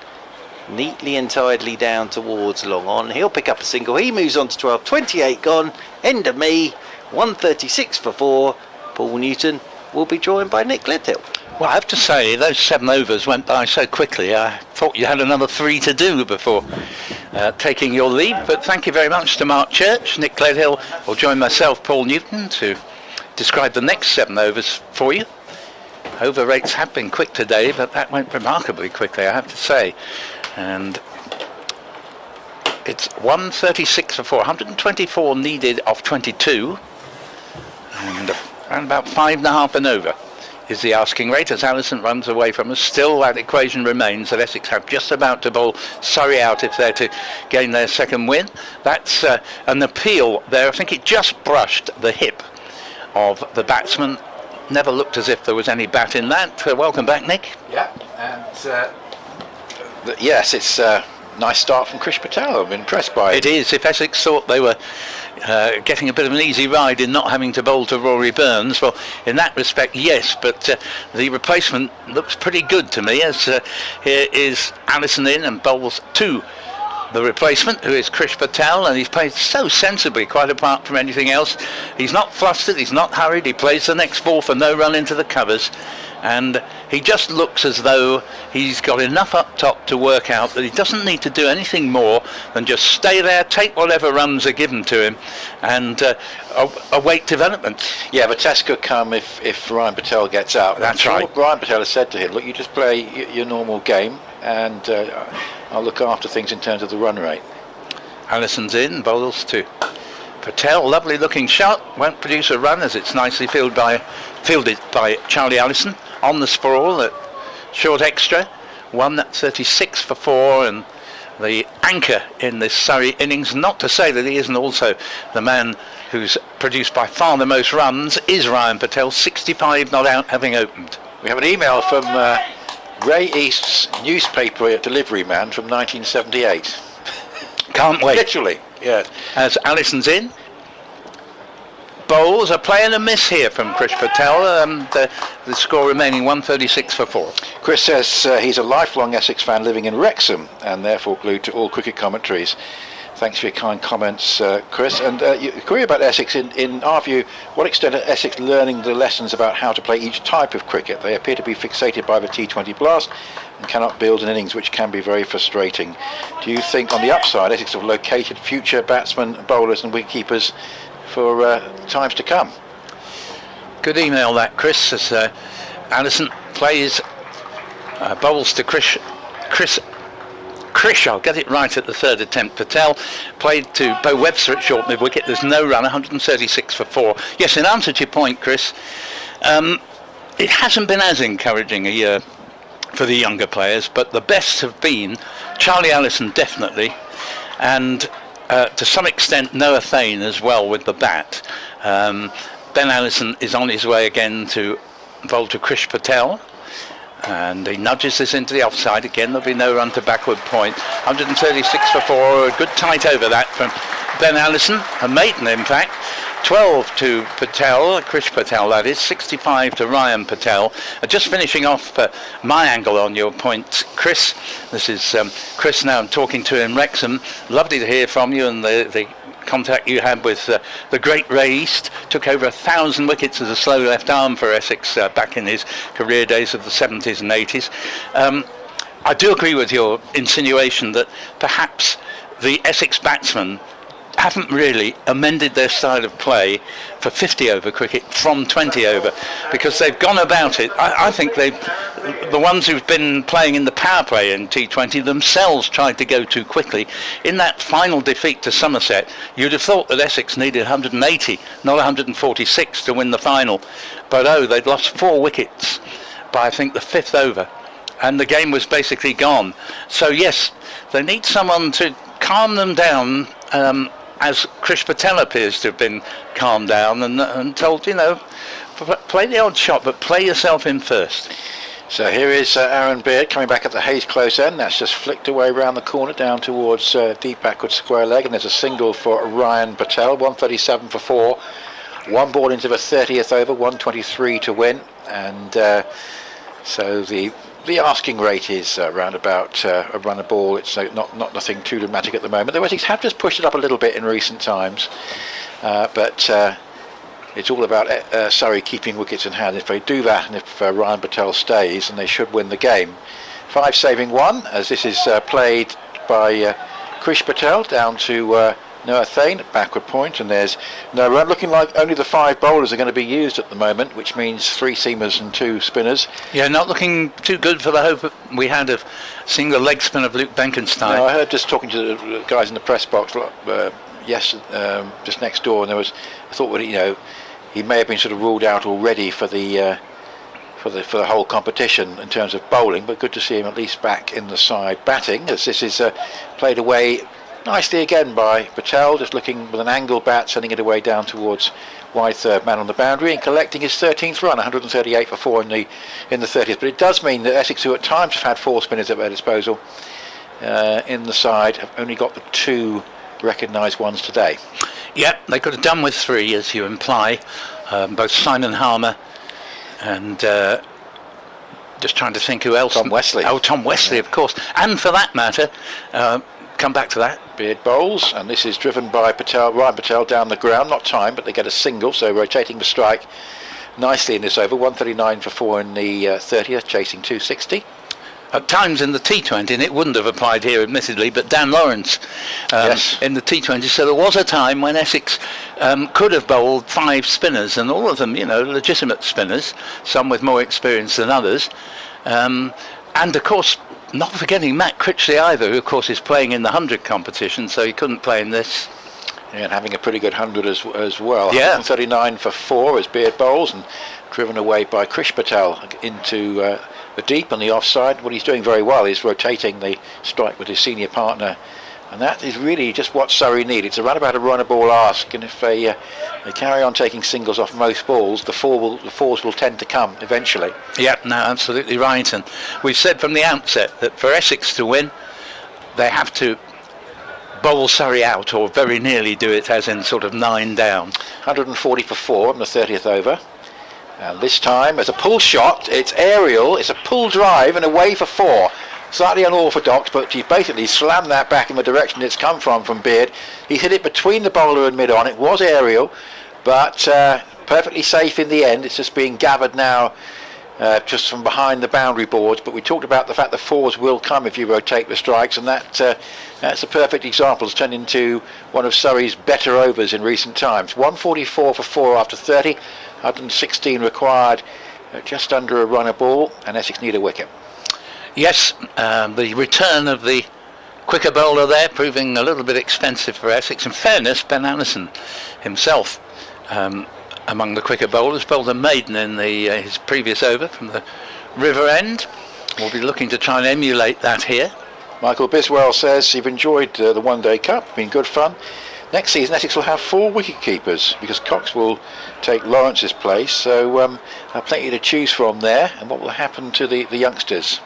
neatly and tidily down towards long on. He'll pick up a single. He moves on to 12. 28 gone. End of me. 136 for 4. Paul Newton will be joined by Nick Gledhill. Well, I have to say, those 7 overs went by so quickly. I thought you had another 3 to do before taking your leave. But thank you very much to Mark Church. Nick Gledhill will join myself, Paul Newton, to describe the next 7 overs for you. Over rates have been quick today, but that went remarkably quickly, I have to say. And it's 136 for 4. 124 needed off 22. And around about 5.5 and over is the asking rate as Allison runs away from us. Still that equation remains that Essex have just about to bowl Surrey out if they're to gain their second win. That's an appeal there. I think it just brushed the hip of the batsman. Never looked as if there was any bat in that. Welcome back, Nick. Yeah, and yes, it's a nice start from Krish Patel. I'm impressed by it. It is. If Essex thought they were getting a bit of an easy ride in not having to bowl to Rory Burns, well, in that respect, yes, but the replacement looks pretty good to me, as here is Allison in and bowls to the replacement, who is Krish Patel, and he's played so sensibly, quite apart from anything else. He's not flustered, he's not hurried, he plays the next ball for no run into the covers, and he just looks as though he's got enough up top to work out that he doesn't need to do anything more than just stay there, take whatever runs are given to him, and await development. Yeah, but test could come if Ryan Patel gets out. That's right. Ryan Patel has said to him, look, you just play your normal game, and I'll look after things in terms of the run rate. Allison's in, bowls to Patel. Lovely looking shot, won't produce a run as it's nicely fielded by Charlie Allison on the sprawl at short extra. 136 for 4, and the anchor in this Surrey innings, not to say that he isn't also the man who's produced by far the most runs, is Ryan Patel. 65 not out, having opened. We have an email from Ray East's newspaper delivery man from 1978. Can't wait. Literally, yeah. As Allison's in. Bowls, a play and a miss here from Krish Patel. The score remaining 136 for 4. Chris says he's a lifelong Essex fan living in Wrexham and therefore glued to all cricket commentaries. Thanks for your kind comments, Chris. And your query about Essex, in our view, what extent are Essex learning the lessons about how to play each type of cricket? They appear to be fixated by the T20 blast and cannot build an innings, which can be very frustrating. Do you think, on the upside, Essex have located future batsmen, bowlers and wicketkeepers for times to come? Good email that, Chris, as Allison plays bowls to Krish, I'll get it right at the third attempt. Patel played to Bo Webster at short mid-wicket. There's no run, 136 for 4. Yes, in answer to your point, Chris, it hasn't been as encouraging a year for the younger players, but the best have been Charlie Allison, definitely, and to some extent Noah Thane as well with the bat. Ben Allison is on his way again to bowl to Krish Patel. And he nudges this into the offside. Again, there'll be no run to backward point. 136 for 4, a good tight over that from Ben Allison, a maiden in fact. 12 to Patel, Krish Patel that is, 65 to Ryan Patel. Just finishing off my angle on your point, Chris. This is Chris now, I'm talking to in Wrexham. Lovely to hear from you, and the contact you had with the great Ray East. Took over 1,000 wickets as a slow left arm for Essex back in his career days of the 70s and 80s. I do agree with your insinuation that perhaps the Essex batsmen haven't really amended their style of play for 50 over cricket from 20 over, because they've gone about it. I think the ones who've been playing in the power play in T20 themselves tried to go too quickly. In that final defeat to Somerset, you'd have thought that Essex needed 180, not 146 to win the final. But they'd lost 4 wickets by I think the 5th over, and the game was basically gone. So yes, they need someone to calm them down, as Krish Patel appears to have been calmed down and told, play the odd shot, but play yourself in first. So here is Aaron Beard coming back at the Hayes close end. That's just flicked away around the corner down towards deep backward square leg, and there's a single for Ryan Patel. 137 for 4, 1 ball into the 30th over, 123 to win, and so the asking rate is around about a run a ball. It's not nothing too dramatic at the moment. The Westies have just pushed it up a little bit in recent times, but it's all about Surrey keeping wickets in hand. If they do that, and if Ryan Patel stays, then they should win the game. 5 saving 1, as this is played by Krish Patel down to Noah Thane at backward point, and there's no run. Looking like only the 5 bowlers are going to be used at the moment, which means 3 seamers and 2 spinners. Yeah, not looking too good for the hope we had of seeing the leg spin of Luke Benkenstein. No, I heard just talking to the guys in the press box just next door, and I thought he may have been sort of ruled out already for the whole competition in terms of bowling, but good to see him at least back in the side batting, as this is played away nicely again by Patel, just looking with an angle bat, sending it away down towards wide third man on the boundary and collecting his 13th run, 138 for 4 in the 30th. But it does mean that Essex, who at times have had 4 spinners at their disposal in the side, have only got the 2 recognised ones today. Yep, they could have done with 3, as you imply, both Simon Harmer and just trying to think who else. Tom Wesley. Oh, Tom Wesley, of course. And for that matter, come back to that. Beard bowls, and this is driven by Ryan Patel down the ground, not time, but they get a single, so rotating the strike nicely in this over. 139 for 4 in the 30th, chasing 260. At times in the T20, and it wouldn't have applied here admittedly, but Dan Lawrence yes, in the T20, so there was a time when Essex could have bowled 5 spinners, and all of them, legitimate spinners, some with more experience than others, and of course not forgetting Matt Critchley either, who of course is playing in the 100 competition, so he couldn't play in this. Yeah, and having a pretty good 100 as well. Yeah. 139 for 4 as Beard bowls, and driven away by Krish Patel into the deep and the offside. What he's doing very well is rotating the strike with his senior partner, and that is really just what Surrey need. It's around about a run a ball ask, and if they carry on taking singles off most balls, the fours will tend to come eventually. Yeah, no, absolutely right. And we've said from the outset that for Essex to win, they have to bowl Surrey out, or very nearly do it, as in sort of 9 down. 140 for 4 in the 30th over. And this time, as a pull shot, it's aerial, it's a pull drive and away for 4. Slightly unorthodox, but he's basically slammed that back in the direction it's come from Beard. He hit it between the bowler and mid-on. It was aerial, but perfectly safe in the end. It's just being gathered now just from behind the boundary boards. But we talked about the fact the 4s will come if you rotate the strikes, and that's a perfect example. It's turned into one of Surrey's better overs in recent times. 144 for 4 after 30, 116 required, just under a run a ball, and Essex need a wicket. Yes, the return of the quicker bowler there proving a little bit expensive for Essex. In fairness, Ben Allison himself, among the quicker bowlers, bowled a maiden in his previous over from the river end. We'll be looking to try and emulate that here. Michael Biswell says you've enjoyed the One Day Cup, been good fun. next season Essex will have 4 wicket keepers because Cox will take Lawrence's place, so plenty to choose from there. And what will happen to the youngsters?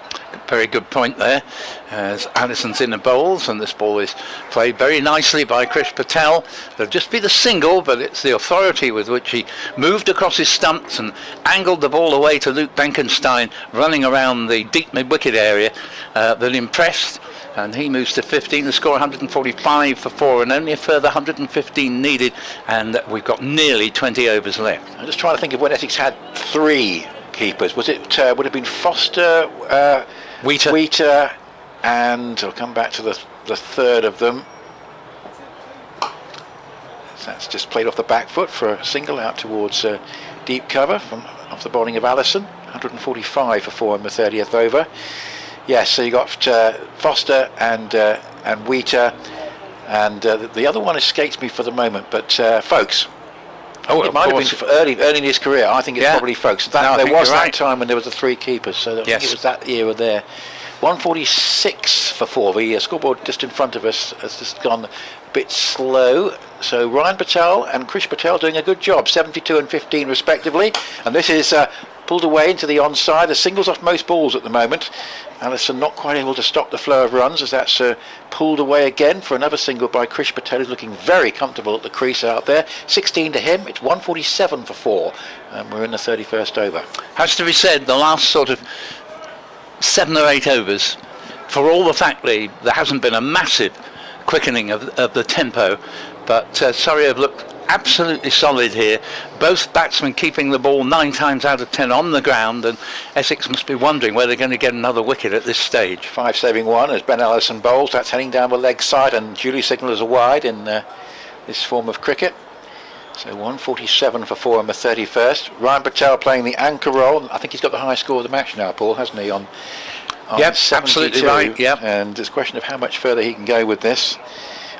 Very good point there, as Allison's in the bowls, and this ball is played very nicely by Chris Patel. There'll just be the single, but it's the authority with which he moved across his stumps and angled the ball away to Luke Benkenstein running around the deep mid-wicket area that impressed, and he moves to 15. The score 145 for 4 and only a further 115 needed, and we've got nearly 20 overs left. I'm just trying to think of when Essex had 3 keepers. Was it would have been Foster, Wheater, and I'll come back to the third of them. That's just played off the back foot for a single out towards deep cover from off the bowling of Allison. 145 for 4 in the 30th over. Yes, so you got Foster and Wheater, and the other one escapes me for the moment. But folks. Oh, it might have been early in his career. I think it's probably Folks. There was that time when there was the 3 keepers, so I think it was that era there. 146 for 4. The scoreboard just in front of us has just gone a bit slow. So Ryan Patel and Krish Patel doing a good job, 72 and 15 respectively. And this is pulled away into the onside. The singles off most balls at the moment. Allison not quite able to stop the flow of runs as that's pulled away again for another single by Krish Patel, who's looking very comfortable at the crease out there. 16 to him. It's 147 for 4, and we're in the 31st over. Has to be said, the last sort of 7 or 8 overs, for all the fact that there hasn't been a massive quickening of the tempo, but Surrey have looked absolutely solid here. Both batsmen keeping the ball 9 times out of 10 on the ground, and Essex must be wondering where they're going to get another wicket at this stage. 5 saving 1 as Ben Allison bowls. That's heading down the leg side and duly signalled as a wide in this form of cricket. So 147 for 4 on the 31st. Ryan Patel playing the anchor role. I think he's got the high score of the match now, Paul, hasn't he? On yep, absolutely right. Yep. And it's a question of how much further he can go with this.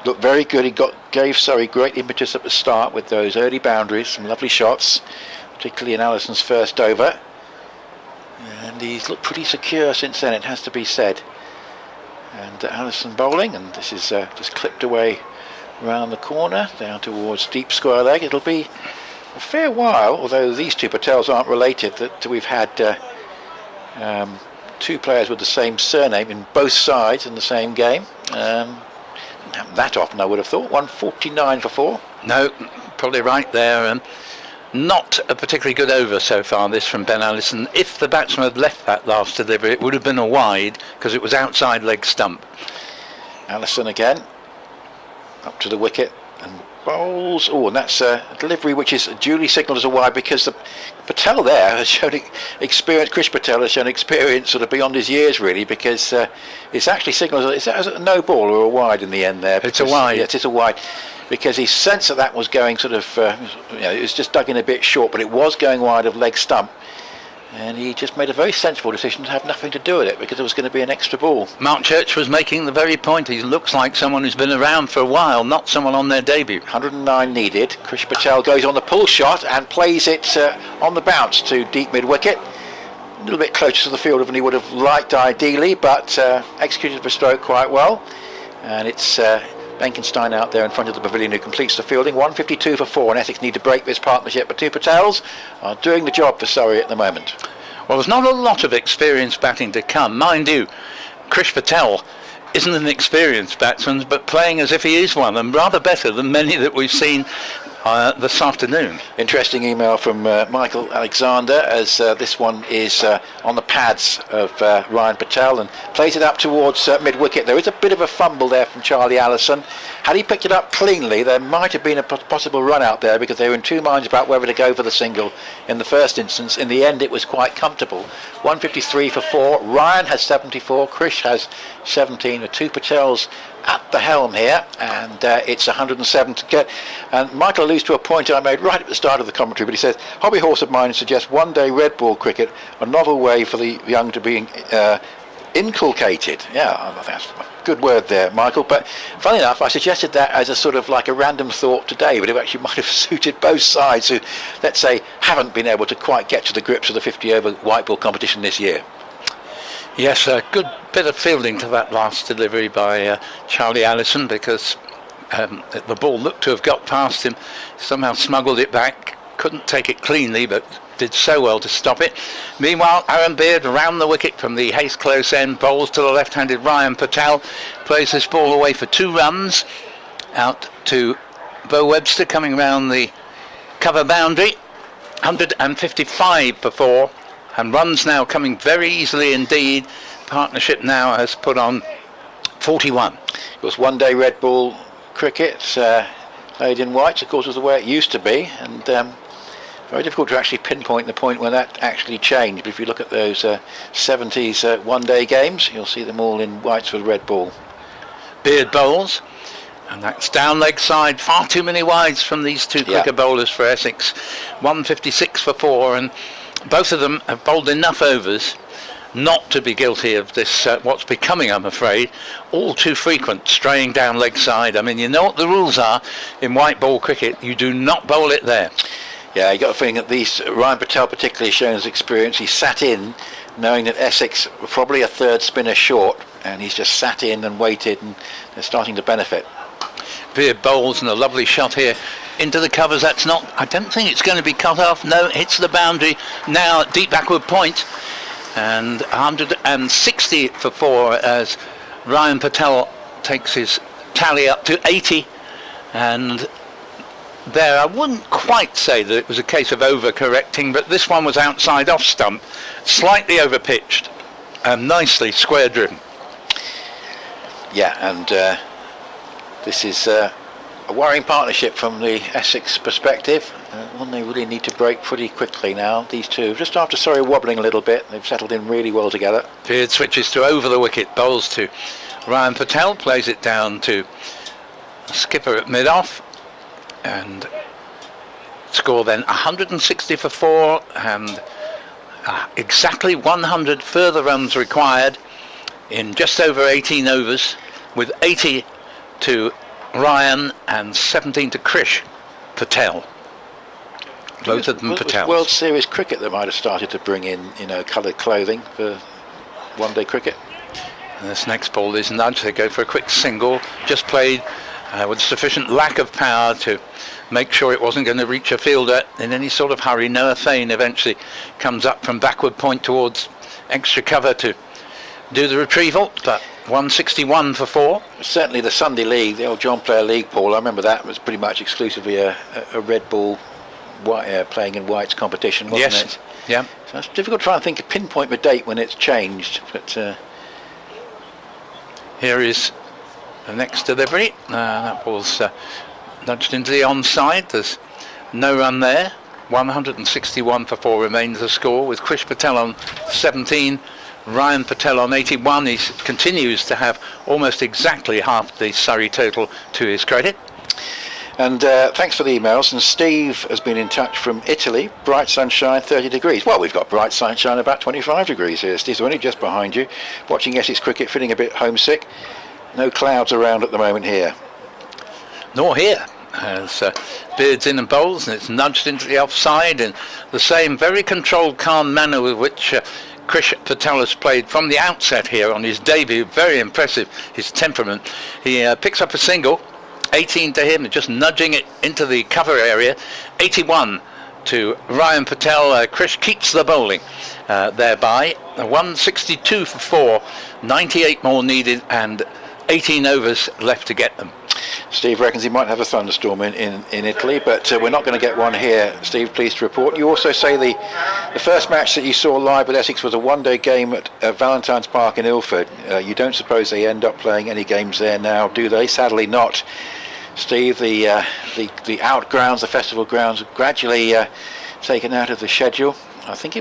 Looked very good. He gave Surrey great impetus at the start with those early boundaries, some lovely shots, particularly in Allison's first over. And he's looked pretty secure since then, it has to be said. And Allison bowling, and this is just clipped away round the corner down towards deep square leg. It'll be a fair while, although these two Patels aren't related, that we've had 2 players with the same surname in both sides in the same game. Didn't happen that often, I would have thought. 149 for 4. No, probably right there. Not a particularly good over so far, this from Ben Allison. If the batsman had left that last delivery, it would have been a wide because it was outside leg stump. Allison again up to the wicket and bowls. Oh, and that's a delivery which is duly signalled as a wide because the Patel there has shown experience. Krish Patel has shown experience sort of beyond his years, really, because it's actually signalled as a no ball or a wide in the end there. It's a wide. Yeah, it is a wide, because he sensed that was going sort of, it was just dug in a bit short, but it was going wide of leg stump. And he just made a very sensible decision to have nothing to do with it because it was going to be an extra ball. Mark Church was making the very point. He looks like someone who's been around for a while, not someone on their debut. 109 needed. Krish Patel goes on the pull shot and plays it on the bounce to deep mid-wicket. A little bit closer to the fielder than he would have liked ideally, but executed the stroke quite well. And it's Benkenstein out there in front of the pavilion who completes the fielding. 152 for 4, and Essex need to break this partnership. But 2 Patels are doing the job for Surrey at the moment. Well, there's not a lot of experienced batting to come. Mind you, Krish Patel isn't an experienced batsman, but playing as if he is one, and rather better than many that we've seen this afternoon. Interesting email from Michael Alexander, as this one is on the pads of Ryan Patel and plays it up towards mid-wicket. There is a bit of a fumble there from Charlie Allison. Had he picked it up cleanly, there might have been a possible run out there because they were in 2 minds about whether to go for the single in the first instance. In the end, it was quite comfortable. 153 for 4. Ryan has 74. Krish has 17. The 2 Patels at the helm here, and it's 107 to get. And Michael alludes to a point I made right at the start of the commentary, but he says, hobby horse of mine suggests one-day red ball cricket, a novel way for the young to be inculcated. Yeah, that's a good word there, Michael. But funny enough, I suggested that as a sort of like a random thought today, but it actually might have suited both sides who, let's say, haven't been able to quite get to the grips of the 50-over white ball competition this year. Yes, a good bit of fielding to that last delivery by Charlie Allison, because The ball looked to have got past him, somehow smuggled it back, couldn't take it cleanly, but did so well to stop it. Meanwhile, Aaron Beard round the wicket from the Hayes close end, bowls to the left-handed Ryan Patel, plays this ball away for 2 runs, out to Bo Webster coming round the cover boundary, 155 for 4, and runs now coming very easily indeed. Partnership now has put on 41. It was one-day red ball cricket, played in whites, of course, was the way it used to be, and very difficult to actually pinpoint the point where that actually changed. But if you look at those 70s one-day games, you'll see them all in whites with red ball. Beard bowls, and that's down leg side, far too many wides from these two quicker bowlers for Essex. 156 for 4, and both of them have bowled enough overs not to be guilty of this, what's becoming, I'm afraid, all too frequent straying down leg side. I mean, you know what the rules are in white ball cricket, you do not bowl it there. Yeah, you got a feeling that Ryan Patel particularly shown his experience. He sat in knowing that Essex were probably a third spinner short, and he's just sat in and waited, and they're starting to benefit. Beard bowls, and a lovely shot here into the covers. That's not, I don't think it's going to be cut off. No, hits the boundary now at deep backward point, and 160 for 4 as Ryan Patel takes his tally up to 80. And there, I wouldn't quite say that it was a case of over-correcting, but this one was outside off stump, slightly over-pitched, and nicely square-driven. Yeah, and this is a worrying partnership from the Essex perspective, one they really need to break pretty quickly now. These two, just after Surrey wobbling a little bit, they've settled in really well together. Beard switches to over the wicket, bowls to Ryan Patel, plays it down to skipper at mid-off, and score then 160 for 4, and exactly 100 further runs required in just over 18 overs, with 80 to Ryan and 17 to Krish Patel. Both of them Patel. World Series cricket that might have started to bring in, coloured clothing for one-day cricket. And this next ball is nudge. They go for a quick single, just played with sufficient lack of power to make sure it wasn't going to reach a fielder in any sort of hurry. Noah Fain eventually comes up from backward point towards extra cover to do the retrieval, but 161 for 4. Certainly the Sunday League, the old John Player League, Paul, I remember that was pretty much exclusively a red ball playing in whites competition, wasn't it? Yeah. So it's difficult to try and pinpoint the date when it's changed, but here is the next delivery. That ball's nudged into the onside. There's no run there. 161 for 4 remains the score, with Krish Patel on 17, Ryan Patel on 81. He continues to have almost exactly half the Surrey total to his credit. And thanks for the emails. And Steve has been in touch from Italy. Bright sunshine, 30 degrees. Well, we've got bright sunshine, about 25 degrees here. Steve's only just behind you, watching Essex cricket, feeling a bit homesick. No clouds around at the moment here. Nor here, as Beard's in and bowls, and it's nudged into the offside in the same very controlled, calm manner with which Krish Patel has played from the outset here on his debut. Very impressive, his temperament. He picks up a single, 18 to him, just nudging it into the cover area. 81 to Ryan Patel. Krish keeps the bowling thereby. 162 for 4, 98 more needed, and 18 overs left to get them. Steve reckons he might have a thunderstorm in Italy, but we're not going to get one here. Steve, pleased to report. You also say the first match that you saw live at Essex was a one-day game at Valentine's Park in Ilford. You don't suppose they end up playing any games there now, do they? Sadly not. Steve, the out grounds, the festival grounds, are gradually taken out of the schedule. I think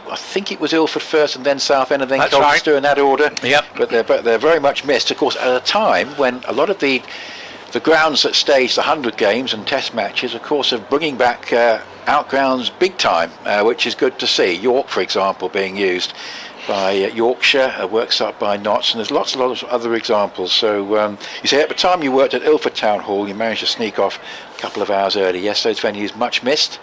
it was Ilford first, and then Southend, and then Colchester in that order. Yep. But they're very much missed, of course, at a time when a lot of the grounds that staged the 100 games and test matches, of course, are bringing back out grounds big time, which is good to see. York, for example, being used by Yorkshire, works up by Notts, and there's lots of other examples. So you say at the time you worked at Ilford Town Hall, you managed to sneak off a couple of hours early. Yes, those venues much missed.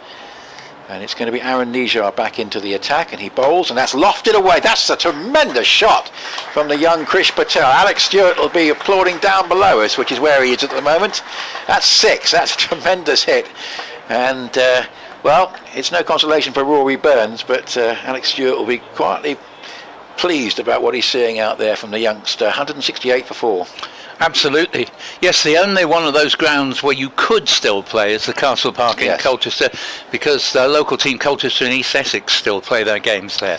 And it's going to be Aaron Nijar back into the attack, and he bowls, and that's lofted away. That's a tremendous shot from the young Krish Patel. Alex Stewart will be applauding down below us, which is where he is at the moment. That's 6. That's a tremendous hit. And, well, it's no consolation for Rory Burns, but Alex Stewart will be quietly pleased about what he's seeing out there from the youngster. 168 for 4. Absolutely. Yes, the only one of those grounds where you could still play is the Castle Park in Colchester, because the local team Colchester and East Essex still play their games there.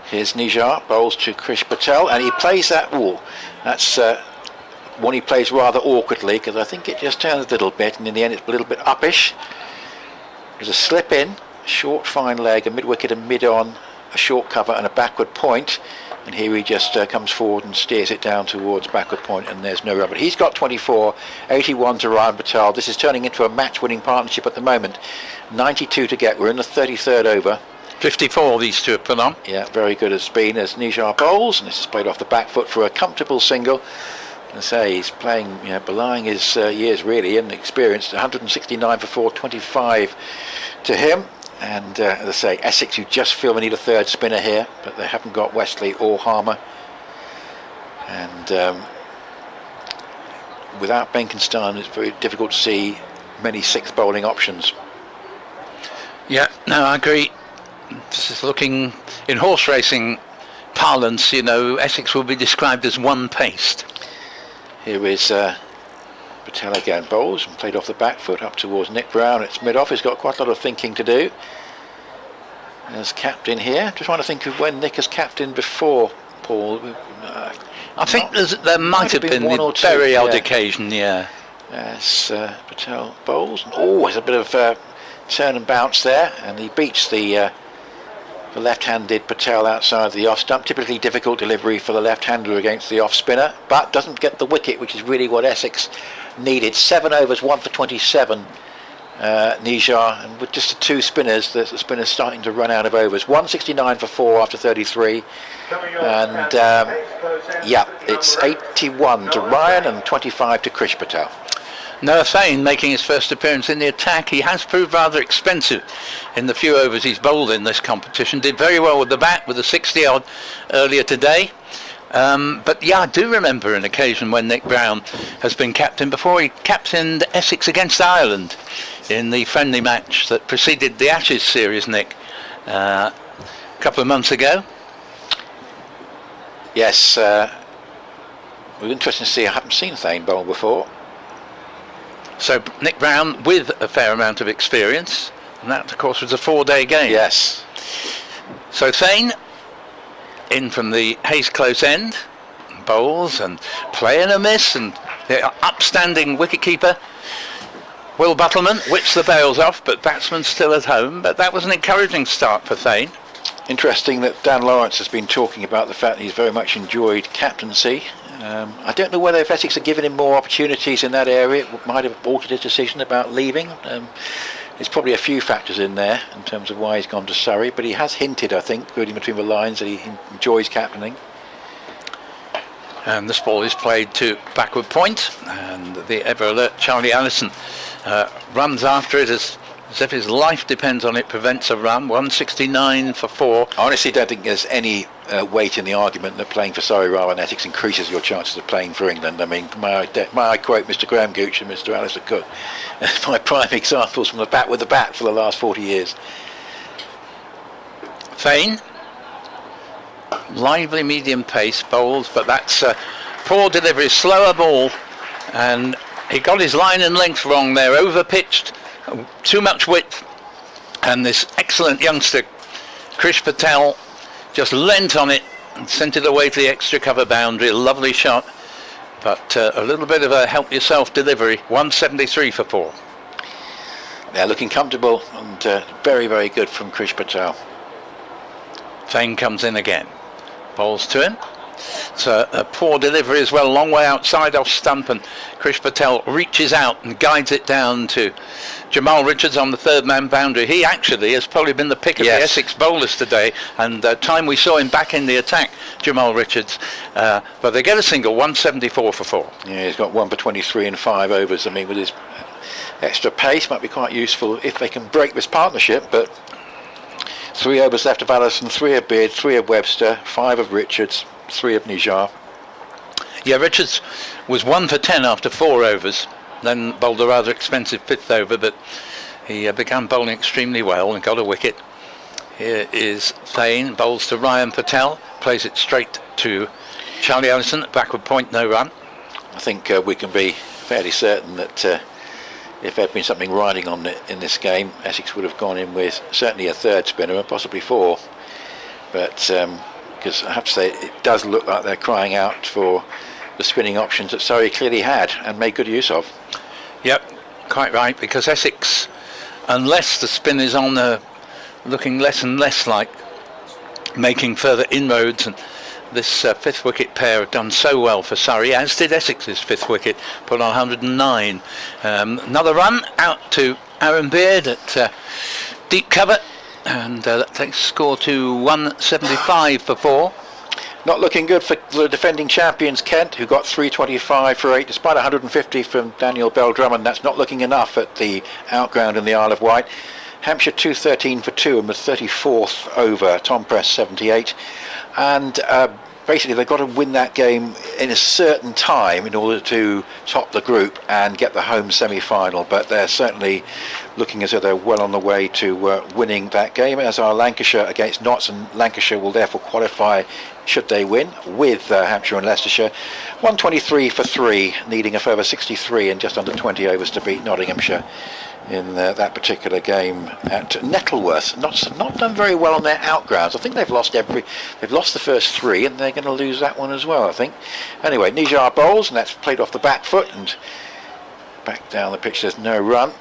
Here's Nijar, bowls to Krish Patel, and he plays that wall. That's one he plays rather awkwardly, because I think it just turns a little bit, and in the end it's a little bit uppish. There's a slip in, short fine leg, a mid-wicket and mid-on, a short cover and a backward point. And here he just comes forward and steers it down towards backward point, and there's no run. But he's got 24, 81 to Ryan Patel. This is turning into a match-winning partnership at the moment. 92 to get. We're in the 33rd over. 54 these two have put on. Yeah, very good as been as Nijar bowls, and this is played off the back foot for a comfortable single. And I say he's playing, belying his years really and experience. 169 for 4, 25 to him. And as I say, Essex, who just feel they need a third spinner here, but they haven't got Wesley or Harmer. And without Benkenstein, it's very difficult to see many sixth bowling options. Yeah, no, I agree. This is looking, in horse racing parlance, Essex will be described as one-paced. Here is Patel again, bowls and played off the back foot up towards Nick Brown. It's mid-off. He's got quite a lot of thinking to do as captain here. Just trying to think of when Nick has captained before, Paul. I think there might have been one a or two, very odd occasion, As Patel bowls. Oh, there's a bit of turn and bounce there, and he beats the left-handed Patel outside the off stump. Typically difficult delivery for the left-hander against the off-spinner, but doesn't get the wicket, which is really what Essex needed. 7 overs, 1 for 27. Nijar, and with just the 2 spinners, the spinners starting to run out of overs. 169 for 4 after 33, and it's 81 to Ryan and 25 to Krish Patel. Noah Fane making his first appearance in the attack. He has proved rather expensive in the few overs he's bowled in this competition. Did very well with the bat with a 60-odd earlier today. But yeah, I do remember an occasion when Nick Brown has been captain before. He captained Essex against Ireland in the friendly match that preceded the Ashes series, Nick, a couple of months ago. Yes, it was interesting to see. I haven't seen Thane bowl before. So Nick Brown with a fair amount of experience, and that of course was a 4-day game. Yes. So Thane in from the Hayes close end, bowls and playing a miss, and the upstanding wicketkeeper Will Buttleman whips the bails off, but batsman still at home. But that was an encouraging start for Thane. Interesting that Dan Lawrence has been talking about the fact that he's very much enjoyed captaincy. I don't know whether if Essex had given him more opportunities in that area, it might have altered his decision about leaving. There's probably a few factors in there in terms of why he's gone to Surrey, but he has hinted, I think, reading between the lines, that he enjoys captaining. And this ball is played to backward point, and the ever alert Charlie Allison runs after it as if his life depends on it, prevents a run. 169 for 4. I honestly don't think there's any weight in the argument that playing for Surrey rather than Essex increases your chances of playing for England. I mean, may I quote Mr. Graham Gooch and Mr. Alistair Cook as my prime examples from the bat with the bat for the last 40 years. Thane, lively medium pace bowls, but that's poor delivery, slower ball, and he got his line and length wrong there, over pitched, too much width, and this excellent youngster Krish Patel just leant on it and sent it away to the extra cover boundary. A lovely shot, but a little bit of a help yourself delivery. 173 for 4. They're looking comfortable and very, very good from Krish Patel. Thane comes in again, bowls to him. It's a poor delivery as well, long way outside off stump, and Krish Patel reaches out and guides it down to Jamal Richards on the third man boundary. He actually has probably been the pick of the Essex bowlers today, and time we saw him back in the attack, Jamal Richards, but they get a single. 174 for 4. Yeah, he's got 1 for 23 and 5 overs. I mean, with his extra pace might be quite useful if they can break this partnership, but 3 overs left of Allison, 3 of Beard, 3 of Webster, 5 of Richards, 3 of Nijar. Yeah, Richards was 1 for 10 after 4 overs, then bowled a rather expensive 5th over, but he began bowling extremely well and got a wicket. Here is Thane, bowls to Ryan Patel, plays it straight to Charlie Ellison at backward point, no run. I think we can be fairly certain that if there had been something riding on it in this game, Essex would have gone in with certainly a 3rd spinner and possibly 4. But because I have to say, it does look like they're crying out for the spinning options that Surrey clearly had and made good use of. Yep, quite right, because Essex, unless the spin is on, looking less and less like making further inroads, and this 5th wicket pair have done so well for Surrey, as did Essex's 5th wicket, put on 109. Another run out to Aaron Beard at deep cover, and that takes the score to 175 for 4. Not looking good for the defending champions, Kent, who got 325 for 8, despite 150 from Daniel Bell-Drummond. That's not looking enough at the outground in the Isle of Wight. Hampshire 213 for 2 and the 34th over. Tom Press 78. And basically they've got to win that game in a certain time in order to top the group and get the home semi-final. But they're certainly looking as though they're well on the way to winning that game, as are Lancashire against Notts, and Lancashire will therefore qualify should they win with Hampshire and Leicestershire. 123 for 3, needing a further 63 and just under 20 overs to beat Nottinghamshire in that particular game at Nettleworth. Not done very well on their outgrounds. I think they've lost the first 3 and they're going to lose that one as well, I think. Anyway, Nijar bowls, and that's played off the back foot and back down the pitch. There's no run.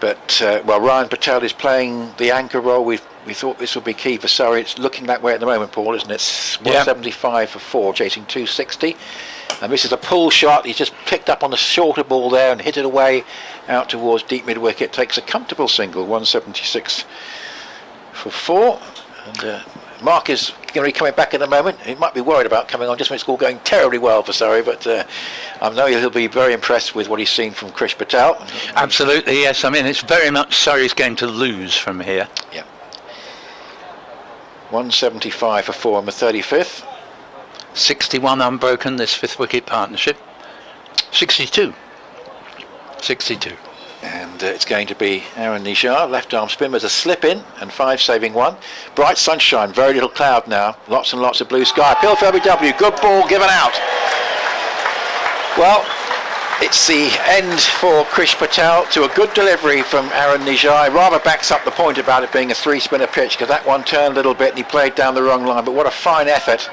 But Ryan Patel is playing the anchor role. We thought this would be key for Surrey. It's looking that way at the moment, Paul, isn't it? It's 175 for 4, chasing 260. And this is a pull shot. He's just picked up on the shorter ball there and hit it away out towards deep mid wicket. Takes a comfortable single, 176 for 4. And Mark is going to be coming back in a moment. He might be worried about coming on just when it's all going terribly well for Surrey, but I know he'll be very impressed with what he's seen from Krish Patel. Absolutely, yes. I mean, it's very much Surrey's game to lose from here. Yeah. 175 for 4 on the 35th. 61 unbroken, this 5th wicket partnership. 62. And it's going to be Aaron Nijar, left arm spin with a slip in and 5 saving 1. Bright sunshine, very little cloud now, lots and lots of blue sky. Appeal for LBW, good ball given out. Well, it's the end for Krish Patel to a good delivery from Aaron Nijar. Rather backs up the point about it being a 3-spinner pitch, because that one turned a little bit and he played down the wrong line. But what a fine effort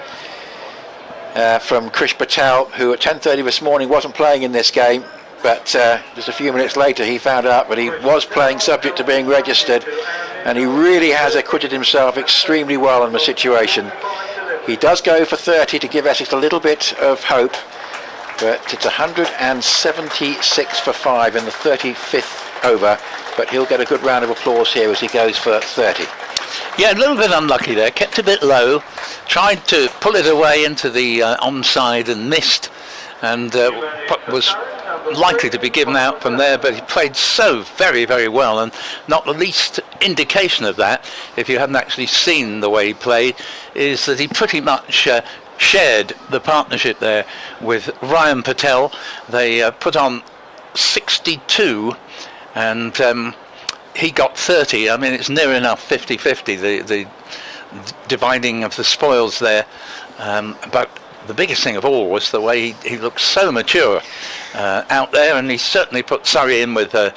from Krish Patel, who at 10:30 this morning wasn't playing in this game. But just a few minutes later he found out that he was playing subject to being registered, and he really has acquitted himself extremely well in the situation. He does go for 30 to give Essex a little bit of hope, but it's 176 for 5 in the 35th over, but he'll get a good round of applause here as he goes for 30. Yeah, a little bit unlucky there, kept a bit low, tried to pull it away into the onside and missed, and was likely to be given out from there, but he played so very, very well, and not the least indication of that, if you hadn't actually seen the way he played, is that he pretty much shared the partnership there with Ryan Patel. They put on 62 and he got 30. I mean, it's near enough 50-50, the dividing of the spoils there, but the biggest thing of all was the way he looked so mature out there, and he certainly put Surrey in with a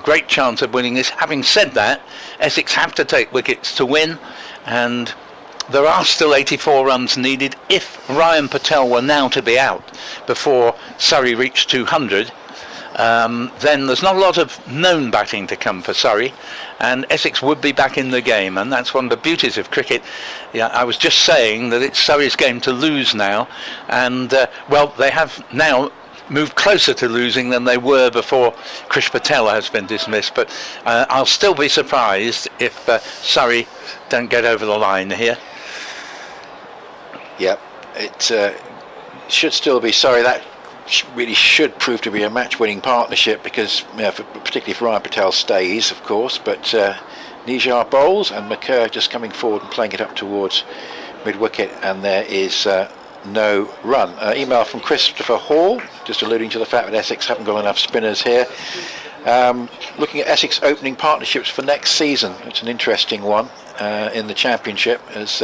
great chance of winning this. Having said that, Essex have to take wickets to win, and there are still 84 runs needed. If Ryan Patel were now to be out before Surrey reached 200, then there's not a lot of known batting to come for Surrey, and Essex would be back in the game, and that's one of the beauties of cricket. Yeah, I was just saying that it's Surrey's game to lose now, and well, they have now moved closer to losing than they were before Krish Patel has been dismissed, but I'll still be surprised if Surrey don't get over the line here. Yep, it should still be Surrey. That really should prove to be a match-winning partnership, because particularly if Ryan Patel stays, of course, but Nijar bowls, and McCurr just coming forward and playing it up towards mid-wicket, and there is no run. Email from Christopher Hall, just alluding to the fact that Essex haven't got enough spinners here. Looking at Essex opening partnerships for next season, it's an interesting one in the Championship, as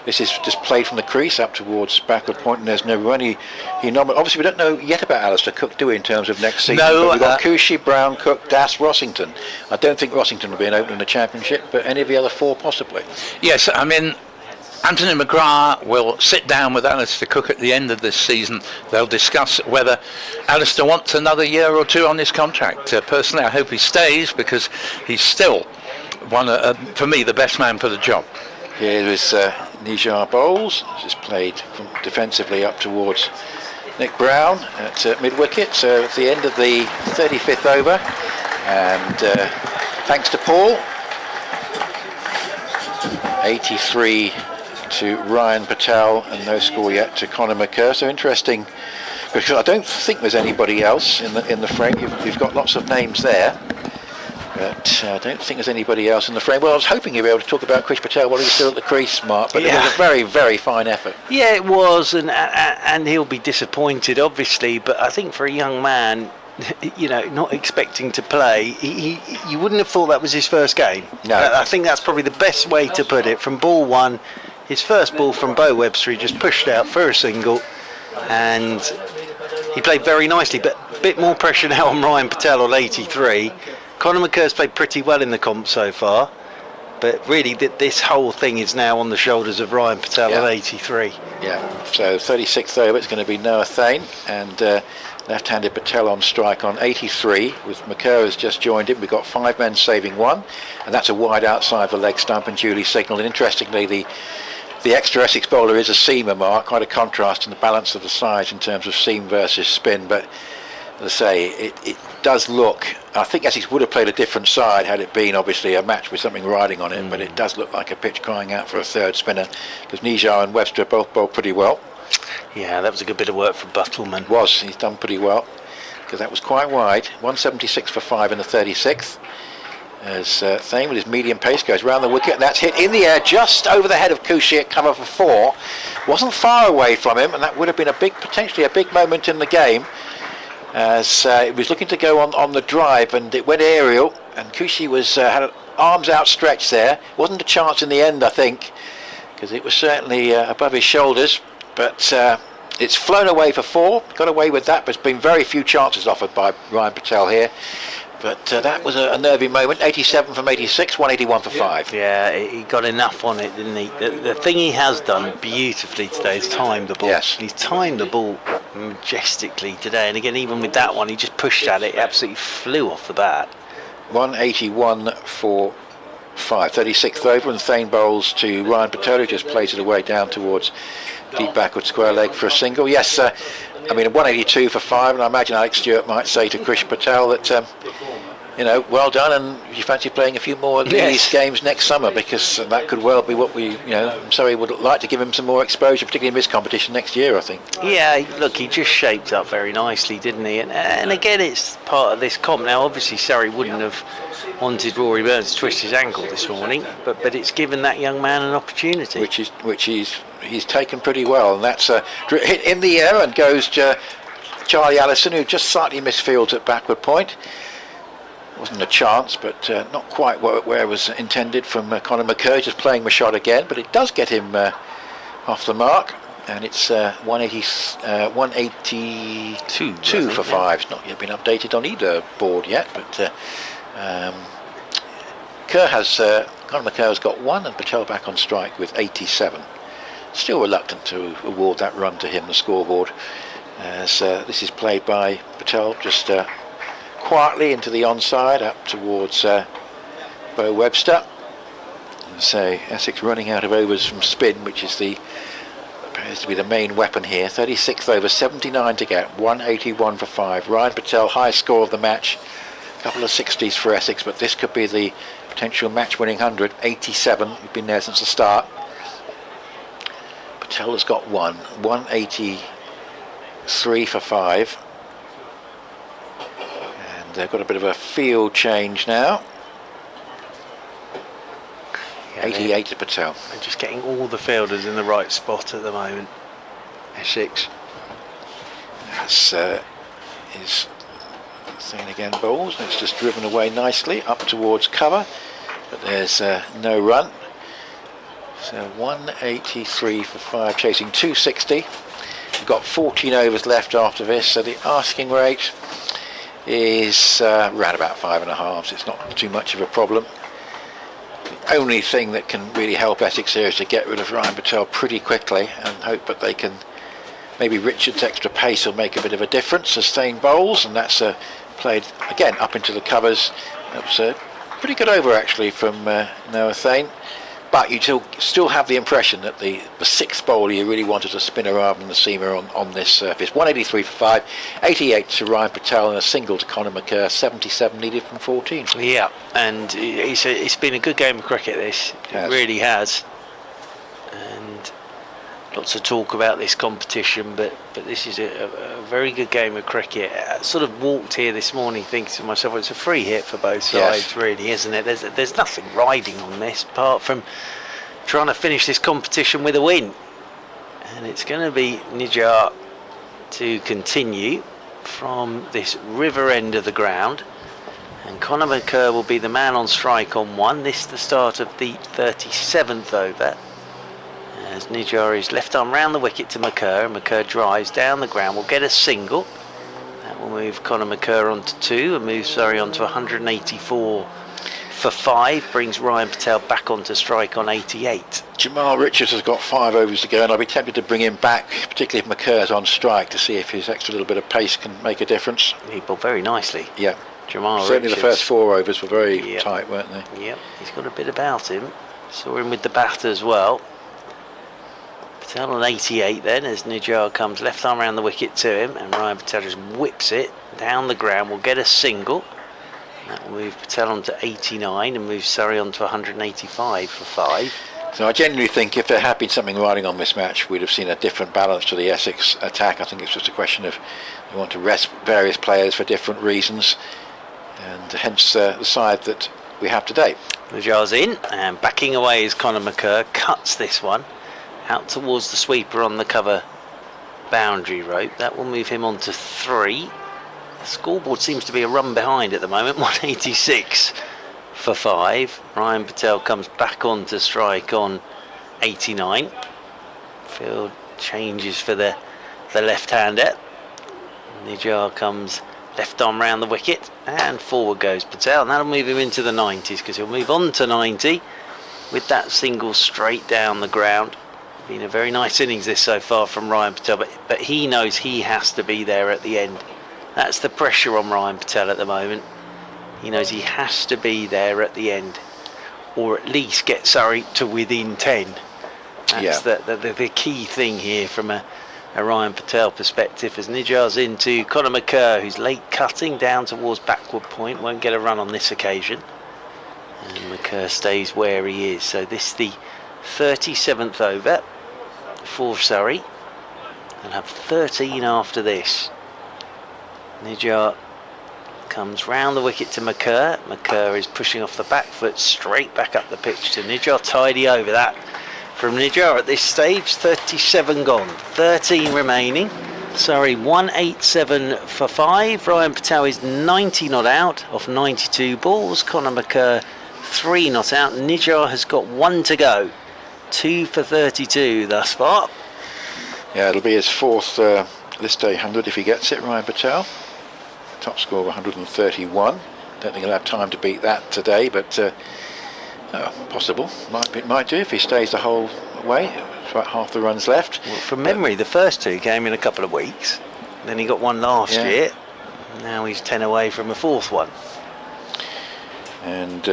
this is just played from the crease up towards backward point, and there's no run. Obviously we don't know yet about Alistair Cook, do we, in terms of next season? No, but we've got Cushy, Brown, Cook, Das, Rossington. I don't think Rossington will be an opener in the Championship, but any of the other four possibly. Yes, I mean, Anthony McGrath will sit down with Alistair Cook at the end of this season. They'll discuss whether Alistair wants another year or two on this contract. Personally, I hope he stays, because he's still for me, the best man for the job. Here is Nijar bowls. This is played from defensively up towards Nick Brown at mid-wicket. So at the end of the 35th over, and thanks to Paul, 83 to Ryan Patel, and no score yet to Conor McCurr. So interesting, because I don't think there's anybody else in the frame. You've got lots of names there, but I don't think there's anybody else in the frame. Well, I was hoping you'd be able to talk about Chris Patel while he was still at the crease, Mark, but it was a very, very fine effort. Yeah, it was, and he'll be disappointed, obviously, but I think for a young man, not expecting to play, you wouldn't have thought that was his first game. No. I think that's probably the best way to put it. From ball one, his first ball from Bo Webster, he just pushed out for a single, and he played very nicely, but a bit more pressure now on Ryan Patel on 83. Conor McCurr's played pretty well in the comp so far, but really this whole thing is now on the shoulders of Ryan Patel on 83. Yeah, so 36th over, it's going to be Noah Thane, and left-handed Patel on strike on 83, with McCurr has just joined him. We've got 5 men saving 1, and that's a wide outside the leg stump and duly signalled. And interestingly, the extra Essex bowler is a seamer, Mark, quite a contrast in the balance of the sides in terms of seam versus spin, but as I say, it does look, I think Essex would have played a different side had it been obviously a match with something riding on it, but it does look like a pitch crying out for a third spinner, because Nijar and Webster both bowled pretty well. Yeah, that was a good bit of work for Buttleman. He's done pretty well, because that was quite wide. 176 for 5 in the 36th. As Thane with his medium pace goes round the wicket, and that's hit in the air just over the head of Cushy at cover for 4. Wasn't far away from him, and that would have been potentially a big moment in the game, as it was looking to go on the drive, and it went aerial, and Cushy had arms outstretched there. Wasn't a chance in the end, I think, because it was certainly above his shoulders, but it's flown away for 4, got away with that, but there's been very few chances offered by Ryan Patel here. But that was a nervy moment. 87 from 86, 181 for 5. Yeah, he got enough on it, didn't he? The thing he has done beautifully today is timed the ball. Yes. He's timed the ball majestically today, and again, even with that one, he just pushed at it, absolutely flew off the bat. 181 for 5. 36th over, and Thane bowls to Ryan Patel, who just plays it away down towards deep backward square leg for a single. Yes, I mean, 182 for 5, and I imagine Alex Stewart might say to Chris Patel that, well done, and you fancy playing a few more of these games next summer, because that could well be what Surrey would like to give him some more exposure, particularly in this competition next year, I think. Yeah, look, he just shaped up very nicely, didn't he? And again, it's part of this comp. Now, obviously, Surrey wouldn't have wanted Rory Burns to twist his ankle this morning, but it's given that young man an opportunity. Which he's taken pretty well, and that's hit in the air and goes to Charlie Allison, who just slightly misfields at backward point. Wasn't a chance, but not quite where it was intended from Conor McCurr, just playing the shot again, but it does get him off the mark, and it's 182 for 5. It's not yet been updated on either board yet, but Conor McCurr has got 1, and Patel back on strike with 87. Still reluctant to award that run to him, the scoreboard, as this is played by Patel just quietly into the onside up towards Bo Webster. And so Essex running out of overs from spin, which is appears to be the main weapon here. 36th over, 79 to get, 181 for 5. Ryan Patel, highest score of the match. A couple of 60s for Essex, but this could be the potential match-winning 100. 87, we've been there since the start. Patel has got 183 for 5. And they've got a bit of a field change now. Yeah, 88 to Patel. they're just getting all the fielders in the right spot at the moment. Essex. That's is thing again bowls. It's just driven away nicely up towards cover, but there's no run. So 183 for 5, chasing 260. We've got 14 overs left after this, so the asking rate is around about 5.5. It's not too much of a problem. The only thing that can really help Essex here is to get rid of Ryan Patel pretty quickly and hope that they can, maybe Richard's extra pace will make a bit of a difference, sustain bowls, and that's played again up into the covers. That was a pretty good over actually from Noah Thane. But you still have the impression that the sixth bowler you really wanted to spinner rather than the seamer on this surface. 183 for 5, 88 to Ryan Patel and a single to Conor McCurr, 77 needed from 14. Yeah, and it's been a good game of cricket, this. It really has. And lots of talk about this competition, but this is a very good game of cricket. I sort of walked here this morning thinking to myself, well, it's a free hit for both sides, really, isn't it? There's nothing riding on this apart from trying to finish this competition with a win. And it's going to be Nijar to continue from this river end of the ground. And Conor McCurr will be the man on strike on 1. This is the start of the 37th over. As Nijar is left arm round the wicket to McCurr, and McCurr drives down the ground, will get a single. That will move Conor McCurr on to 2 and move Surrey on to 184 for 5, brings Ryan Patel back onto strike on 88. Jamal Richards has got 5 overs to go, and I'll be tempted to bring him back, particularly if McCurr's on strike, to see if his extra little bit of pace can make a difference. He bowled very nicely. Yeah. Jamal Certainly Richards. The first 4 overs were very tight, weren't they? Yep, he's got a bit about him. Saw him with the bat as well. Patel on 88 then, as Nijar comes left arm around the wicket to him, and Ryan Patel just whips it down the ground, will get a single. That will move Patel on to 89 and move Surrey on to 185 for 5. So I genuinely think if there had been something riding on this match, we'd have seen a different balance to the Essex attack. I think it's just a question of they want to rest various players for different reasons, and hence the side that we have today. Nijar's in, and backing away is Conor McCurr, cuts this one out towards the sweeper on the cover boundary rope. That will move him on to 3. The scoreboard seems to be a run behind at the moment, 186 for 5. Ryan Patel comes back onto strike on 89. Field changes for the left-hander. Nijar comes left arm round the wicket, and forward goes Patel, and that'll move him into the 90s, because he'll move on to 90 with that single straight down the ground. Been a very nice innings this so far from Ryan Patel, but he knows he has to be there at the end. That's the pressure on Ryan Patel at the moment. He knows he has to be there at the end, or at least get Surrey to within 10. That's the key thing here from a Ryan Patel perspective, as Nijar's into Conor McCurr, who's late cutting down towards backward point, won't get a run on this occasion, and McCurr stays where he is. So this is the 37th over for Surrey, and have 13 after this. Nijar comes round the wicket to McCurr. McCurr is pushing off the back foot straight back up the pitch to Nijar. Tidy over that from Nijar at this stage. 37 gone, 13 remaining. Surrey 187 for 5. Ryan Patel is 90 not out off 92 balls. Conor McCurr 3 not out. Nijar has got 1 to go. 2 for 32 thus far. Yeah, it'll be his 4th this day 100 if he gets it, Ryan Patel. Top score of 131. Don't think he'll have time to beat that today, but possible. Might do if he stays the whole way. It's about half the runs left. Well, from memory, the first 2 came in a couple of weeks. Then he got 1 last year. Now he's 10 away from a 4th one. And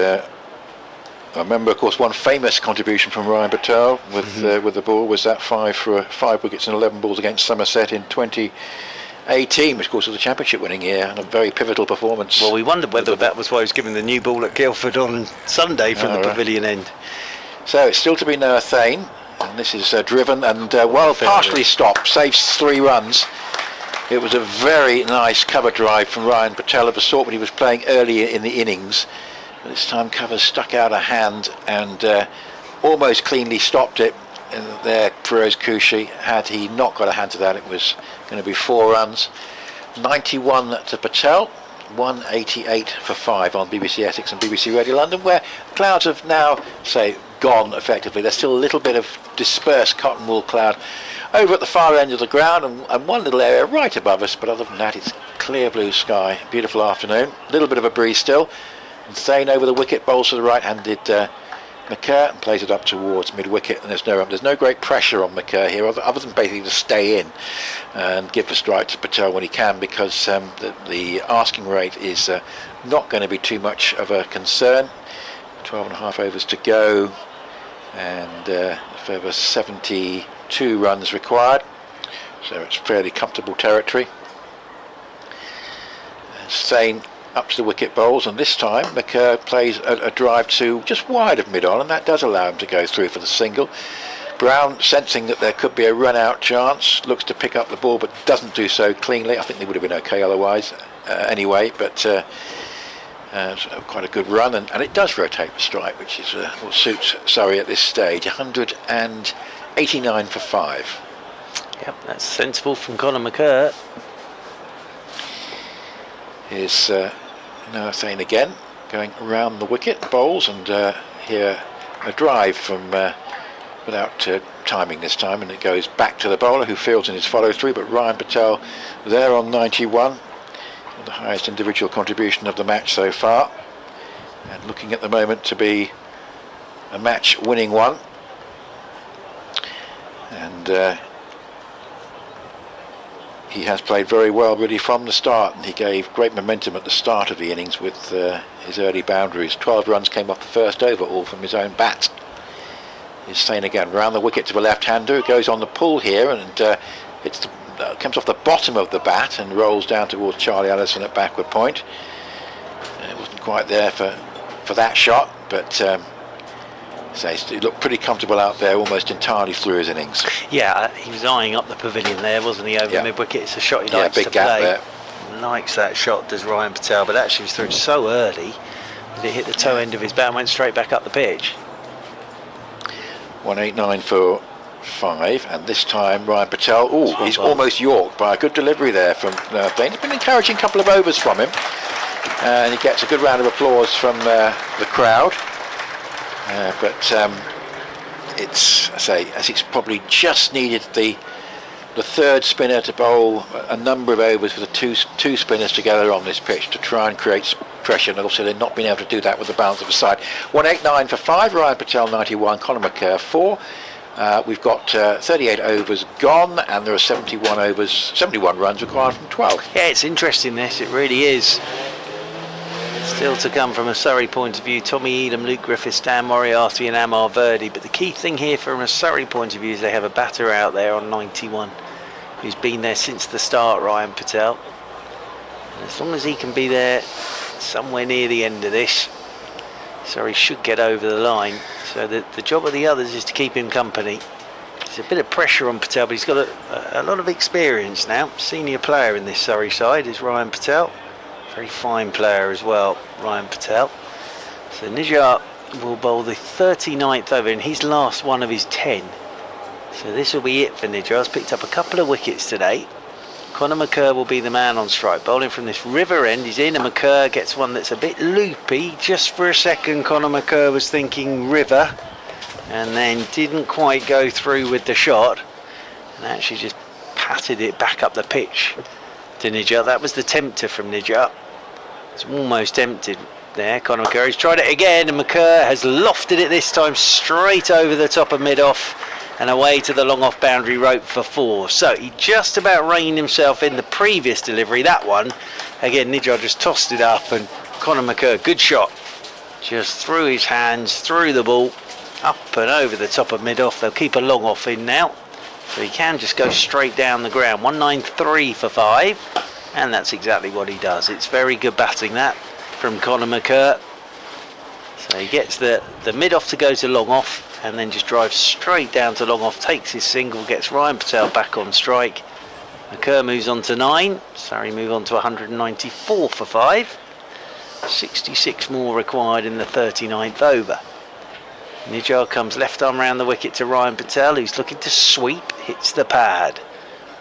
I remember, of course, one famous contribution from Ryan Patel with the ball was that 5 wickets and 11 balls against Somerset in 2018, which of course was a championship winning year and a very pivotal performance. Well, we wondered whether that was why he was given the new ball at Guildford on Sunday from the pavilion end. So it's still to be Noah Thane, and this is driven and partially stopped, saves 3 runs. It was a very nice cover drive from Ryan Patel of the sort that he was playing earlier in the innings. This time covers stuck out a hand and almost cleanly stopped it there. Feroz Koushi, had he not got a hand to that, it was going to be 4 runs. 91 to Patel, 188 for 5 on BBC Essex and BBC Radio London, where clouds have now, say, gone effectively. There's still a little bit of dispersed cotton wool cloud over at the far end of the ground and one little area right above us, but other than that it's clear blue sky. Beautiful afternoon, a little bit of a breeze still. And Thane over the wicket, bowls to the right-handed McCurr and plays it up towards mid-wicket, and there's no great pressure on McCurr here other than basically to stay in and give the strike to Patel when he can, because the asking rate is not going to be too much of a concern. 12.5 overs to go and a further 72 runs required, so it's fairly comfortable territory. Thane up to the wicket bowls, and this time McCurr plays a drive to just wide of mid-on, and that does allow him to go through for the single. Brown, sensing that there could be a run-out chance, looks to pick up the ball but doesn't do so cleanly. I think they would have been okay otherwise anyway, but quite a good run, and it does rotate the strike, which is what suits Surrey at this stage. 189 for 5. Yep, that's sensible from Conor McCurr. Here's now Thane again, going around the wicket, bowls, and here a drive from without timing this time, and it goes back to the bowler who fields in his follow through, but Ryan Patel there on 91, the highest individual contribution of the match so far, and looking at the moment to be a match winning one. And he has played very well really from the start, and he gave great momentum at the start of the innings with his early boundaries. 12 runs came off the first over, all from his own bat. Here's Thane again, round the wicket to the left-hander, who goes on the pull here, and comes off the bottom of the bat and rolls down towards Charlie Allison at backward point. It wasn't quite there for that shot, but he looked pretty comfortable out there almost entirely through his innings. Yeah, he was eyeing up the pavilion there, wasn't he, over mid-wicket? It's a shot he likes big to gap play. there. Likes that shot, does Ryan Patel, but actually was through so early that it hit the toe end of his bat and went straight back up the pitch. 189 for 5, and this time Ryan Patel, he's almost yorked by a good delivery there from Thane. It's been an encouraging couple of overs from him, and he gets a good round of applause from the crowd. But it's, Essex probably just needed the third spinner to bowl a number of overs for the two spinners together on this pitch to try and create pressure, and also they're not being able to do that with the balance of the side. 189 for 5, Ryan Patel 91, Conor McCurr 4. We've got 38 overs gone, and there are 71 runs required from 12. Yeah, it's interesting this, it really is. Still to come from a Surrey point of view, Tommy Elam, Luke Griffiths, Dan Moriarty and Amar Verdi, but the key thing here from a Surrey point of view is they have a batter out there on 91 who's been there since the start, Ryan Patel. And as long as he can be there somewhere near the end of this, Surrey should get over the line. So the job of the others is to keep him company. There's a bit of pressure on Patel, but he's got a lot of experience now. Senior player in this Surrey side is Ryan Patel. Very fine player as well, Ryan Patel. So Nijar will bowl the 39th over in his last one of his 10. So this will be it for Nijar. He's picked up a couple of wickets today. Conor McCurr will be the man on strike, bowling from this river end. He's in, and McCurr gets one that's a bit loopy. Just for a second, Conor McCurr was thinking river, and then didn't quite go through with the shot, and actually just patted it back up the pitch to Nijar. That was the tempter from Nijar. It's almost emptied there. Conor McCurr has tried it again, and McCurr has lofted it this time straight over the top of mid-off and away to the long off boundary rope for 4. So he just about reined himself in the previous delivery. That one, again, Nijar just tossed it up, and Conor McCurr, good shot. Just through his hands, through the ball, up and over the top of mid-off. They'll keep a long off in now, so he can just go straight down the ground. 193 for 5, and that's exactly what he does. It's very good batting that from Conor McCurr. So he gets the mid-off to go to long off, and then just drives straight down to long off, takes his single, gets Ryan Patel back on strike. McCurr moves on to 9, Surrey move on to 194 for 5. 66 more required in the 39th over. Nijjar comes left arm round the wicket to Ryan Patel, who's looking to sweep, hits the pad,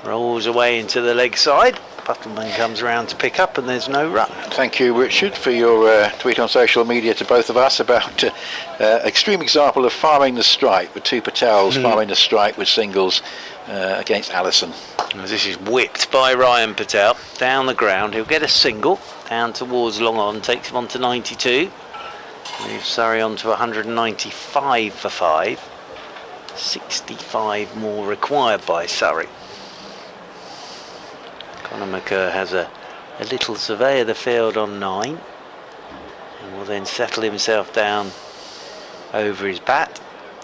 rolls away into the leg side. Puttleman comes around to pick up, and there's no run. Thank you, Richard, for your tweet on social media to both of us about extreme example of farming the strike, with two Patels farming the strike with singles against Allison. This is whipped by Ryan Patel down the ground. He'll get a single down towards long on, takes him on to 92. Moves Surrey on to 195 for 5. 65 more required by Surrey. Conor McCurr has a little survey of the field on 9, and will then settle himself down over his bat.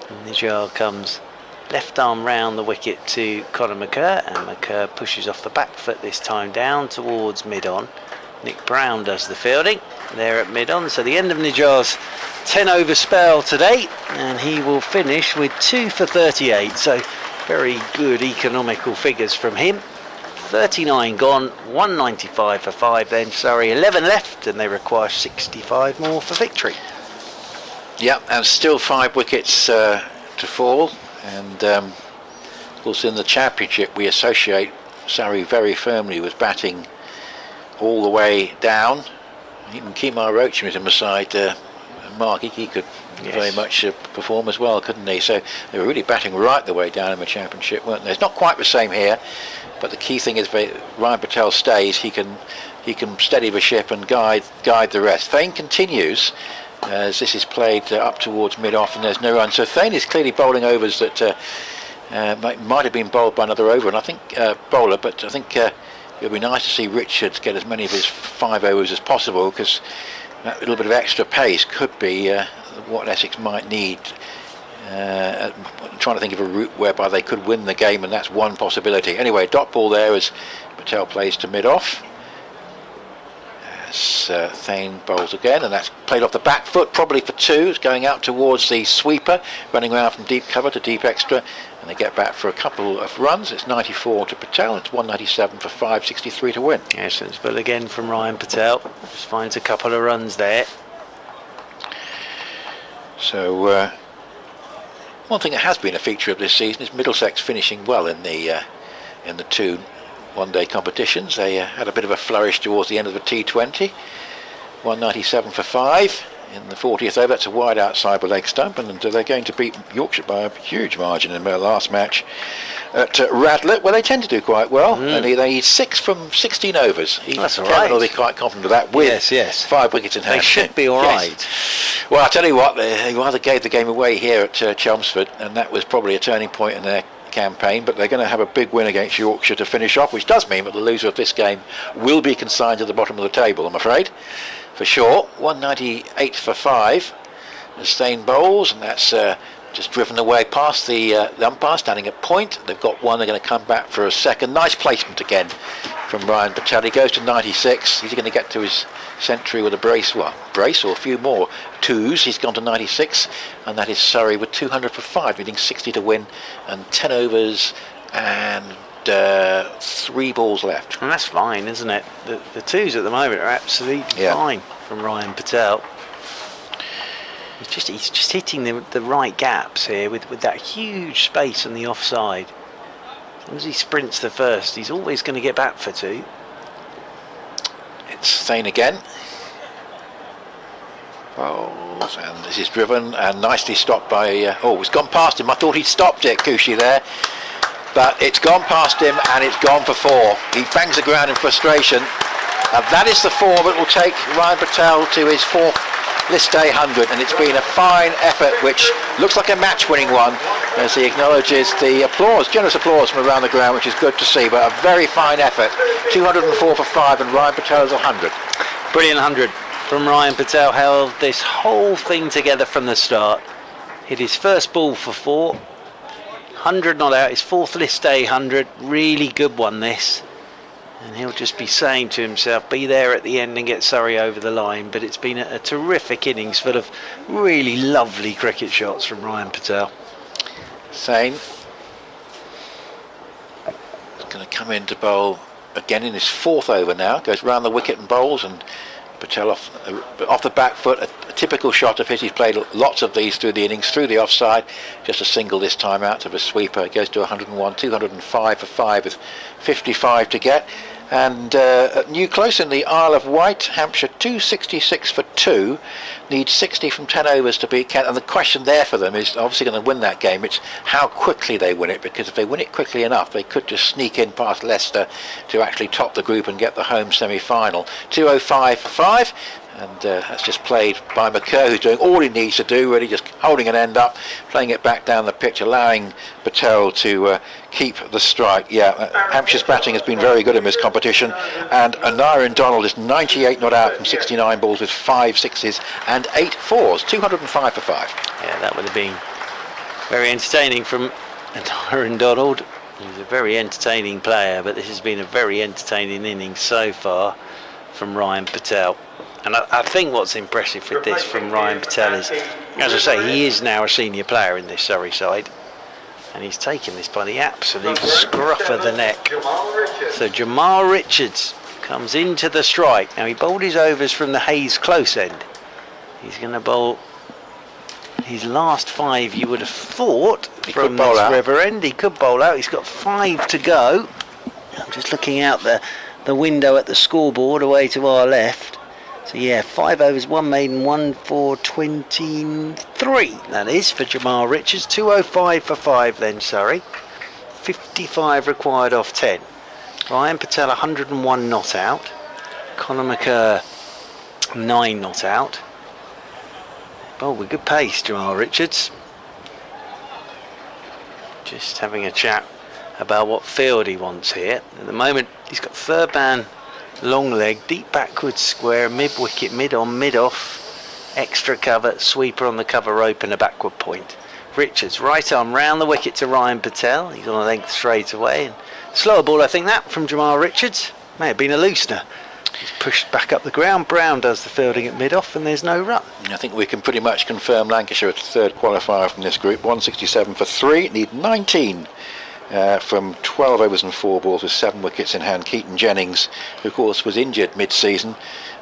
And Nijjar comes left arm round the wicket to Conor McCurr, and McCurr pushes off the back foot this time down towards mid-on. Nick Brown does the fielding there at mid-on, so the end of Nijjar's 10 over spell today, and he will finish with 2 for 38, so very good economical figures from him. 39 gone, 195 for 5 then. Surrey 11 left, and they require 65 more for victory. Yeah, and still 5 wickets to fall, and of course in the Championship we associate Surrey very firmly with batting all the way down. Even Kemar Roacham is in the side. Mark, he could very much perform as well, couldn't he? So they were really batting right the way down in the Championship, weren't they? It's not quite the same here, but the key thing is Ryan Patel stays. He can steady the ship and guide the rest. Thane continues as this is played up towards mid-off, and there's no run. So Thane is clearly bowling overs that might have been bowled by another over, and I think bowler. But I think it would be nice to see Richard get as many of his 5 overs as possible, because that little bit of extra pace could be what Essex might need. I'm trying to think of a route whereby they could win the game, and that's one possibility. Anyway, dot ball there as Patel plays to mid-off. As Thane bowls again, and that's played off the back foot, probably for 2. It's going out towards the sweeper, running around from deep cover to deep extra, and they get back for a couple of runs. It's 94 to Patel, it's 197 for 5, 63 to win. Yes, but again from Ryan Patel, just finds a couple of runs there. So one thing that has been a feature of this season is Middlesex finishing well in the 2 one-day competitions. They had a bit of a flourish towards the end of the T20. 197 for 5 in the 40th over. That's a wide outside the leg stump, and they're going to beat Yorkshire by a huge margin in their last match at Radlett, where they tend to do quite well. And they need 6 from 16 overs. That's all right. They'll be quite confident of that with 5 wickets in hand. They should be all right. Well, I'll tell you what, they rather gave the game away here at Chelmsford, and that was probably a turning point in their campaign, but they're going to have a big win against Yorkshire to finish off, which does mean that the loser of this game will be consigned to the bottom of the table, I'm afraid, for sure. 198 for 5 as Thane bowls, and that's just driven away past the umpire, standing at point. They've got one, they're going to come back for a second. Nice placement again from Ryan Patel. He goes to 96. He's going to get to his century with a brace or a few more 2s. He's gone to 96, and that is Surrey with 200 for 5, needing 60 to win, and 10 overs and 3 balls left. And that's fine, isn't it? The 2s at the moment are absolutely fine from Ryan Patel. He's just hitting the right gaps here with that huge space on the offside. As long as he sprints the first, he's always going to get back for 2. It's Thane again. Bowls, and this is driven and nicely stopped by... it's gone past him. I thought he'd stopped it, Kushi, there. But it's gone past him, and it's gone for 4. He bangs the ground in frustration. And that is the 4 that will take Ryan Patel to his 4th list day 100, and it's been a fine effort, which looks like a match-winning one, as he acknowledges the applause, generous applause from around the ground, which is good to see, but a very fine effort. 204 for 5, and Ryan Patel's 100. Brilliant 100 from Ryan Patel. Held this whole thing together from the start. Hit his first ball for 4. 100 not out, his 4th list day 100. Really good one, this. And he'll just be saying to himself, be there at the end and get Surrey over the line. But it's been a terrific innings full of really lovely cricket shots from Ryan Patel. Thane is going to come in to bowl again in his 4th over now. Goes round the wicket and bowls, and Patel off the back foot, a typical shot of his. He's played lots of these through the innings, through the offside. Just a single this time out to the sweeper. It goes to 101, 205 for 5 with 55 to get. And at New Close in the Isle of Wight, Hampshire 266 for 2, needs 60 from 10 overs to beat Kent. And the question there for them is obviously going to win that game. It's how quickly they win it, because if they win it quickly enough, they could just sneak in past Leicester to actually top the group and get the home semi-final. 205 for 5. And that's just played by McCurr, who's doing all he needs to do, really just holding an end up, playing it back down the pitch, allowing Patel to keep the strike. Yeah, Hampshire's batting has been very good in this competition, and Anarian Donald is 98 not out from 69 balls with 5 sixes and 8 fours, 205 for 5. Yeah, that would have been very entertaining from Anarian Donald. He's a very entertaining player, but this has been a very entertaining innings so far from Ryan Patel. And I think what's impressive with this from Ryan Patel is, as I say, he is now a senior player in this Surrey side, and he's taken this by the absolute scruff of the neck. So Jamal Richards comes into the strike. Now he bowled his overs from the Hayes close end. He's going to bowl his last 5, you would have thought, from this river end. He could bowl out. He's got 5 to go. I'm just looking out the window at the scoreboard away to our left. So yeah, 5 overs, 1 maiden, 1 for 23. That is for Jamal Richards. 205 for 5 then, Surrey. 55 required off 10. Ryan Patel 101 not out. Conor McCurr 9 not out. Oh, with good pace, Jamal Richards. Just having a chat about what field he wants here. At the moment, he's got third man, long leg, deep backward square, mid wicket, mid on, mid off, extra cover, sweeper on the cover rope and a backward point. Richards, right arm round the wicket to Ryan Patel. He's on a length straight away. And slower ball, I think that, from Jamal Richards. May have been a loosener. He's pushed back up the ground. Brown does the fielding at mid off, and there's no run. I think we can pretty much confirm Lancashire as the third qualifier from this group. 167 for 3, need 19 from 12 overs and 4 balls with 7 wickets in hand. Keaton Jennings, who of course was injured mid-season,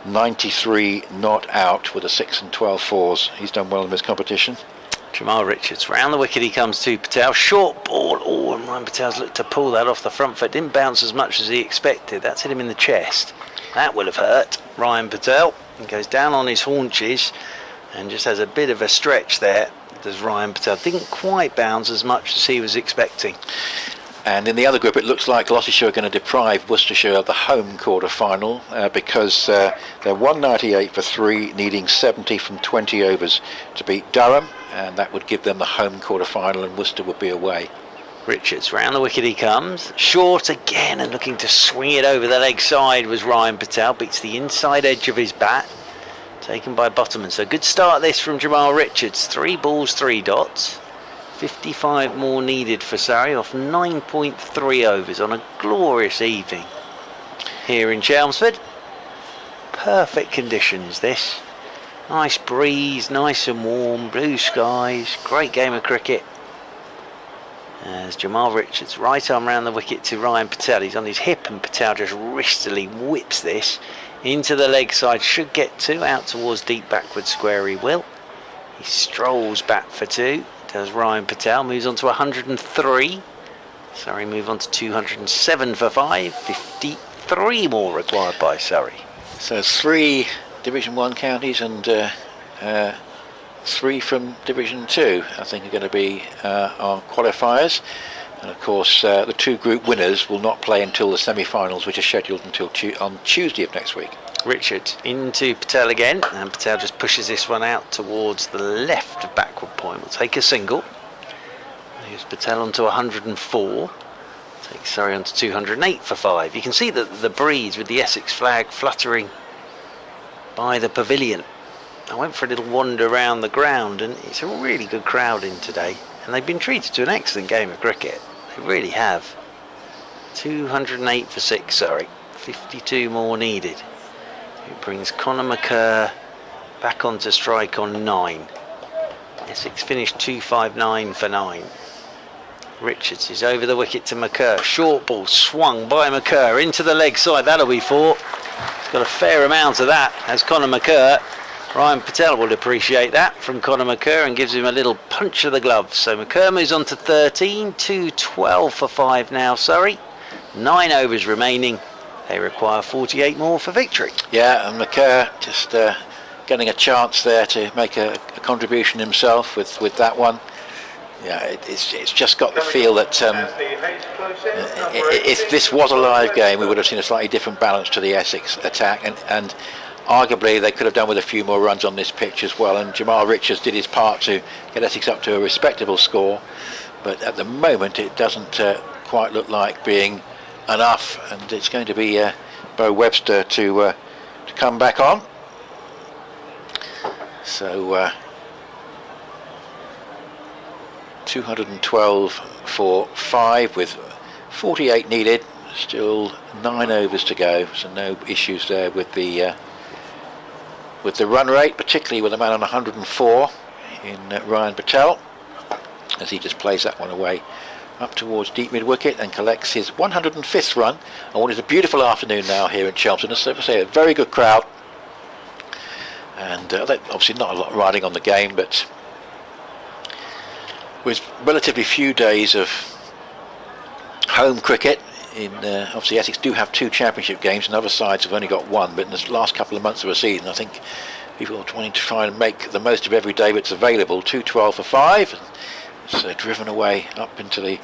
93 not out with a 6 and 12 fours. He's done well in this competition. Jamal Richards, round the wicket he comes to Patel. Short ball, oh, and Ryan Patel's looked to pull that off the front foot. Didn't bounce as much as he expected. That's hit him in the chest. That will have hurt Ryan Patel. He goes down on his haunches and just has a bit of a stretch there. Does Ryan Patel. Didn't quite bounce as much as he was expecting. And in the other group, it looks like Gloucestershire are going to deprive Worcestershire of the home quarter-final because they're 198 for 3, needing 70 from 20 overs to beat Durham, and that would give them the home quarter-final, and Worcester would be away. Richards, round the wicket he comes. Short again, and looking to swing it over the leg side was Ryan Patel. Beats the inside edge of his bat. Taken by Bottomman. So good start this from Jamal Richards. 3 balls, 3 dots. 55 more needed for Surrey off 9.3 overs on a glorious evening here in Chelmsford. Perfect conditions this. Nice breeze, nice and warm, blue skies, great game of cricket. As Jamal Richards, right arm round the wicket to Ryan Patel. He's on his hip and Patel just wristily whips this into the leg side. Should get 2 out towards deep backward square. He will. He strolls back for 2. Does Ryan Patel. Moves on to 103. Surrey move on to 207 for 5. 53 more required by Surrey. So 3 Division 1 counties and 3 from Division 2 I think are going to be our qualifiers, and of course the 2 group winners will not play until the semi-finals, which are scheduled until on Tuesday of next week. Richard into Patel again, and Patel just pushes this one out towards the left of backward point. We'll take a single. Here's Patel onto 104. Takes Surrey onto 208 for 5. You can see that the breeze with the Essex flag fluttering by the pavilion. I went for a little wander around the ground, and it's a really good crowd in today, and they've been treated to an excellent game of cricket. They really have. 208 for 6, Surrey. 52 more needed. It brings Conor McCurr back onto strike on 9. Essex finished 259 for 9. Richards is over the wicket to McCurr. Short ball swung by McCurr into the leg side. That'll be 4. He's got a fair amount of that, as Conor McCurr. Ryan Patel will appreciate that from Conor McCurr and gives him a little punch of the glove. So McCurr moves on to 13, 212 for 5 now, Surrey. 9 overs remaining. They require 48 more for victory. Yeah, and McCurr just getting a chance there to make a contribution himself with that one. Yeah, it's just got the feel that if this was a live game, we would have seen a slightly different balance to the Essex attack, and arguably they could have done with a few more runs on this pitch as well. And Jamal Richards did his part to get Essex up to a respectable score, but at the moment it doesn't quite look like being enough, and it's going to be Bo Webster to come back on. So 212 for 5 with 48 needed, still 9 overs to go, so no issues there with the run rate, particularly with a man on 104 in Ryan Patel, as he just plays that one away up towards deep mid wicket and collects his 105th run on what is a beautiful afternoon now here in Chelmsford. As I say, a very good crowd, and obviously not a lot riding on the game, but with relatively few days of home cricket obviously Essex do have 2 championship games and other sides have only got 1, but in the last couple of months of a season I think people are wanting to try and make the most of every day that's available. 212 for 5, and it's driven away up into the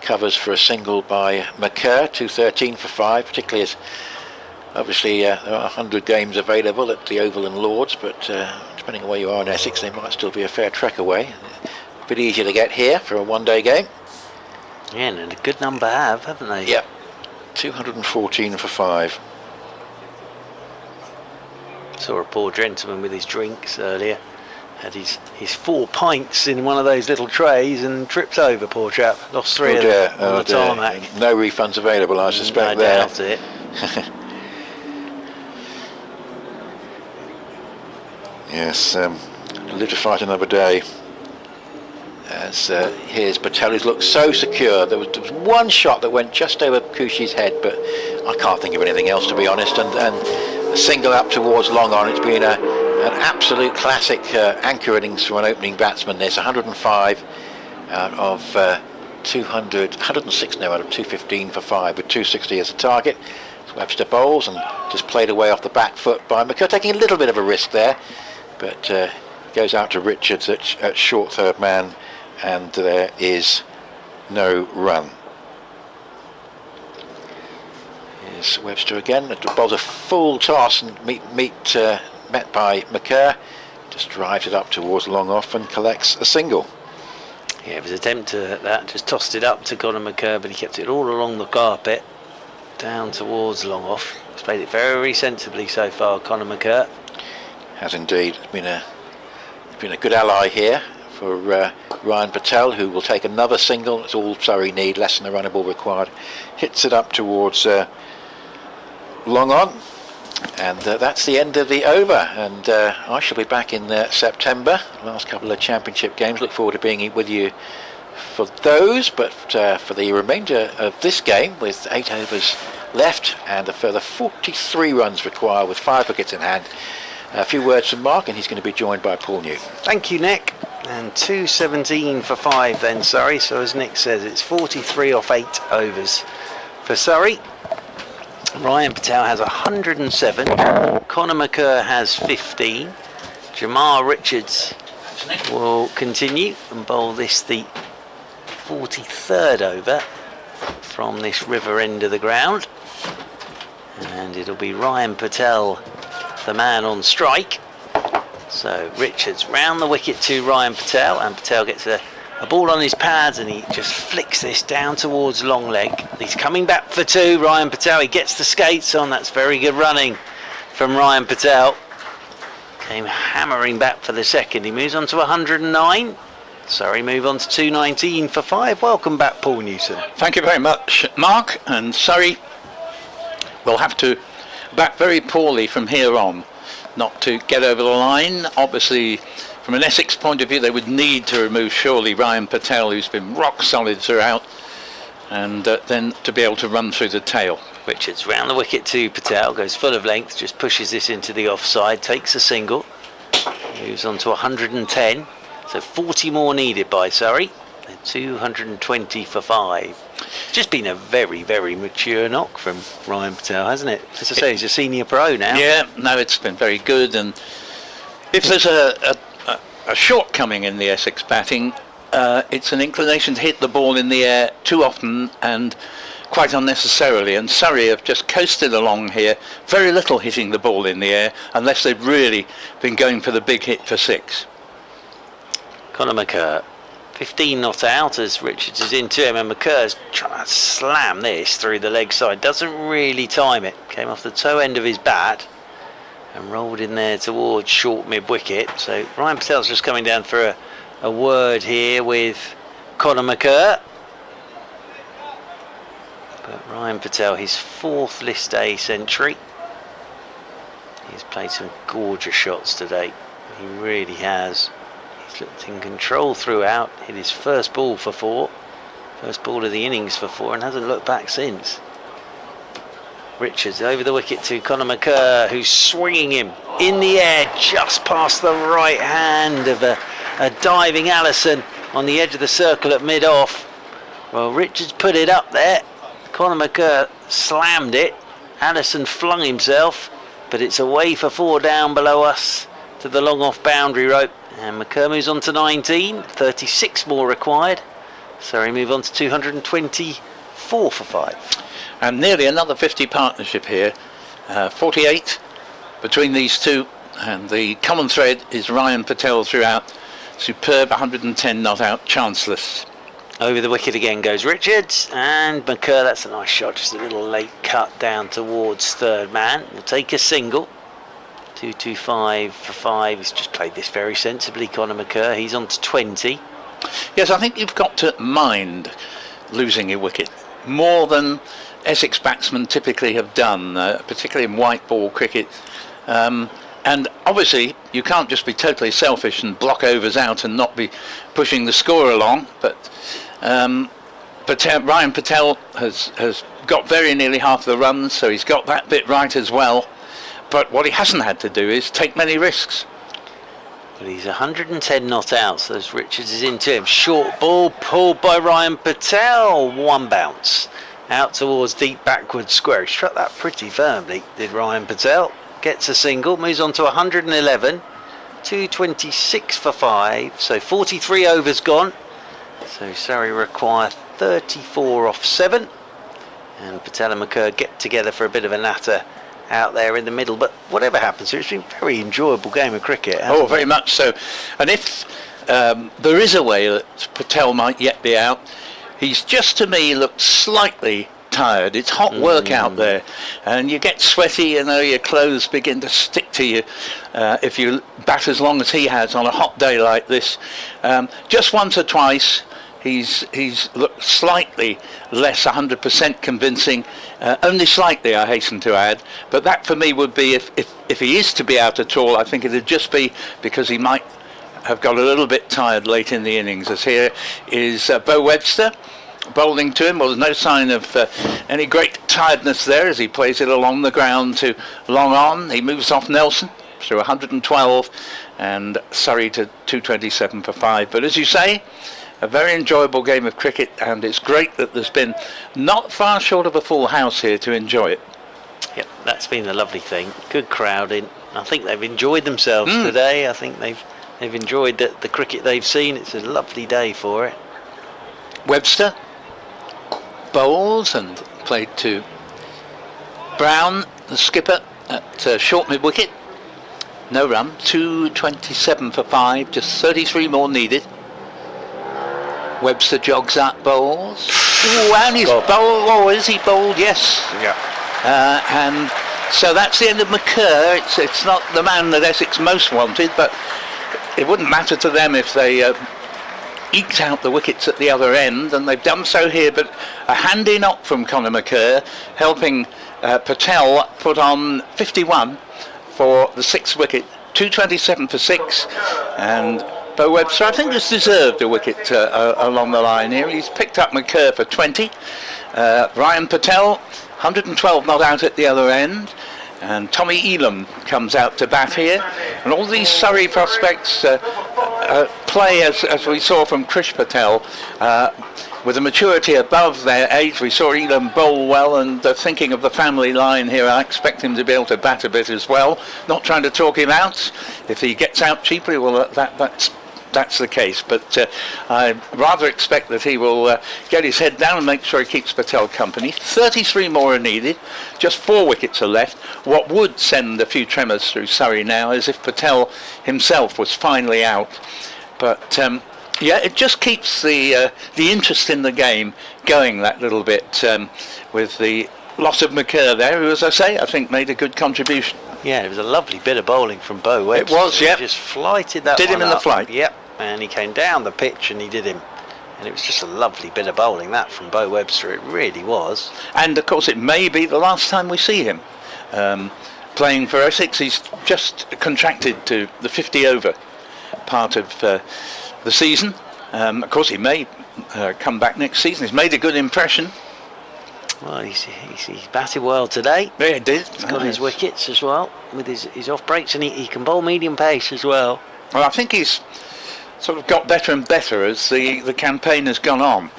covers for a single by McCurr. 213 for 5, particularly as obviously there are 100 games available at the Oval and Lords, but depending on where you are in Essex they might still be a fair trek away. A bit easier to get here for a one-day game. Yeah, and a good number haven't they? Yep, 214 for 5. Saw a poor gentleman with his drinks earlier. Had his 4 pints in one of those little trays and tripped over, poor chap. Lost 3 of them on the tarmac. No refunds available, I suspect. I doubt it. Yes, live to fight another day. As here's Patel, who's looked so secure. There was one shot that went just over Kushi's head, but I can't think of anything else, to be honest. And a single up towards long on. It's been an absolute classic anchor innings for an opening batsman. There's 105 out of 200, 106 now out of 215 for 5, with 260 as a target. So Webster bowls and just played away off the back foot by McCurr, taking a little bit of a risk there, but goes out to Richards at short third man, and there is no run. Here's Webster again, bowls a full toss and met by McCurr, just drives it up towards long off and collects a single. Yeah, it was an attempt at that, just tossed it up to Conor McCurr, but he kept it all along the carpet, down towards long off. He's played it very sensibly so far, Conor McCurr. Has indeed. It's been a good ally here for Ryan Patel, who will take another single. That's all Surrey need, less than the runner ball required. Hits it up towards long on, and that's the end of the over. And I shall be back in September. Last couple of championship games. Look forward to being with you for those, but for the remainder of this game, with 8 overs left and a further 43 runs required with 5 wickets in hand. A few words from Mark, and he's going to be joined by Paul Newton. Thank you, Nick. And 217 for 5 then, Surrey. So as Nick says, it's 43 off 8 overs for Surrey. Ryan Patel has 107. Conor McCurr has 15. Jamal Richards will continue and bowl this the 43rd over from this river end of the ground. And it'll be Ryan Patel, the man on strike. So Richards round the wicket to Ryan Patel, and Patel gets a ball on his pads and he just flicks this down towards long leg. He's coming back for 2, Ryan Patel. He gets the skates on. That's very good running from Ryan Patel. Came hammering back for the second. He moves on to 109. Sorry, move on to 219 for 5. Welcome back, Paul Newton. Thank you very much, Mark. And Surrey will have to bat very poorly from here on not to get over the line. Obviously, from an Essex point of view, they would need to remove surely Ryan Patel, who's been rock solid throughout, and then to be able to run through the tail. Richards round the wicket to Patel, goes full of length, just pushes this into the offside, takes a single, moves on to 110, so 40 more needed by Surrey, and 220 for 5. Just been a very, very mature knock from Ryan Patel, hasn't it? As I say, he's a senior pro now. Yeah, no, it's been very good, and if there's a shortcoming in the Essex batting, it's an inclination to hit the ball in the air too often and quite unnecessarily, and Surrey have just coasted along here, very little hitting the ball in the air unless they've really been going for the big hit for 6. Conor McCurr, 15 not out as Richards is into him, and McCurr's trying to slam this through the leg side, doesn't really time it, came off the toe end of his bat and rolled in there towards short mid wicket. So Ryan Patel's just coming down for a word here with Conor McCurr. But Ryan Patel, his 4th List A century. He's played some gorgeous shots today. He really has. He's looked in control throughout. Hit his first ball for 4. First ball of the innings for 4, and hasn't looked back since. Richards over the wicket to Conor McCurr, who's swinging him in the air just past the right hand of a diving Allison on the edge of the circle at mid-off. Well, Richards put it up there. Conor McCurr slammed it. Allison flung himself, but it's away for 4 down below us to the long off boundary rope. And McCurr moves on to 19, 36 more required. Surrey move on to 224 for 5. And nearly another 50 partnership here, 48 between these two, and the common thread is Ryan Patel throughout. Superb 110 not out, chanceless. Over the wicket again goes Richards, and McCurr, that's a nice shot, just a little late cut down towards third man. We'll take a single. 225 for 5. He's just played this very sensibly, Conor McCurr. He's on to 20. Yes, I think you've got to mind losing a wicket more than Essex batsmen typically have done, particularly in white ball cricket. And obviously you can't just be totally selfish and block overs out and not be pushing the score along, but Ryan Patel has got very nearly half the runs, so he's got that bit right as well. But what he hasn't had to do is take many risks. But he's 110 not out, so as Richards is into him. Short ball pulled by Ryan Patel. 1 bounce out towards deep backward square. He struck that pretty firmly, did Ryan Patel. Gets a single, moves on to 111. 226 for 5, so 43 overs gone. So Surrey require 34 off 7. And Patel and McCurr get together for a bit of a natter out there in the middle, but whatever happens here, it's been a very enjoyable game of cricket. Oh, very much so. And if there is a way that Patel might yet be out, he's just, to me, looked slightly tired. It's hot work out there, and you get sweaty, you know, your clothes begin to stick to you if you bat as long as he has on a hot day like this. Just once or twice he's looked slightly less 100% convincing, only slightly, I hasten to add, but that for me would be, if he is to be out at all, I think it'd just be because he might have got a little bit tired late in the innings. As here is Bo Webster bowling to him. Well, there's no sign of any great tiredness there as he plays it along the ground to long on. He moves off Nelson through 112 and Surrey to 227 for 5. But as you say, a very enjoyable game of cricket, and it's great that there's been not far short of a full house here to enjoy it. Yep, that's been the lovely thing. Good crowding. I think they've enjoyed themselves today. I think they've enjoyed the cricket they've seen. It's a lovely day for it. Webster bowls and played to Brown, the skipper, at short mid wicket. No run. 227 for 5. Just 33 more needed. Webster jogs up, bowls. Ooh, and he's bowled. Oh, is he bowled? Yes. Yeah. And so that's the end of McCurr. It's not the man that Essex most wanted, but it wouldn't matter to them if they eked out the wickets at the other end, and they've done so here. But a handy knock from Conor McCurr, helping Patel put on 51 for the 6th wicket. 227 for 6, and Bo Webster, I think, has deserved a wicket along the line here. He's picked up McCurr for 20. Ryan Patel, 112 not out at the other end. And Tommy Elam comes out to bat here. And all these Surrey prospects play, as we saw from Krish Patel, with a maturity above their age. We saw Elam bowl well, and thinking of the family line here, I expect him to be able to bat a bit as well. Not trying to talk him out. If he gets out cheaply, well, that's the case, but I rather expect that he will get his head down and make sure he keeps Patel company. 33 more are needed, just 4 wickets are left. What would send a few tremors through Surrey now is if Patel himself was finally out, but yeah, it just keeps the interest in the game going that little bit, with the loss of McCurr there, who, as I say, I think made a good contribution. Yeah, it was a lovely bit of bowling from Bo Webster. It was, yep. He just flighted that Did one him in the up. flight. Yep, and he came down the pitch and he did him. And it was just a lovely bit of bowling, that, from Bo Webster. It really was. And, of course, it may be the last time we see him playing for Essex. He's just contracted to the 50-over part of the season. Of course, he may come back next season. He's made a good impression. Well, he's batted well today. Yeah, he did. He's got his wickets as well, with his off breaks, and he can bowl medium pace as well. Well, I think he's sort of got better and better as the campaign has gone on.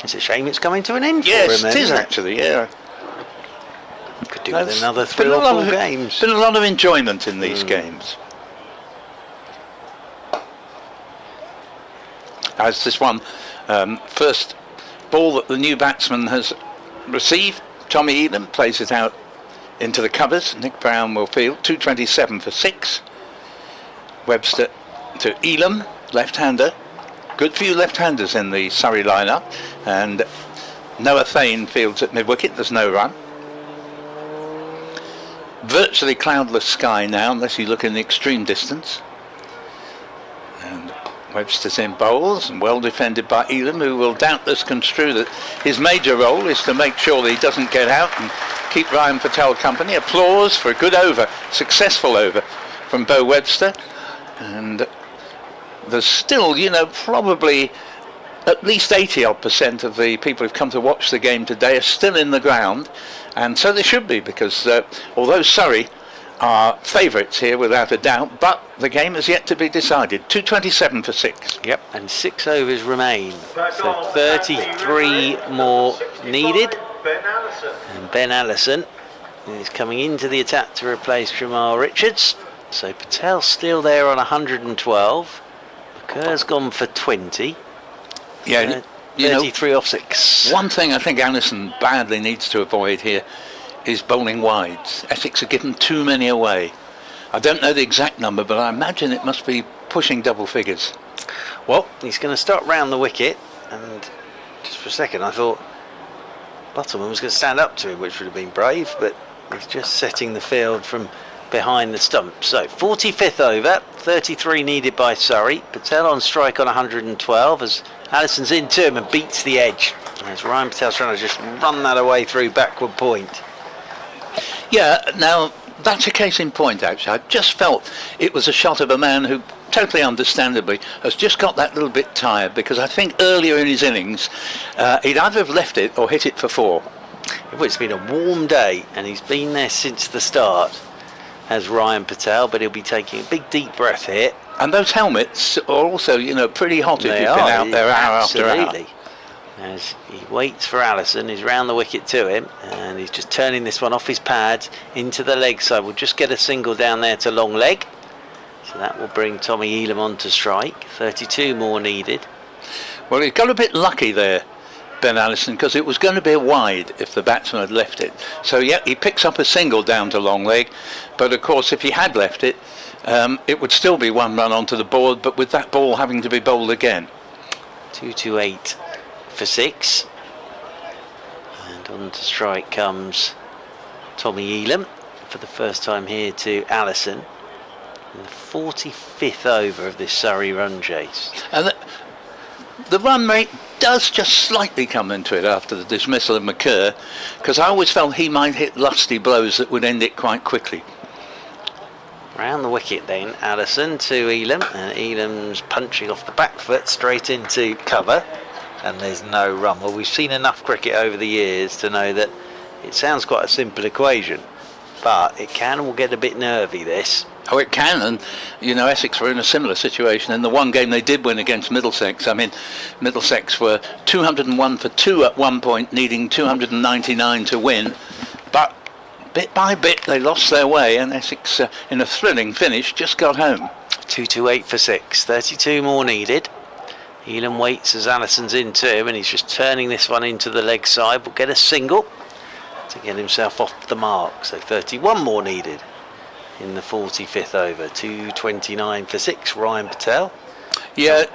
It's a shame it's coming to an end Yes, for him. it is isn't actually, yeah. Could do with There's another been 3 a or lot 4 of- games. Been a lot of enjoyment in these games. As this one, first ball that the new batsman has received, Tommy Elam plays it out into the covers. Nick Brown will field. 227 for 6. Webster to Elam, left-hander. Good few left-handers in the Surrey lineup, and Noah Thane fields at mid-wicket. There's no run. Virtually cloudless sky now, unless you look in the extreme distance. And Webster's in bowls, and well defended by Elam, who will doubtless construe that his major role is to make sure that he doesn't get out and keep Ryan Patel company. Applause for a good over, successful over from Bo Webster. And there's still, probably at least 80% of the people who've come to watch the game today are still in the ground, and so they should be, because although Surrey are favourites here without a doubt, but the game is yet to be decided. 227 for 6. Yep, and 6 overs remain, so 33 more needed. And Ben Allison is coming into the attack to replace Jamal Richards. So Patel's still there on 112. McCurr's gone for 20. Yeah, 33 off 6. One thing I think Allison badly needs to avoid here is bowling wides. Essex have given too many away. I don't know the exact number, but I imagine it must be pushing double figures. Well, he's going to start round the wicket, and just for a second I thought Bottomman was going to stand up to him, which would have been brave, but he's just setting the field from behind the stump. So 45th over, 33 needed by Surrey. Patel on strike on 112 as Allison's into him and beats the edge. As Ryan Patel's trying to just run that away through backward point. Yeah, now that's a case in point actually. I just felt it was a shot of a man who, totally understandably, has just got that little bit tired, because I think earlier in his innings he'd either have left it or hit it for 4. Well, it's been a warm day and he's been there since the start, as Ryan Patel, but he'll be taking a big deep breath here. And those helmets are also, pretty hot if They you've been are, out there hour after hour. absolutely. As he waits for Allison, he's round the wicket to him, and he's just turning this one off his pad into the leg side. We'll just get a single down there to long leg, so that will bring Tommy Elam on to strike. 32 more needed. Well, he got a bit lucky there, Ben Allison, because it was going to be a wide if the batsman had left it. So yeah, he picks up a single down to long leg, but of course if he had left it, it would still be 1 run onto the board, but with that ball having to be bowled again. 228 for 6, and on to strike comes Tommy Elam for the first time here to Allison in the 45th over of this Surrey run chase. And the run rate does just slightly come into it after the dismissal of McCurr, because I always felt he might hit lusty blows that would end it quite quickly. Round the wicket then, Allison to Elam, and Elam's punching off the back foot straight into cover, and there's no run. Well, we've seen enough cricket over the years to know that it sounds quite a simple equation, but it can all get a bit nervy, this. Oh, it can, and you know, Essex were in a similar situation in the one game they did win against Middlesex. I mean, Middlesex were 201 for 2 at one point, needing 299 to win, but bit by bit they lost their way, and Essex, in a thrilling finish, just got home. 228 for 6, 32 more needed. Elam waits as Allison's into him, and he's just turning this one into the leg side. Will get a single to get himself off the mark, so 31 more needed in the 45th over. 229 for 6, Ryan Patel. Yeah,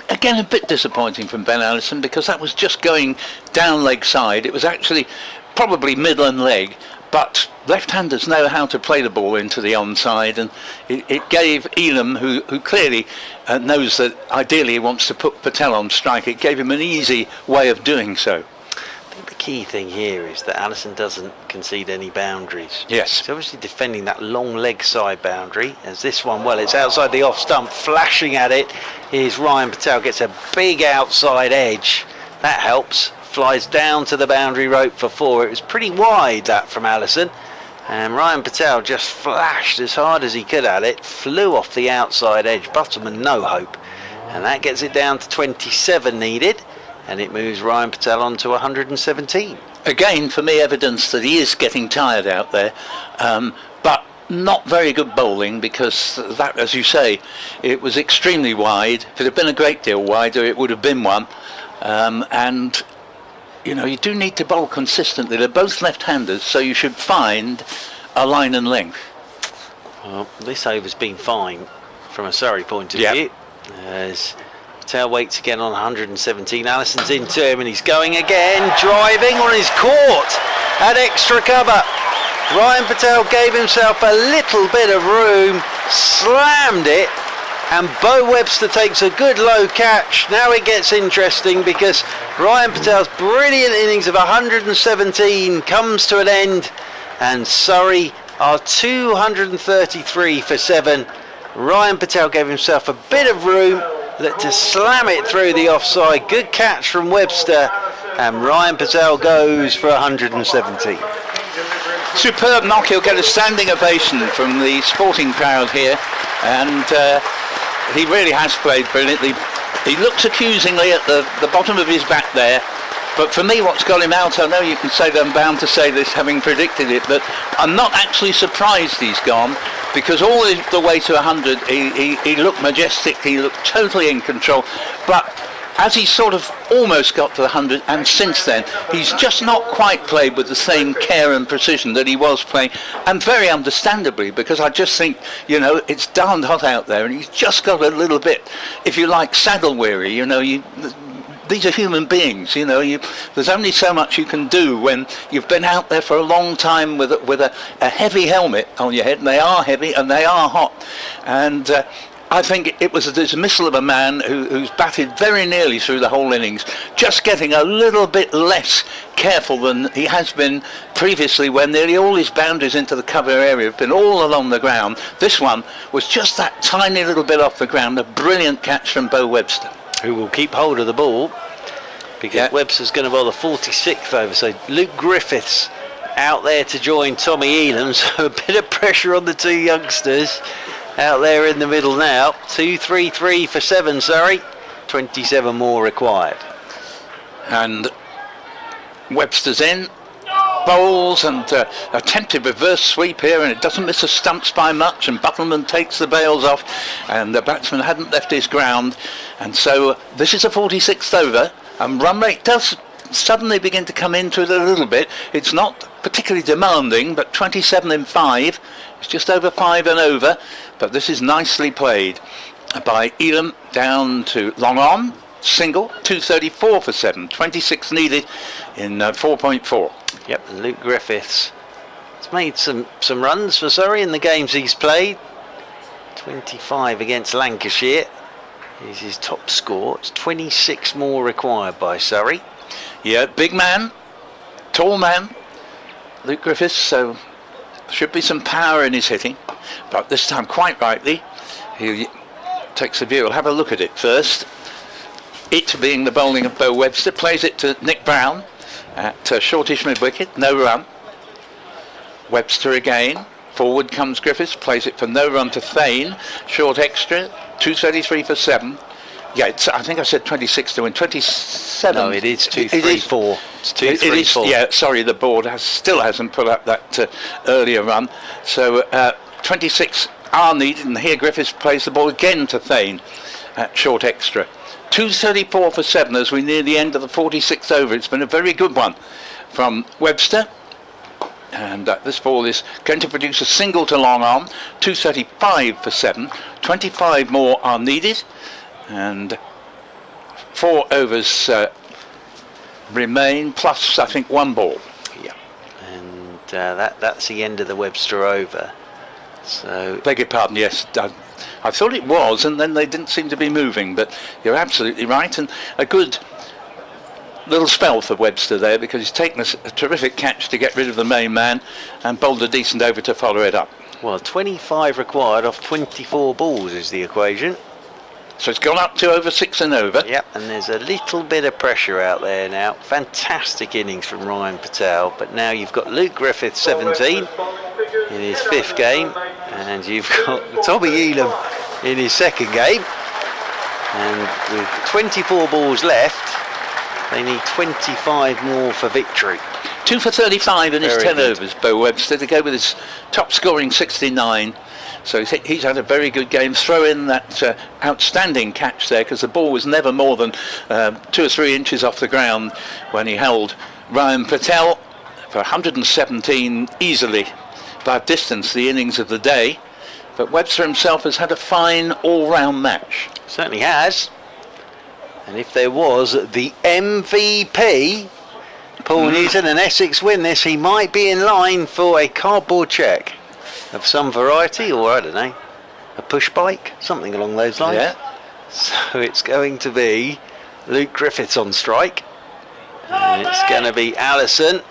again a bit disappointing from Ben Allison, because that was just going down leg side. It was actually probably middle and leg, but left-handers know how to play the ball into the onside, and it gave Elam, who clearly knows that ideally he wants to put Patel on strike, it gave him an easy way of doing so. I think the key thing here is that Allison doesn't concede any boundaries. Yes. He's obviously defending that long leg side boundary, as this one, well, it's outside the off stump, flashing at it. Here's Ryan Patel, gets a big outside edge. That helps. Flies down to the boundary rope for 4. It was pretty wide, that, from Allison, and Ryan Patel just flashed as hard as he could at it, flew off the outside edge, Butterman no hope, and that gets it down to 27 needed, and it moves Ryan Patel on to 117. Again, for me, evidence that he is getting tired out there, but not very good bowling, because that, as you say, it was extremely wide. If it had been a great deal wider, it would have been one, and you know, you do need to bowl consistently. They're both left-handers, so you should find a line and length. Well, this over's been fine from a Surrey point of Yep. view. As Patel waits again on 117. Allison's into him, and he's going again, driving on his court. Had extra cover. Ryan Patel gave himself a little bit of room, slammed it, and Bo Webster takes a good low catch. Now it gets interesting, because Ryan Patel's brilliant innings of 117 comes to an end, and Surrey are 233 for 7. Ryan Patel gave himself a bit of room to slam it through the offside. Good catch from Webster, and Ryan Patel goes for 117. Superb knock. He'll get a standing ovation from the sporting crowd here, and he really has played brilliantly. He looks accusingly at the bottom of his bat there, but for me, what's got him out, I know you can say that I'm bound to say this having predicted it, but I'm not actually surprised he's gone, because all the way to 100 he looked majestic, he looked totally in control, but as he sort of almost got to the 100, and since then he's just not quite played with the same care and precision that he was playing, and very understandably, because I just think, you know, it's darned hot out there, and he's just got a little bit, if you like, saddle weary. You know, these are human beings, you know, there's only so much you can do when you've been out there for a long time with a heavy helmet on your head, and they are heavy and they are hot, and I think it was a dismissal of a man who's batted very nearly through the whole innings, just getting a little bit less careful than he has been previously, when nearly all his boundaries into the cover area have been all along the ground. This one was just that tiny little bit off the ground. A brilliant catch from Bo Webster, who will keep hold of the ball, because Webster's going to bowl the 46th over. So Luke Griffiths out there to join Tommy Elam, so a bit of pressure on the two youngsters out there in the middle now. 233 for 7, Surrey, 27 more required. and Webster's in, bowls, and attempted reverse sweep here, and it doesn't miss the stumps by much, and Buttleman takes the bails off, and the batsman hadn't left his ground, and so this is a 46th over, and run rate does suddenly begin to come into it a little bit. It's not particularly demanding, but 27 in 5, it's just over 5 and over, but this is nicely played by Elam down to long on, single, 234 for 7, 26 needed in 4.4. Yep, Luke Griffiths has made some runs for Surrey in the games he's played. 25 against Lancashire is his top score. It's 26 more required by Surrey. Yeah, big man, tall man, Luke Griffiths, so should be some power in his hitting. but this time quite rightly. He takes a view. We'll have a look at it first. It being the bowling of Beau Webster, plays it to Nick Brown at shortish mid-wicket, no run. Webster again, forward comes Griffiths, plays it for no run to Thane, short extra, 233 for 7. Yeah, I think I said 26 to win, 27. No, it is 234. It's 234. Yeah, sorry, the board still hasn't put up that earlier run. So 26 are needed, and here Griffiths plays the ball again to Thane at short extra. 234 for 7 as we near the end of the 46th over. It's been a very good one from Webster. And this ball is going to produce a single to long on. 235 for 7. 25 more are needed. And 4 overs remain, plus I think 1 ball. Yeah. And that's the end of the Webster over. So, beg your pardon, yes. I thought it was, and then they didn't seem to be moving, but you're absolutely right. And a good little spell for Webster there, because he's taken a terrific catch to get rid of the main man and bowled a decent over to follow it up. Well, 25 required off 24 balls is the equation. So it's gone up to over 6 and over. Yep, and there's a little bit of pressure out there now. Fantastic innings from Ryan Patel, but now you've got Luke Griffith 17 in his 5th game, and you've got Tommy Elam in his 2nd game, and with 24 balls left, they need 25 more for victory. 2 for 35 in his Very 10 good. overs, Beau Webster, to go with his top scoring 69. So he's had a very good game. Throw in that outstanding catch there, because the ball was never more than 2 or 3 inches off the ground when he held Ryan Patel for 117 easily, by distance the innings of the day. But Webster himself has had a fine all-round match. Certainly has. And if there was the MVP, Paul Newton and Essex win this, he might be in line for a cardboard cheque of some variety, or I don't know, a push bike, something along those lines. Yeah. So it's going to be Luke Griffiths on strike, and it's going to be Allison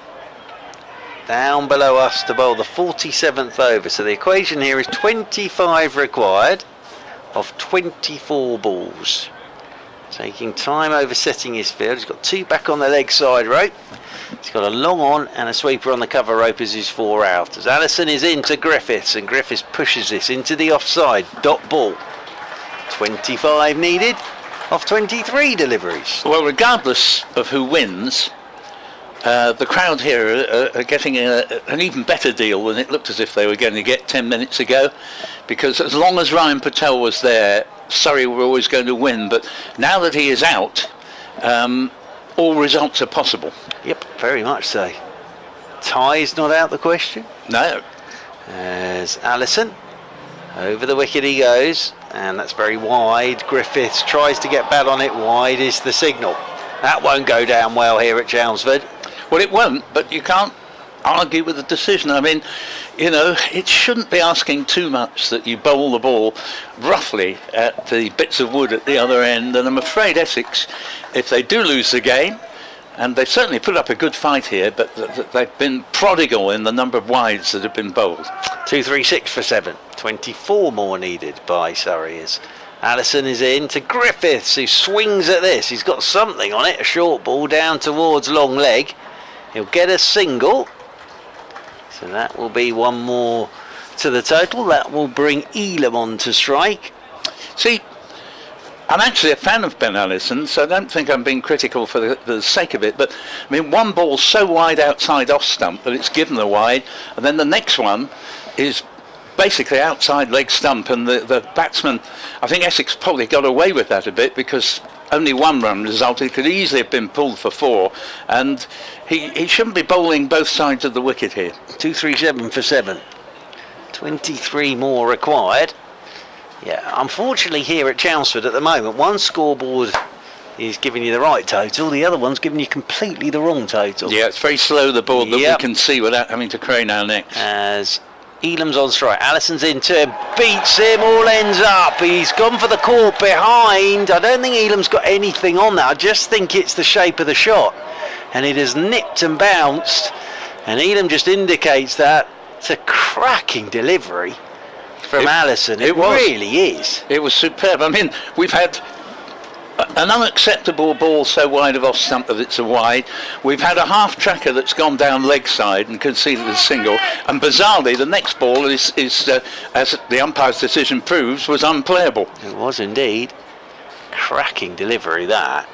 down below us to bowl the 47th over. So the equation here is 25 required of 24 balls. Taking time over setting his field. He's got 2 back on the leg side rope. He's got a long on and a sweeper on the cover rope as his 4 out. As Allison is into Griffiths, and Griffiths pushes this into the offside dot ball. 25 needed off 23 deliveries. Well, regardless of who wins, the crowd here are getting an even better deal than it looked as if they were going to get 10 minutes ago, because as long as Ryan Patel was there, Surrey were always going to win. But now that he is out, all results are possible. Yep, very much so. Tie's not out the question. No. As Allison, over the wicket he goes, and that's very wide. Griffiths tries to get bat on it. Wide is the signal. That won't go down well here at Chelmsford. Well, it won't, but you can't argue with the decision. I mean, you know, it shouldn't be asking too much that you bowl the ball roughly at the bits of wood at the other end, and I'm afraid Essex, if they do lose the game, and they've certainly put up a good fight here, but they've been prodigal in the number of wides that have been bowled. 236 for 7. 24 more needed by Surrey as Allison is in to Griffiths, who swings at this. He's got something on it, a short ball down towards long leg. He'll get a single. So that will be 1 more to the total. That will bring Elam on to strike. See, I'm actually a fan of Ben Allison, so I don't think I'm being critical for the sake of it, but I mean, 1 ball so wide outside off stump that it's given the wide, and then the next one is basically outside leg stump, and the batsman, I think Essex probably got away with that a bit, because only 1 run resulted. It could easily have been pulled for 4, and he shouldn't be bowling both sides of the wicket here. 237 for 7. 23 more required. Yeah, unfortunately here at Chelmsford at the moment, one scoreboard is giving you the right total, the other one's giving you completely the wrong total. Yeah, it's very slow, the board, that Yep. we can see without having to crane our necks. As Elam's on strike, Allison's into him, beats him, all ends up. He's gone for the court behind. I don't think Elam's got anything on that. I just think it's the shape of the shot. And it has nipped and bounced. And Elam just indicates that. It's a cracking delivery. from Allison. It was. really is. It was superb. I mean, we've had an unacceptable ball so wide of off stump that it's a wide. We've had a half tracker that's gone down leg side and conceded a single. And bizarrely, the next ball is as the umpire's decision proves, was unplayable. It was indeed. Cracking delivery, that.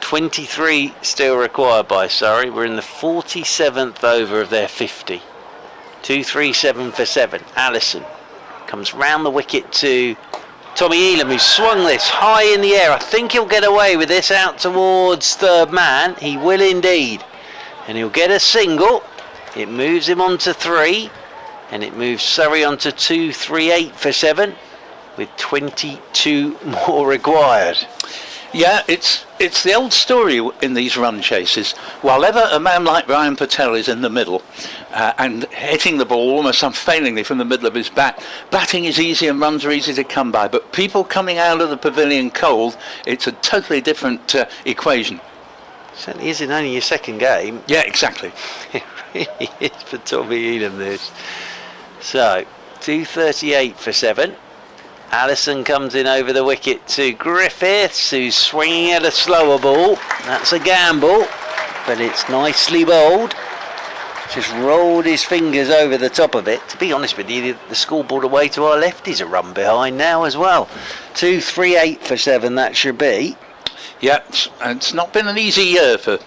23 still required by Surrey. We're in the 47th over of their 50. 2-3-7 for 7. Allison comes round the wicket to Tommy Elam, who swung this high in the air. I think he'll get away with this out towards third man. He will indeed. And he'll get a single. It moves him on to 3. And it moves Surrey on to 2-3-8 for 7. With 22 more required. Yeah, it's the old story in these run chases. While ever a man like Ryan Patel is in the middle and hitting the ball almost unfailingly from the middle of his bat, batting is easy and runs are easy to come by. But people coming out of the pavilion cold, it's a totally different equation. Certainly isn't only your second game. Yeah, exactly. It really is for Tommy Elam, this. So, 2-38 for 7. Allison comes in over the wicket to Griffiths, who's swinging at a slower ball. That's a gamble, but it's nicely bowled. Just rolled his fingers over the top of it. To be honest with you, the scoreboard away to our left is a run behind now as well. 2-3-8 for 7, that should be. Yeah, it's not been an easy year for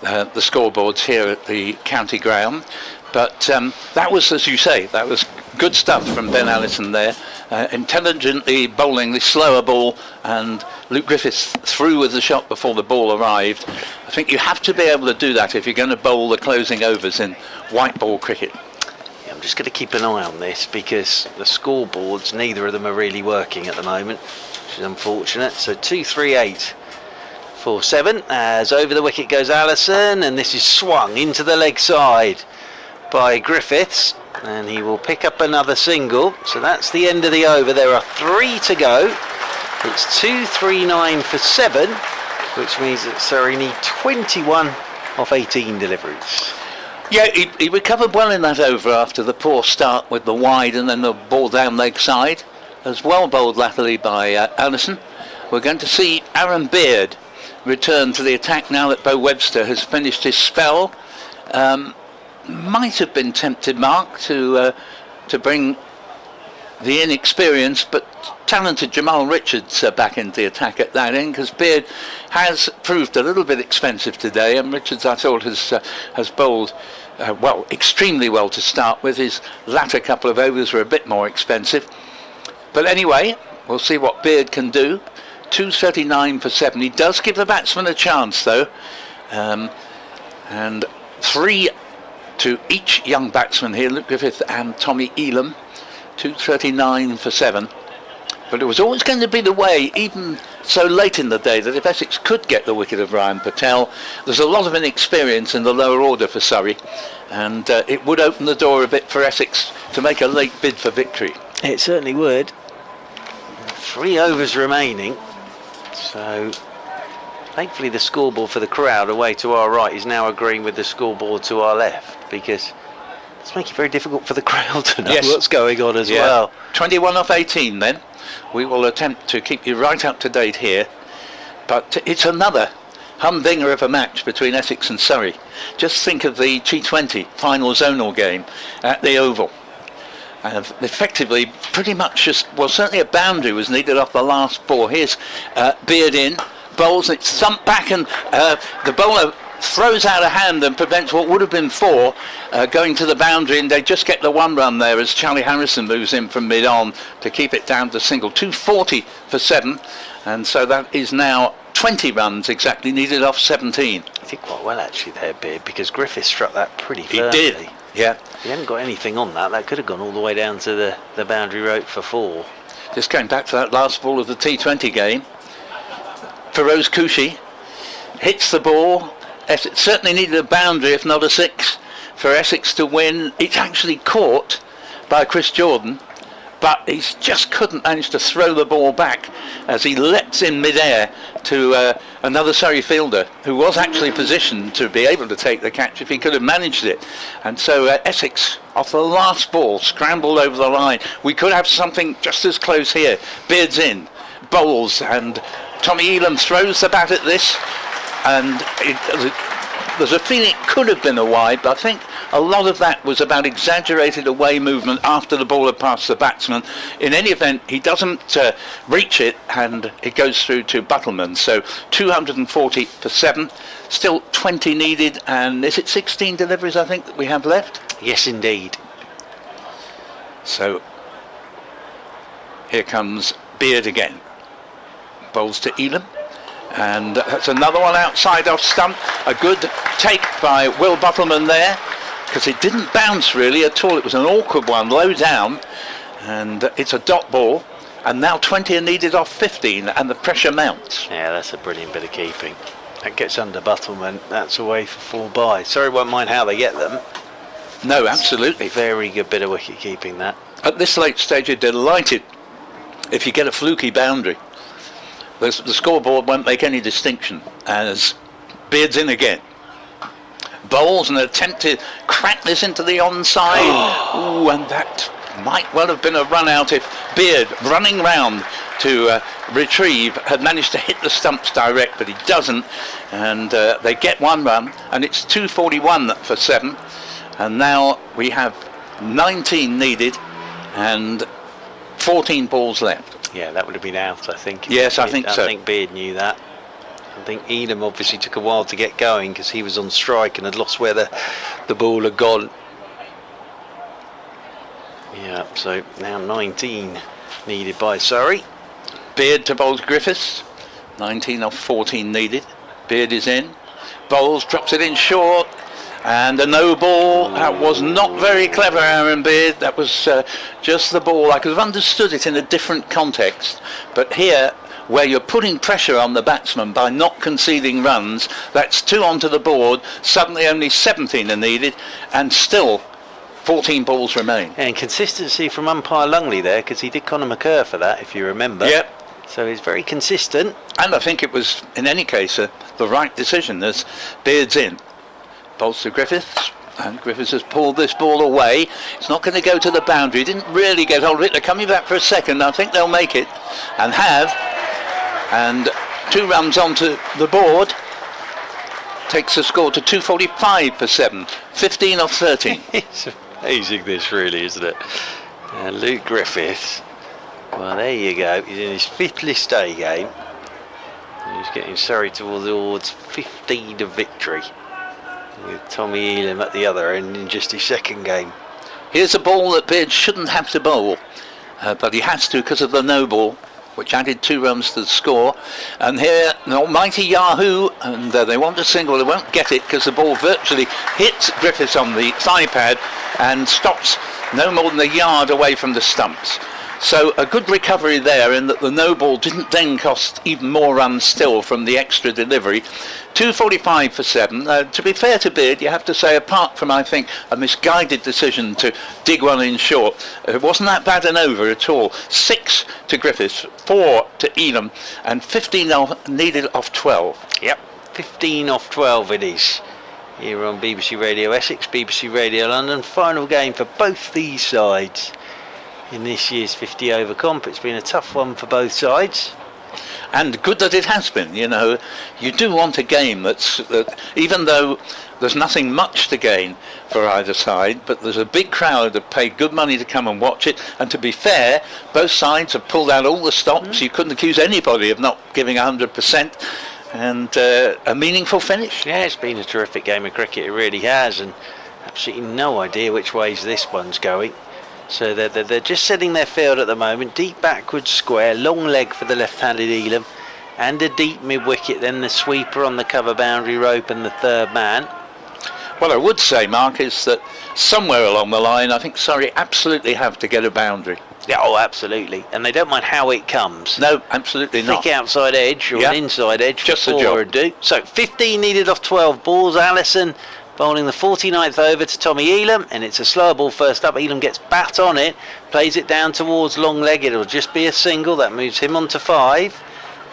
the scoreboards here at the county ground. But that was, as you say, that was good stuff from Ben Allison there. Intelligently bowling the slower ball, and Luke Griffiths through with the shot before the ball arrived. I think you have to be able to do that if you're going to bowl the closing overs in white ball cricket. Yeah, I'm just going to keep an eye on this because the scoreboards, neither of them are really working at the moment, which is unfortunate. So 2-3-8 for 7 as over the wicket goes Allison, and this is swung into the leg side by Griffiths, and he will pick up another single. So that's the end of the over. There are 3 to go. It's 2-3-9 for 7, which means that Surrey need 21 off 18 deliveries. Yeah, he recovered well in that over after the poor start with the wide and then the ball down leg side. As well bowled latterly by Allison. We're going to see Aaron Beard return to the attack now that Bo Webster has finished his spell. Might have been tempted, Mark, to bring the inexperienced but talented Jamal Richards back into the attack at that end, because Beard has proved a little bit expensive today, and Richards, I thought, has bowled well, extremely well to start with. His latter couple of overs were a bit more expensive, but anyway, we'll see what Beard can do. 2-39 for 7. He does give the batsman a chance though, and 3 to each young batsman here, Luke Griffith and Tommy Elam. 2-39 for 7. But it was always going to be the way, even so late in the day, that if Essex could get the wicket of Ryan Patel, there's a lot of inexperience in the lower order for Surrey, and it would open the door a bit for Essex to make a late bid for victory. It certainly would. 3 overs remaining, so thankfully the scoreboard for the crowd away to our right is now agreeing with the scoreboard to our left, because it's making it very difficult for the crowd to know what's going on as well. 21 off 18 then. We will attempt to keep you right up to date here, but it's another humdinger of a match between Essex and Surrey. Just think of the T20 final zonal game at the Oval. Effectively, pretty much just, well, certainly a boundary was needed off the last ball. Here's Beard in, bowls, it's thumped back, and the bowler throws out a hand and prevents what would have been 4 going to the boundary, and they just get the 1 run there as Charlie Harrison moves in from mid-on to keep it down to single. 240 for 7, and so that is now 20 runs exactly needed off 17. I think quite well actually there, Beard, because Griffith struck that pretty firmly. He did, yeah. He hadn't got anything on that. That could have gone all the way down to the boundary rope for 4. Just going back to that last ball of the T20 game, Feroz Kushi hits the ball. Essex certainly needed a boundary, if not a 6, for Essex to win. It's actually caught by Chris Jordan, but he just couldn't manage to throw the ball back as he leaps in mid-air to another Surrey fielder who was actually positioned to be able to take the catch if he could have managed it. And so Essex, off the last ball, scrambled over the line. We could have something just as close here. Beard's in, bowls, and Tommy Elam throws the bat at this, and there's a feeling it could have been a wide, but I think a lot of that was about exaggerated away movement after the ball had passed the batsman. In any event, he doesn't reach it, and it goes through to Buttleman. So 240 for 7, still 20 needed, and is it 16 deliveries I think that we have left? Yes, indeed. So here comes Beard again. Bowls to Elam. And that's another one outside off stump. A good take by Will Buttleman there, because it didn't bounce really at all. It was an awkward one, low down, and it's a dot ball. And now 20 are needed off 15, and the pressure mounts. Yeah, that's a brilliant bit of keeping. That gets under Buttleman. That's away for 4 by. Sorry, won't mind how they get them. No, absolutely. Very good bit of wicket keeping that. At this late stage, you're delighted if you get a fluky boundary. The scoreboard won't make any distinction, as Beard's in again. Bowls an attempt to crack this into the onside. Ooh, and that might well have been a run out if Beard, running round to retrieve, had managed to hit the stumps direct, but he doesn't, and they get 1 run, and it's 241 for 7, and now we have 19 needed and 14 balls left. Yeah, that would have been out, I think. Yes, I think so. I think Beard knew that. I think Elam obviously took a while to get going because he was on strike and had lost where the ball had gone. Yeah, so now 19 needed by Surrey. Beard to bowls Griffiths. 19 off 14 needed. Beard is in. Bowles drops it in short. And a no ball. That was not very clever, Aaron Beard. That was just the ball. I could have understood it in a different context. But here, where you're putting pressure on the batsman by not conceding runs, that's 2 onto the board. Suddenly only 17 are needed. And still 14 balls remain. And consistency from umpire Lungley there, because he did Conor McCurr for that, if you remember. Yep. So he's very consistent. And I think it was, in any case, the right decision as Beard's in. Bowls to Griffiths, and Griffiths has pulled this ball away. It's not going to go to the boundary. Didn't really get hold of it. They're coming back for a second. I think they'll make it, and have. And 2 runs onto the board. Takes the score to 245 for 7. 15 off 13. It's amazing this really, isn't it? And Luke Griffiths, well there you go. He's in his 5th list A game. He's getting Surrey towards 15 of victory, with Tommy Elam at the other end in just his 2nd game. Here's a ball that Beard shouldn't have to bowl, but he has to because of the no ball, which added 2 runs to the score. And here, an almighty Yahoo, and they want a single. They won't get it because the ball virtually hits Griffiths on the thigh pad and stops no more than a yard away from the stumps. So a good recovery there, in that the no ball didn't then cost even more runs still from the extra delivery. 245 for 7. To be fair to Beard, you have to say, apart from, I think, a misguided decision to dig one in short, it wasn't that bad an over at all. 6 to Griffiths, 4 to Elam, and 15 needed off 12. Yep, 15 off 12 it is. Here on BBC Radio Essex, BBC Radio London. Final game for both these sides in this year's 50 over comp. It's been a tough one for both sides. And good that it has been. You know, you do want a game that even though there's nothing much to gain for either side, but there's a big crowd that paid good money to come and watch it. And to be fair, both sides have pulled out all the stops. You couldn't accuse anybody of not giving 100%. And a meaningful finish. Yeah, it's been a terrific game of cricket, it really has, and absolutely no idea which ways this one's going. So they're just setting their field at the moment. Deep backwards square, long leg for the left-handed Elam, and a deep mid-wicket, then the sweeper on the cover boundary rope and the 3rd man. What I would say, Mark, is that somewhere along the line, I think Surrey absolutely have to get a boundary. Yeah, oh, absolutely. And they don't mind how it comes. No, absolutely not. Thick outside edge or an inside edge. Just the job. So 15 needed off 12 balls. Allison Bowling the 49th over to Tommy Elam, and it's a slower ball first up. Elam gets bat on it, plays it down towards long leg. It'll just be a single. That moves him on to 5.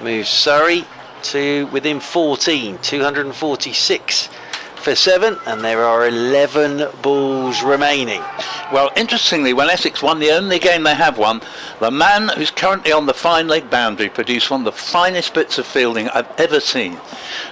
Moves Surrey to within 14, 246 for 7, and there are 11 balls remaining. Well, interestingly, when Essex won the only game they have won, the man who's currently on the fine leg boundary produced one of the finest bits of fielding I've ever seen.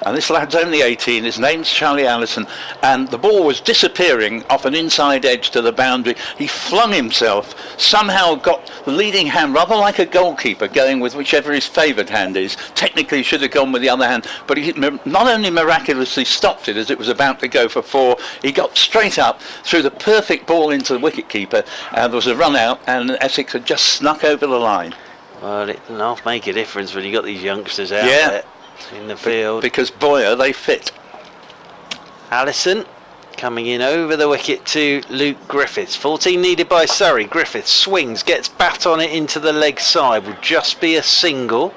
And this lad's only 18, his name's Charlie Allison, and the ball was disappearing off an inside edge to the boundary. He flung himself, somehow got the leading hand, rather like a goalkeeper, going with whichever his favoured hand is. Technically he should have gone with the other hand, but he not only miraculously stopped it as it was about to go for 4, he got straight up, threw the perfect ball into the wicket-keeper, and there was a run out, and Essex had just snuck over the line. Well, it doesn't half make a difference when you got these youngsters out there in the field. Because boy, are they fit. Allison coming in over the wicket to Luke Griffiths. 14 needed by Surrey. Griffiths swings, gets bat on it into the leg side. Will just be a single.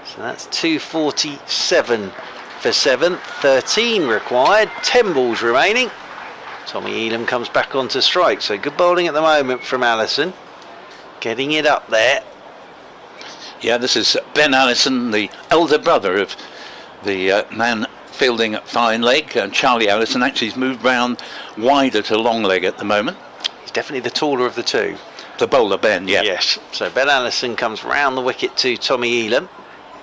So that's 247 for 7. 13 required. 10 balls remaining. Tommy Elam comes back onto strike. So good bowling at the moment from Allison. Getting it up there. Yeah, this is Ben Allison, the elder brother of the man fielding at fine leg. Charlie Allison actually has moved round wider to long leg at the moment. He's definitely the taller of the two. The bowler, Ben, yeah. Yes. So Ben Allison comes round the wicket to Tommy Elam.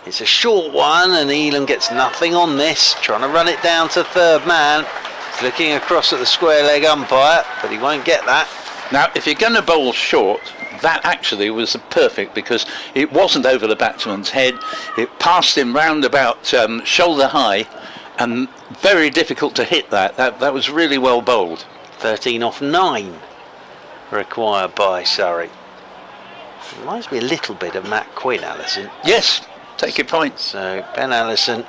It's a short one, and Elam gets nothing on this. Trying to run it down to third man. He's looking across at the square leg umpire, but he won't get that. Now, if you're going to bowl short, that actually was perfect, because it wasn't over the batsman's head. It passed him round about shoulder high, and very difficult to hit that. That was really well bowled. 13 off 9 required by Surrey. Reminds me a little bit of Matt Quinn, Allison. Yes, take your point. So Ben Allison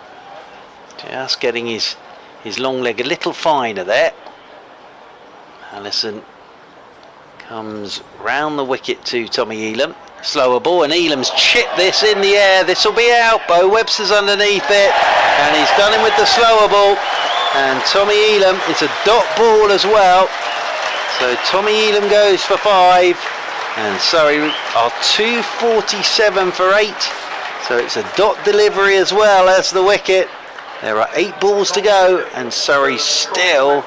just getting his long leg a little finer there. Allison comes round the wicket to Tommy Elam. Slower ball, and Elam's chipped this in the air. This will be out. Bo Webster's underneath it, and he's done him with the slower ball. And Tommy Elam, it's a dot ball as well. So Tommy Elam goes for 5, and Surrey are 247 for 8. So it's a dot delivery as well as the wicket. There are 8 balls to go, and Surrey still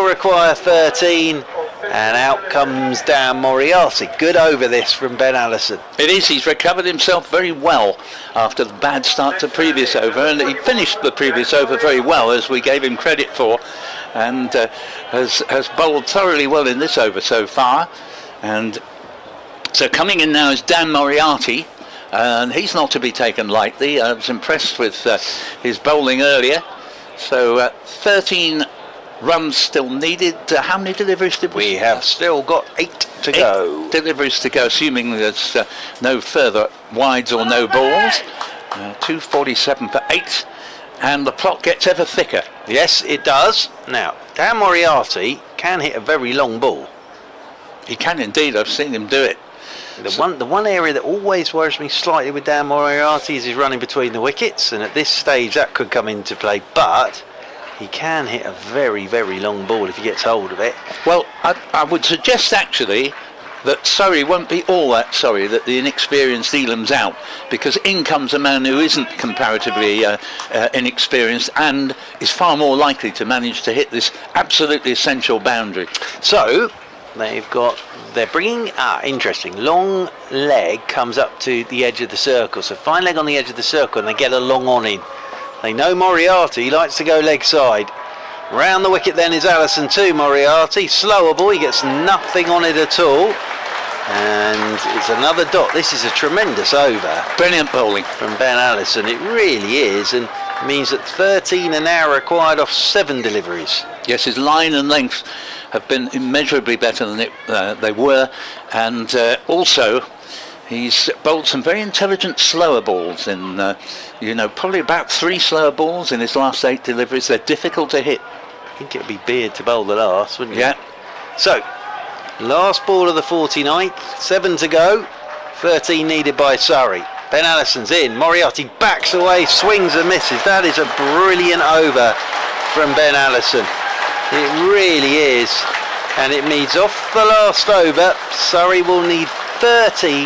require 13. And out comes Dan Moriarty. Good over this from Ben Allison. It is. He's recovered himself very well after the bad start to previous over, and he finished the previous over very well, as we gave him credit for, and has bowled thoroughly well in this over so far. And so coming in now is Dan Moriarty, and he's not to be taken lightly. I was impressed with his bowling earlier. So 13 runs still needed. How many deliveries did we have? Still got 8 to go. 8 deliveries to go, assuming there's no further wides or no balls. 247 for 8, and the plot gets ever thicker. Yes, it does. Now, Dan Moriarty can hit a very long ball. He can indeed. I've seen him do it. The one area that always worries me slightly with Dan Moriarty is his running between the wickets, and at this stage that could come into play, but he can hit a very, very long ball if he gets hold of it. Well, I would suggest actually that Surrey won't be all that sorry that the inexperienced Elam's out, because in comes a man who isn't comparatively inexperienced and is far more likely to manage to hit this absolutely essential boundary. So they're bringing interesting, long leg comes up to the edge of the circle, so fine leg on the edge of the circle, and they get a long on in. They know Moriarty likes to go leg side. Round the wicket then is Allison to Moriarty. Slower ball, he gets nothing on it at all. And it's another dot. This is a tremendous over. Brilliant bowling from Ben Allison. It really is, and means that 13 are now required off 7 deliveries. Yes, his line and length have been immeasurably better than they were, and also he's bowled some very intelligent slower balls in, probably about 3 slower balls in his last 8 deliveries. They're difficult to hit. I think it'd be Beard to bowl the last, wouldn't it? Yeah. So, last ball of the 49th, 7 to go, 13 needed by Surrey. Ben Allison's in, Moriarty backs away, swings and misses. That is a brilliant over from Ben Allison. It really is. And it means off the last over, Surrey will need 13,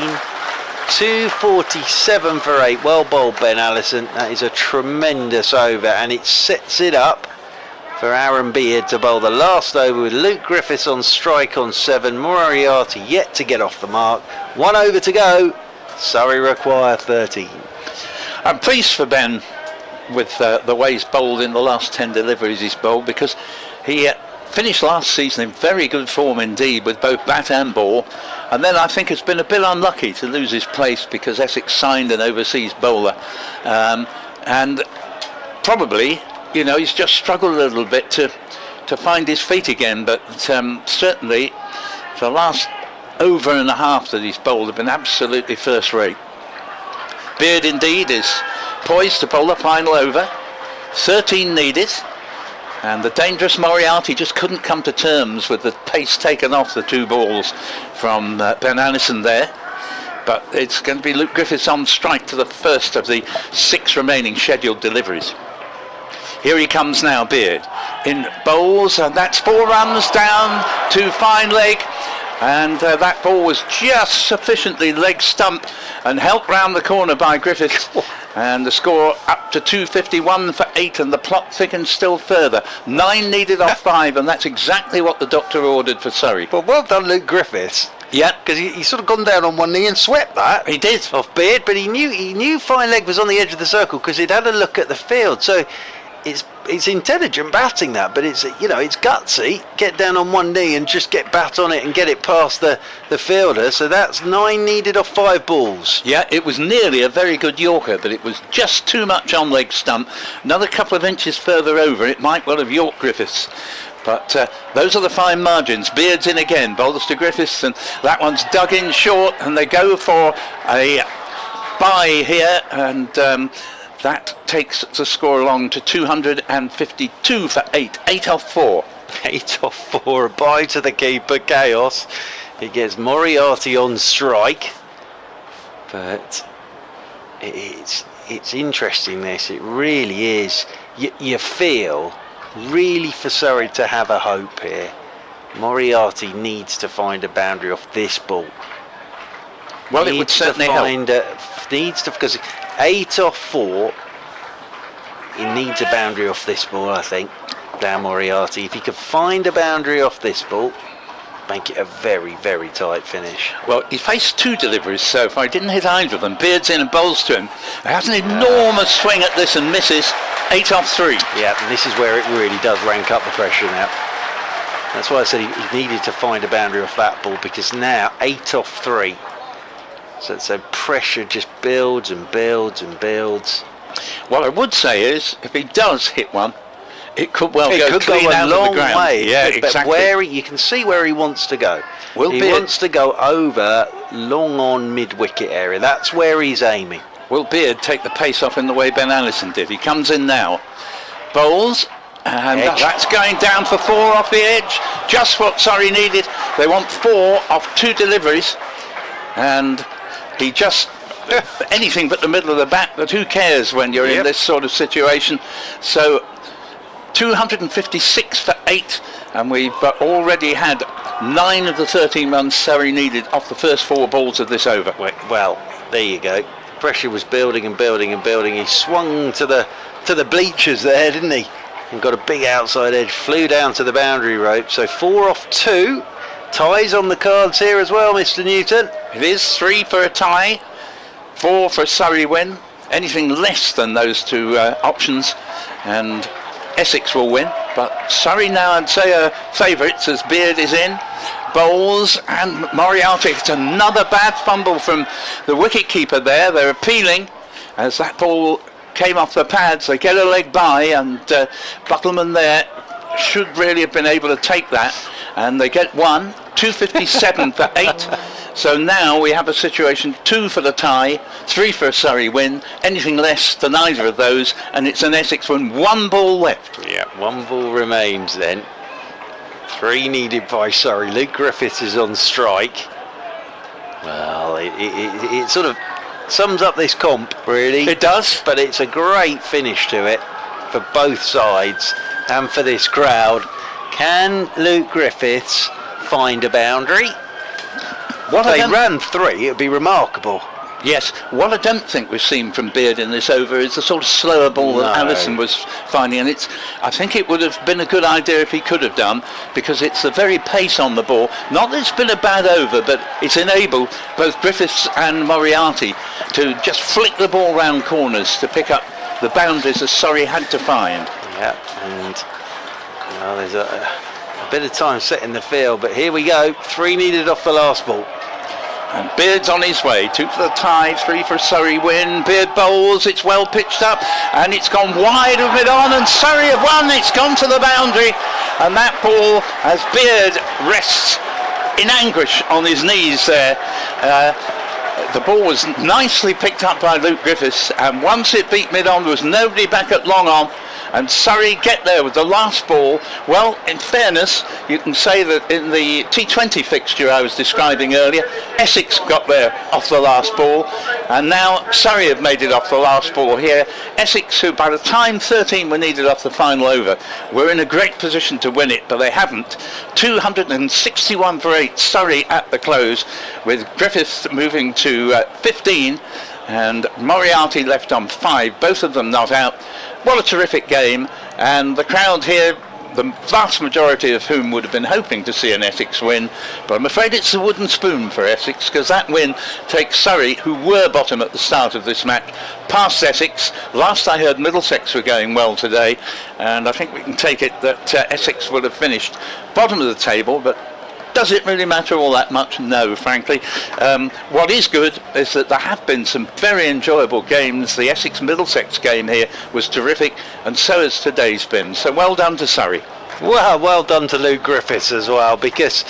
247 for 8. Well bowled, Ben Allison. That is a tremendous over, and it sets it up for Aaron Beard to bowl the last over with Luke Griffiths on strike on 7. Moriarty yet to get off the mark. 1 over to go. Surrey require 13. I'm pleased for Ben with the way he's bowled in the last 10 deliveries he's bowled, because he finished last season in very good form indeed with both bat and ball, and then I think has been a bit unlucky to lose his place because Essex signed an overseas bowler, and probably, you know, he's just struggled a little bit to find his feet again, but certainly for the last over and a half that he's bowled have been absolutely first rate. Beard indeed is poised to bowl the final over. 13 needed, and the dangerous Moriarty just couldn't come to terms with the pace taken off the 2 balls from Ben Allison there. But it's going to be Luke Griffiths on strike to the first of the 6 remaining scheduled deliveries. Here he comes now, Beard in bowls, and that's 4 runs down to fine leg. And that ball was just sufficiently leg stump and helped round the corner by Griffiths. And the score up to 251 for 8, and the plot thickens still further. 9 needed off 5, and that's exactly what the doctor ordered for Surrey. Well, well done, Luke Griffiths. Yeah, because he sort of gone down on one knee and swept that. he did. Off Beard, but he knew fine leg was on the edge of the circle because he'd had a look at the field. So it's intelligent batting, that, but it's, you know, it's gutsy. Get down on one knee and just get bat on it and get it past the fielder. So that's 9 needed off 5 balls. Yeah, it was nearly a very good Yorker, but it was just too much on leg stump. Another couple of inches further over, it might well have York Griffiths. But those are the fine margins. Beard's in again, bowls to Griffiths, and that one's dug in short, and they go for a bye here, and that takes the score along to 252 for 8. 8 off 4. 8 off 4, a bye to the keeper, chaos. He gets Moriarty on strike, but it's interesting, this, it really is. You feel really for Surrey to have a hope here. Moriarty needs to find a boundary off this ball. Well, it would certainly help. Needs to, because 8 off 4, he needs a boundary off this ball, I think. Dan Moriarty, if he could find a boundary off this ball, make it a very, very tight finish. Well, he faced 2 deliveries so far. He didn't hit either of them. Beard's in and bowls to him. He has an enormous swing at this and misses. 8 off 3. Yeah, and this is where it really does rank up the pressure now. That's why I said he needed to find a boundary off that ball, because now 8 off 3. So pressure just builds and builds and builds. What I would say is, if he does hit one, it could well go clean a out long of the ground. way. Yeah, but exactly. Where you can see where he wants to go. He wants to go over long on mid-wicket area. That's where he's aiming. Will Beard take the pace off in the way Ben Allison did? He comes in now, bowls, and that's going down for 4 off the edge. Just what Surrey needed. They want 4 off 2 deliveries, and he just anything but the middle of the bat. But who cares when you're in this sort of situation? So 256 for 8, and we've already had 9 of the 13 runs Surrey needed off the first 4 balls of this over. Well, there you go. Pressure was building and building and building. He swung to the bleachers there, didn't he? And got a big outside edge, flew down to the boundary rope. So 4 off 2. Ties on the cards here as well, Mr. Newton. It is 3 for a tie, 4 for a Surrey win. Anything less than those 2 options, and Essex will win. But Surrey now, I'd say, are favourites as Beard is in. Bowls, and Moriarty. It's another bad fumble from the wicket-keeper there. They're appealing as that ball came off the pads. They get a leg by, and Buttleman there should really have been able to take that, and they get 1. 257 for 8. So now we have a situation: 2 for the tie, 3 for a Surrey win. Anything less than either of those, and it's an Essex win. 1 ball left. Yeah, 1 ball remains then. 3 needed by Surrey. Luke Griffiths is on strike. Well, it sort of sums up this comp, really. It does. But it's a great finish to it for both sides and for this crowd. Can Luke Griffiths find a boundary? What If they I don't- ran 3, it would be remarkable. Yes, what I don't think we've seen from Beard in this over is the sort of slower ball that No. Allison was finding, and I think it would have been a good idea if he could have done, because it's the very pace on the ball. Not that it's been a bad over, but it's enabled both Griffiths and Moriarty to just flick the ball round corners to pick up the boundaries that Surrey had to find. Yeah, and there's a bit of time set in the field, but here we go. 3 needed off the last ball. And Beard's on his way, 2 for the tie, 3 for a Surrey win. Beard bowls, it's well pitched up, and it's gone wide of it on, and Surrey have won. It's gone to the boundary, and that ball, as Beard rests in anguish on his knees there, the ball was nicely picked up by Luke Griffiths, and once it beat mid-on, there was nobody back at long on, and Surrey get there with the last ball. Well, in fairness, you can say that in the T20 fixture I was describing earlier, Essex got there off the last ball, and now Surrey have made it off the last ball here. Essex, who by the time 13 were needed off the final over, were in a great position to win it, but they haven't. 261 for 8, Surrey at the close, with Griffiths moving to 15, and Moriarty left on 5, both of them not out. What a terrific game, and the crowd here, the vast majority of whom would have been hoping to see an Essex win, but I'm afraid it's a wooden spoon for Essex, because that win takes Surrey, who were bottom at the start of this match, past Essex. Last I heard, Middlesex were going well today, and I think we can take it that Essex would have finished bottom of the table, but does it really matter all that much? No, frankly. What is good is that there have been some very enjoyable games. The Essex-Middlesex game here was terrific, and so has today's been. So well done to Surrey. Well done to Luke Griffiths as well, because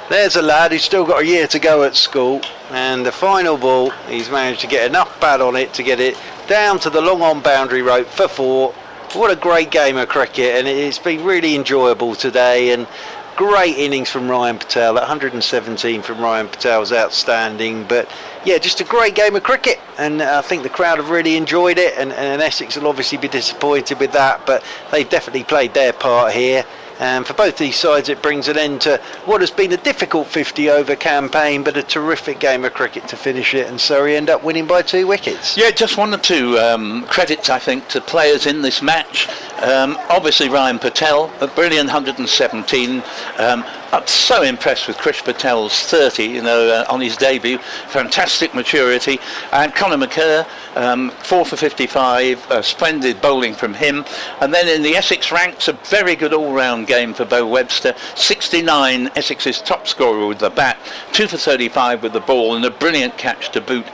there's a lad who's still got a year to go at school, and the final ball, he's managed to get enough pad on it to get it down to the long-on boundary rope for 4. What a great game of cricket, and it's been really enjoyable today, and great innings from Ryan Patel. That 117 from Ryan Patel was outstanding, but yeah, just a great game of cricket, and I think the crowd have really enjoyed it, and Essex will obviously be disappointed with that, but they've definitely played their part here. And for both these sides, it brings an end to what has been a difficult 50 over campaign, but a terrific game of cricket to finish it, and Surrey end up winning by 2 wickets. Yeah, just 1 or 2 credits, I think, to players in this match. Obviously Ryan Patel, a brilliant 117. I'm so impressed with Krish Patel's 30, on his debut. Fantastic maturity. And Conor McKerr, 4 for 55, splendid bowling from him. And then in the Essex ranks, a very good all-round game for Beau Webster. 69, Essex's top scorer with the bat, 2 for 35 with the ball, and a brilliant catch to boot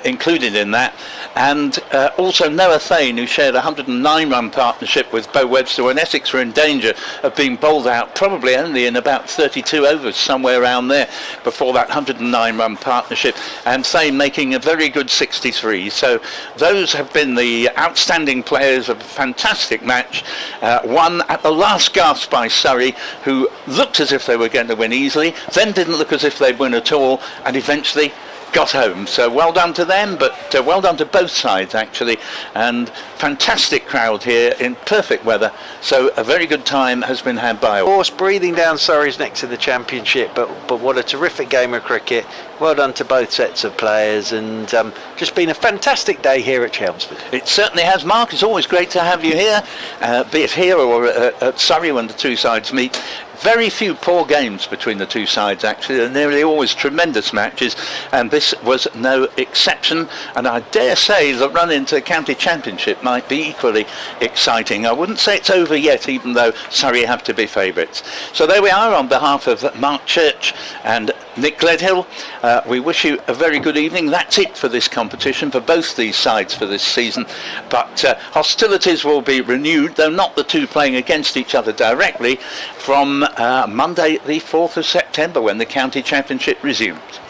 included in that. And also Noah Thane, who shared a 109-run partnership with Beau Webster when Essex were in danger of being bowled out probably only in about 32 overs, somewhere around there, before that 109-run partnership, and Thane making a very good 63. So those have been the outstanding players of a fantastic match, won at the last gasp by Surrey, who looked as if they were going to win easily, then didn't look as if they'd win at all, and eventually got home. So well done to them, but well done to both sides actually, and fantastic crowd here in perfect weather, so a very good time has been had by all. Of course, breathing down Surrey's neck to the championship, but what a terrific game of cricket. Well done to both sets of players, and just been a fantastic day here at Chelmsford. It certainly has, Mark. It's always great to have you here, be it here or at Surrey when the two sides meet. Very few poor games between the two sides actually. They're nearly always tremendous matches, and this was no exception, and I dare say the run into the county championship might be equally exciting. I wouldn't say it's over yet, even though Surrey have to be favourites. So there we are, on behalf of Mark Church and Nick Gledhill, we wish you a very good evening. That's it for this competition, for both these sides for this season, but hostilities will be renewed, though not the two playing against each other directly, from Monday the 4th of September, when the county championship resumes.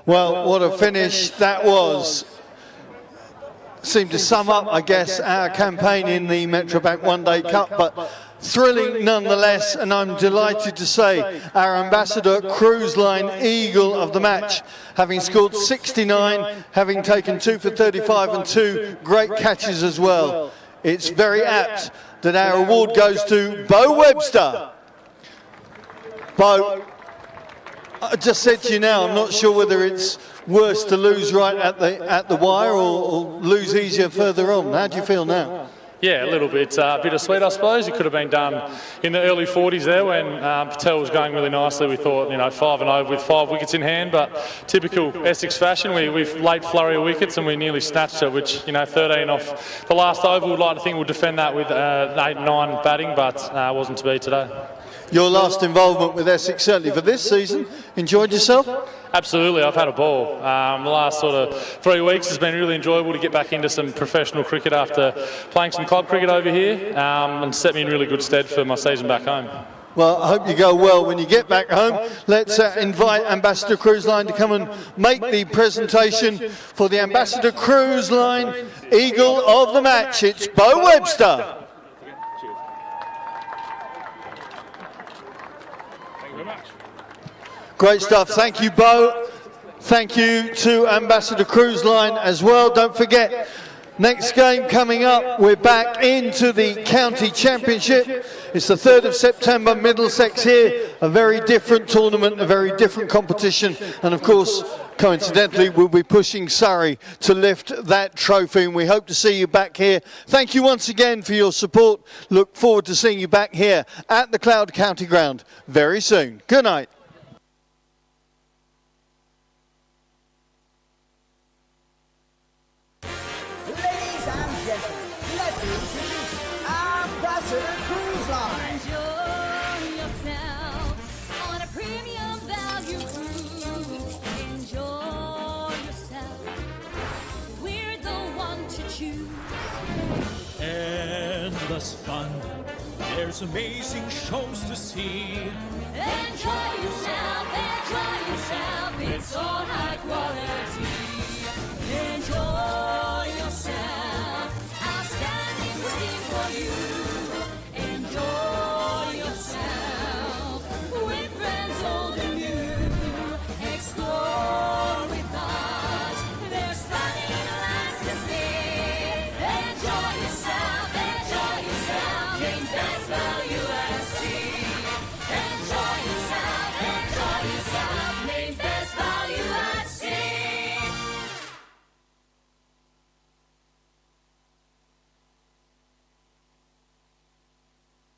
Well, what a finish that was. Seemed to sum up, I guess, our campaign in the Metrobank One Day Cup, but thrilling nonetheless, and I'm delighted to say our ambassador Cruise Line Eagle of the match, having scored 69, having taken 2 for 35 and 2 great catches as well. It's very apt that our award goes to Bo Webster. Bo, I just said to you now, I'm not sure whether it's worse to lose right at the wire or lose easier further on. How do you feel now? Yeah, a little bit bittersweet, I suppose. It could have been done in the early 40s there when Patel was going really nicely. We thought, 5-0 with 5 wickets in hand, but typical Essex fashion, we've late flurry of wickets and we nearly snatched it, which, 13 off the last over. We'd like to think we'll defend that with 8-9 batting, but wasn't to be today. Your last involvement with Essex, certainly for this season, enjoyed yourself? Absolutely, I've had a ball. The last sort of 3 weeks has been really enjoyable to get back into some professional cricket after playing some club cricket over here, and set me in really good stead for my season back home. Well, I hope you go well when you get back home. Let's invite Ambassador Cruise Line to come and make the presentation for the Ambassador Cruise Line Eagle of the match. It's Bo Webster. Great stuff. Thank you, Bo. Thank you to Ambassador Cruise Line as well. Don't forget, next game coming up, we're back into the County Championship. It's the 3rd of September, Middlesex here. A very different tournament, a very different competition. And of course, coincidentally, we'll be pushing Surrey to lift that trophy. And we hope to see you back here. Thank you once again for your support. Look forward to seeing you back here at the Cloud County Ground very soon. Good night. Endless fun, there's amazing shows to see. Enjoy yourself, it's all high quality.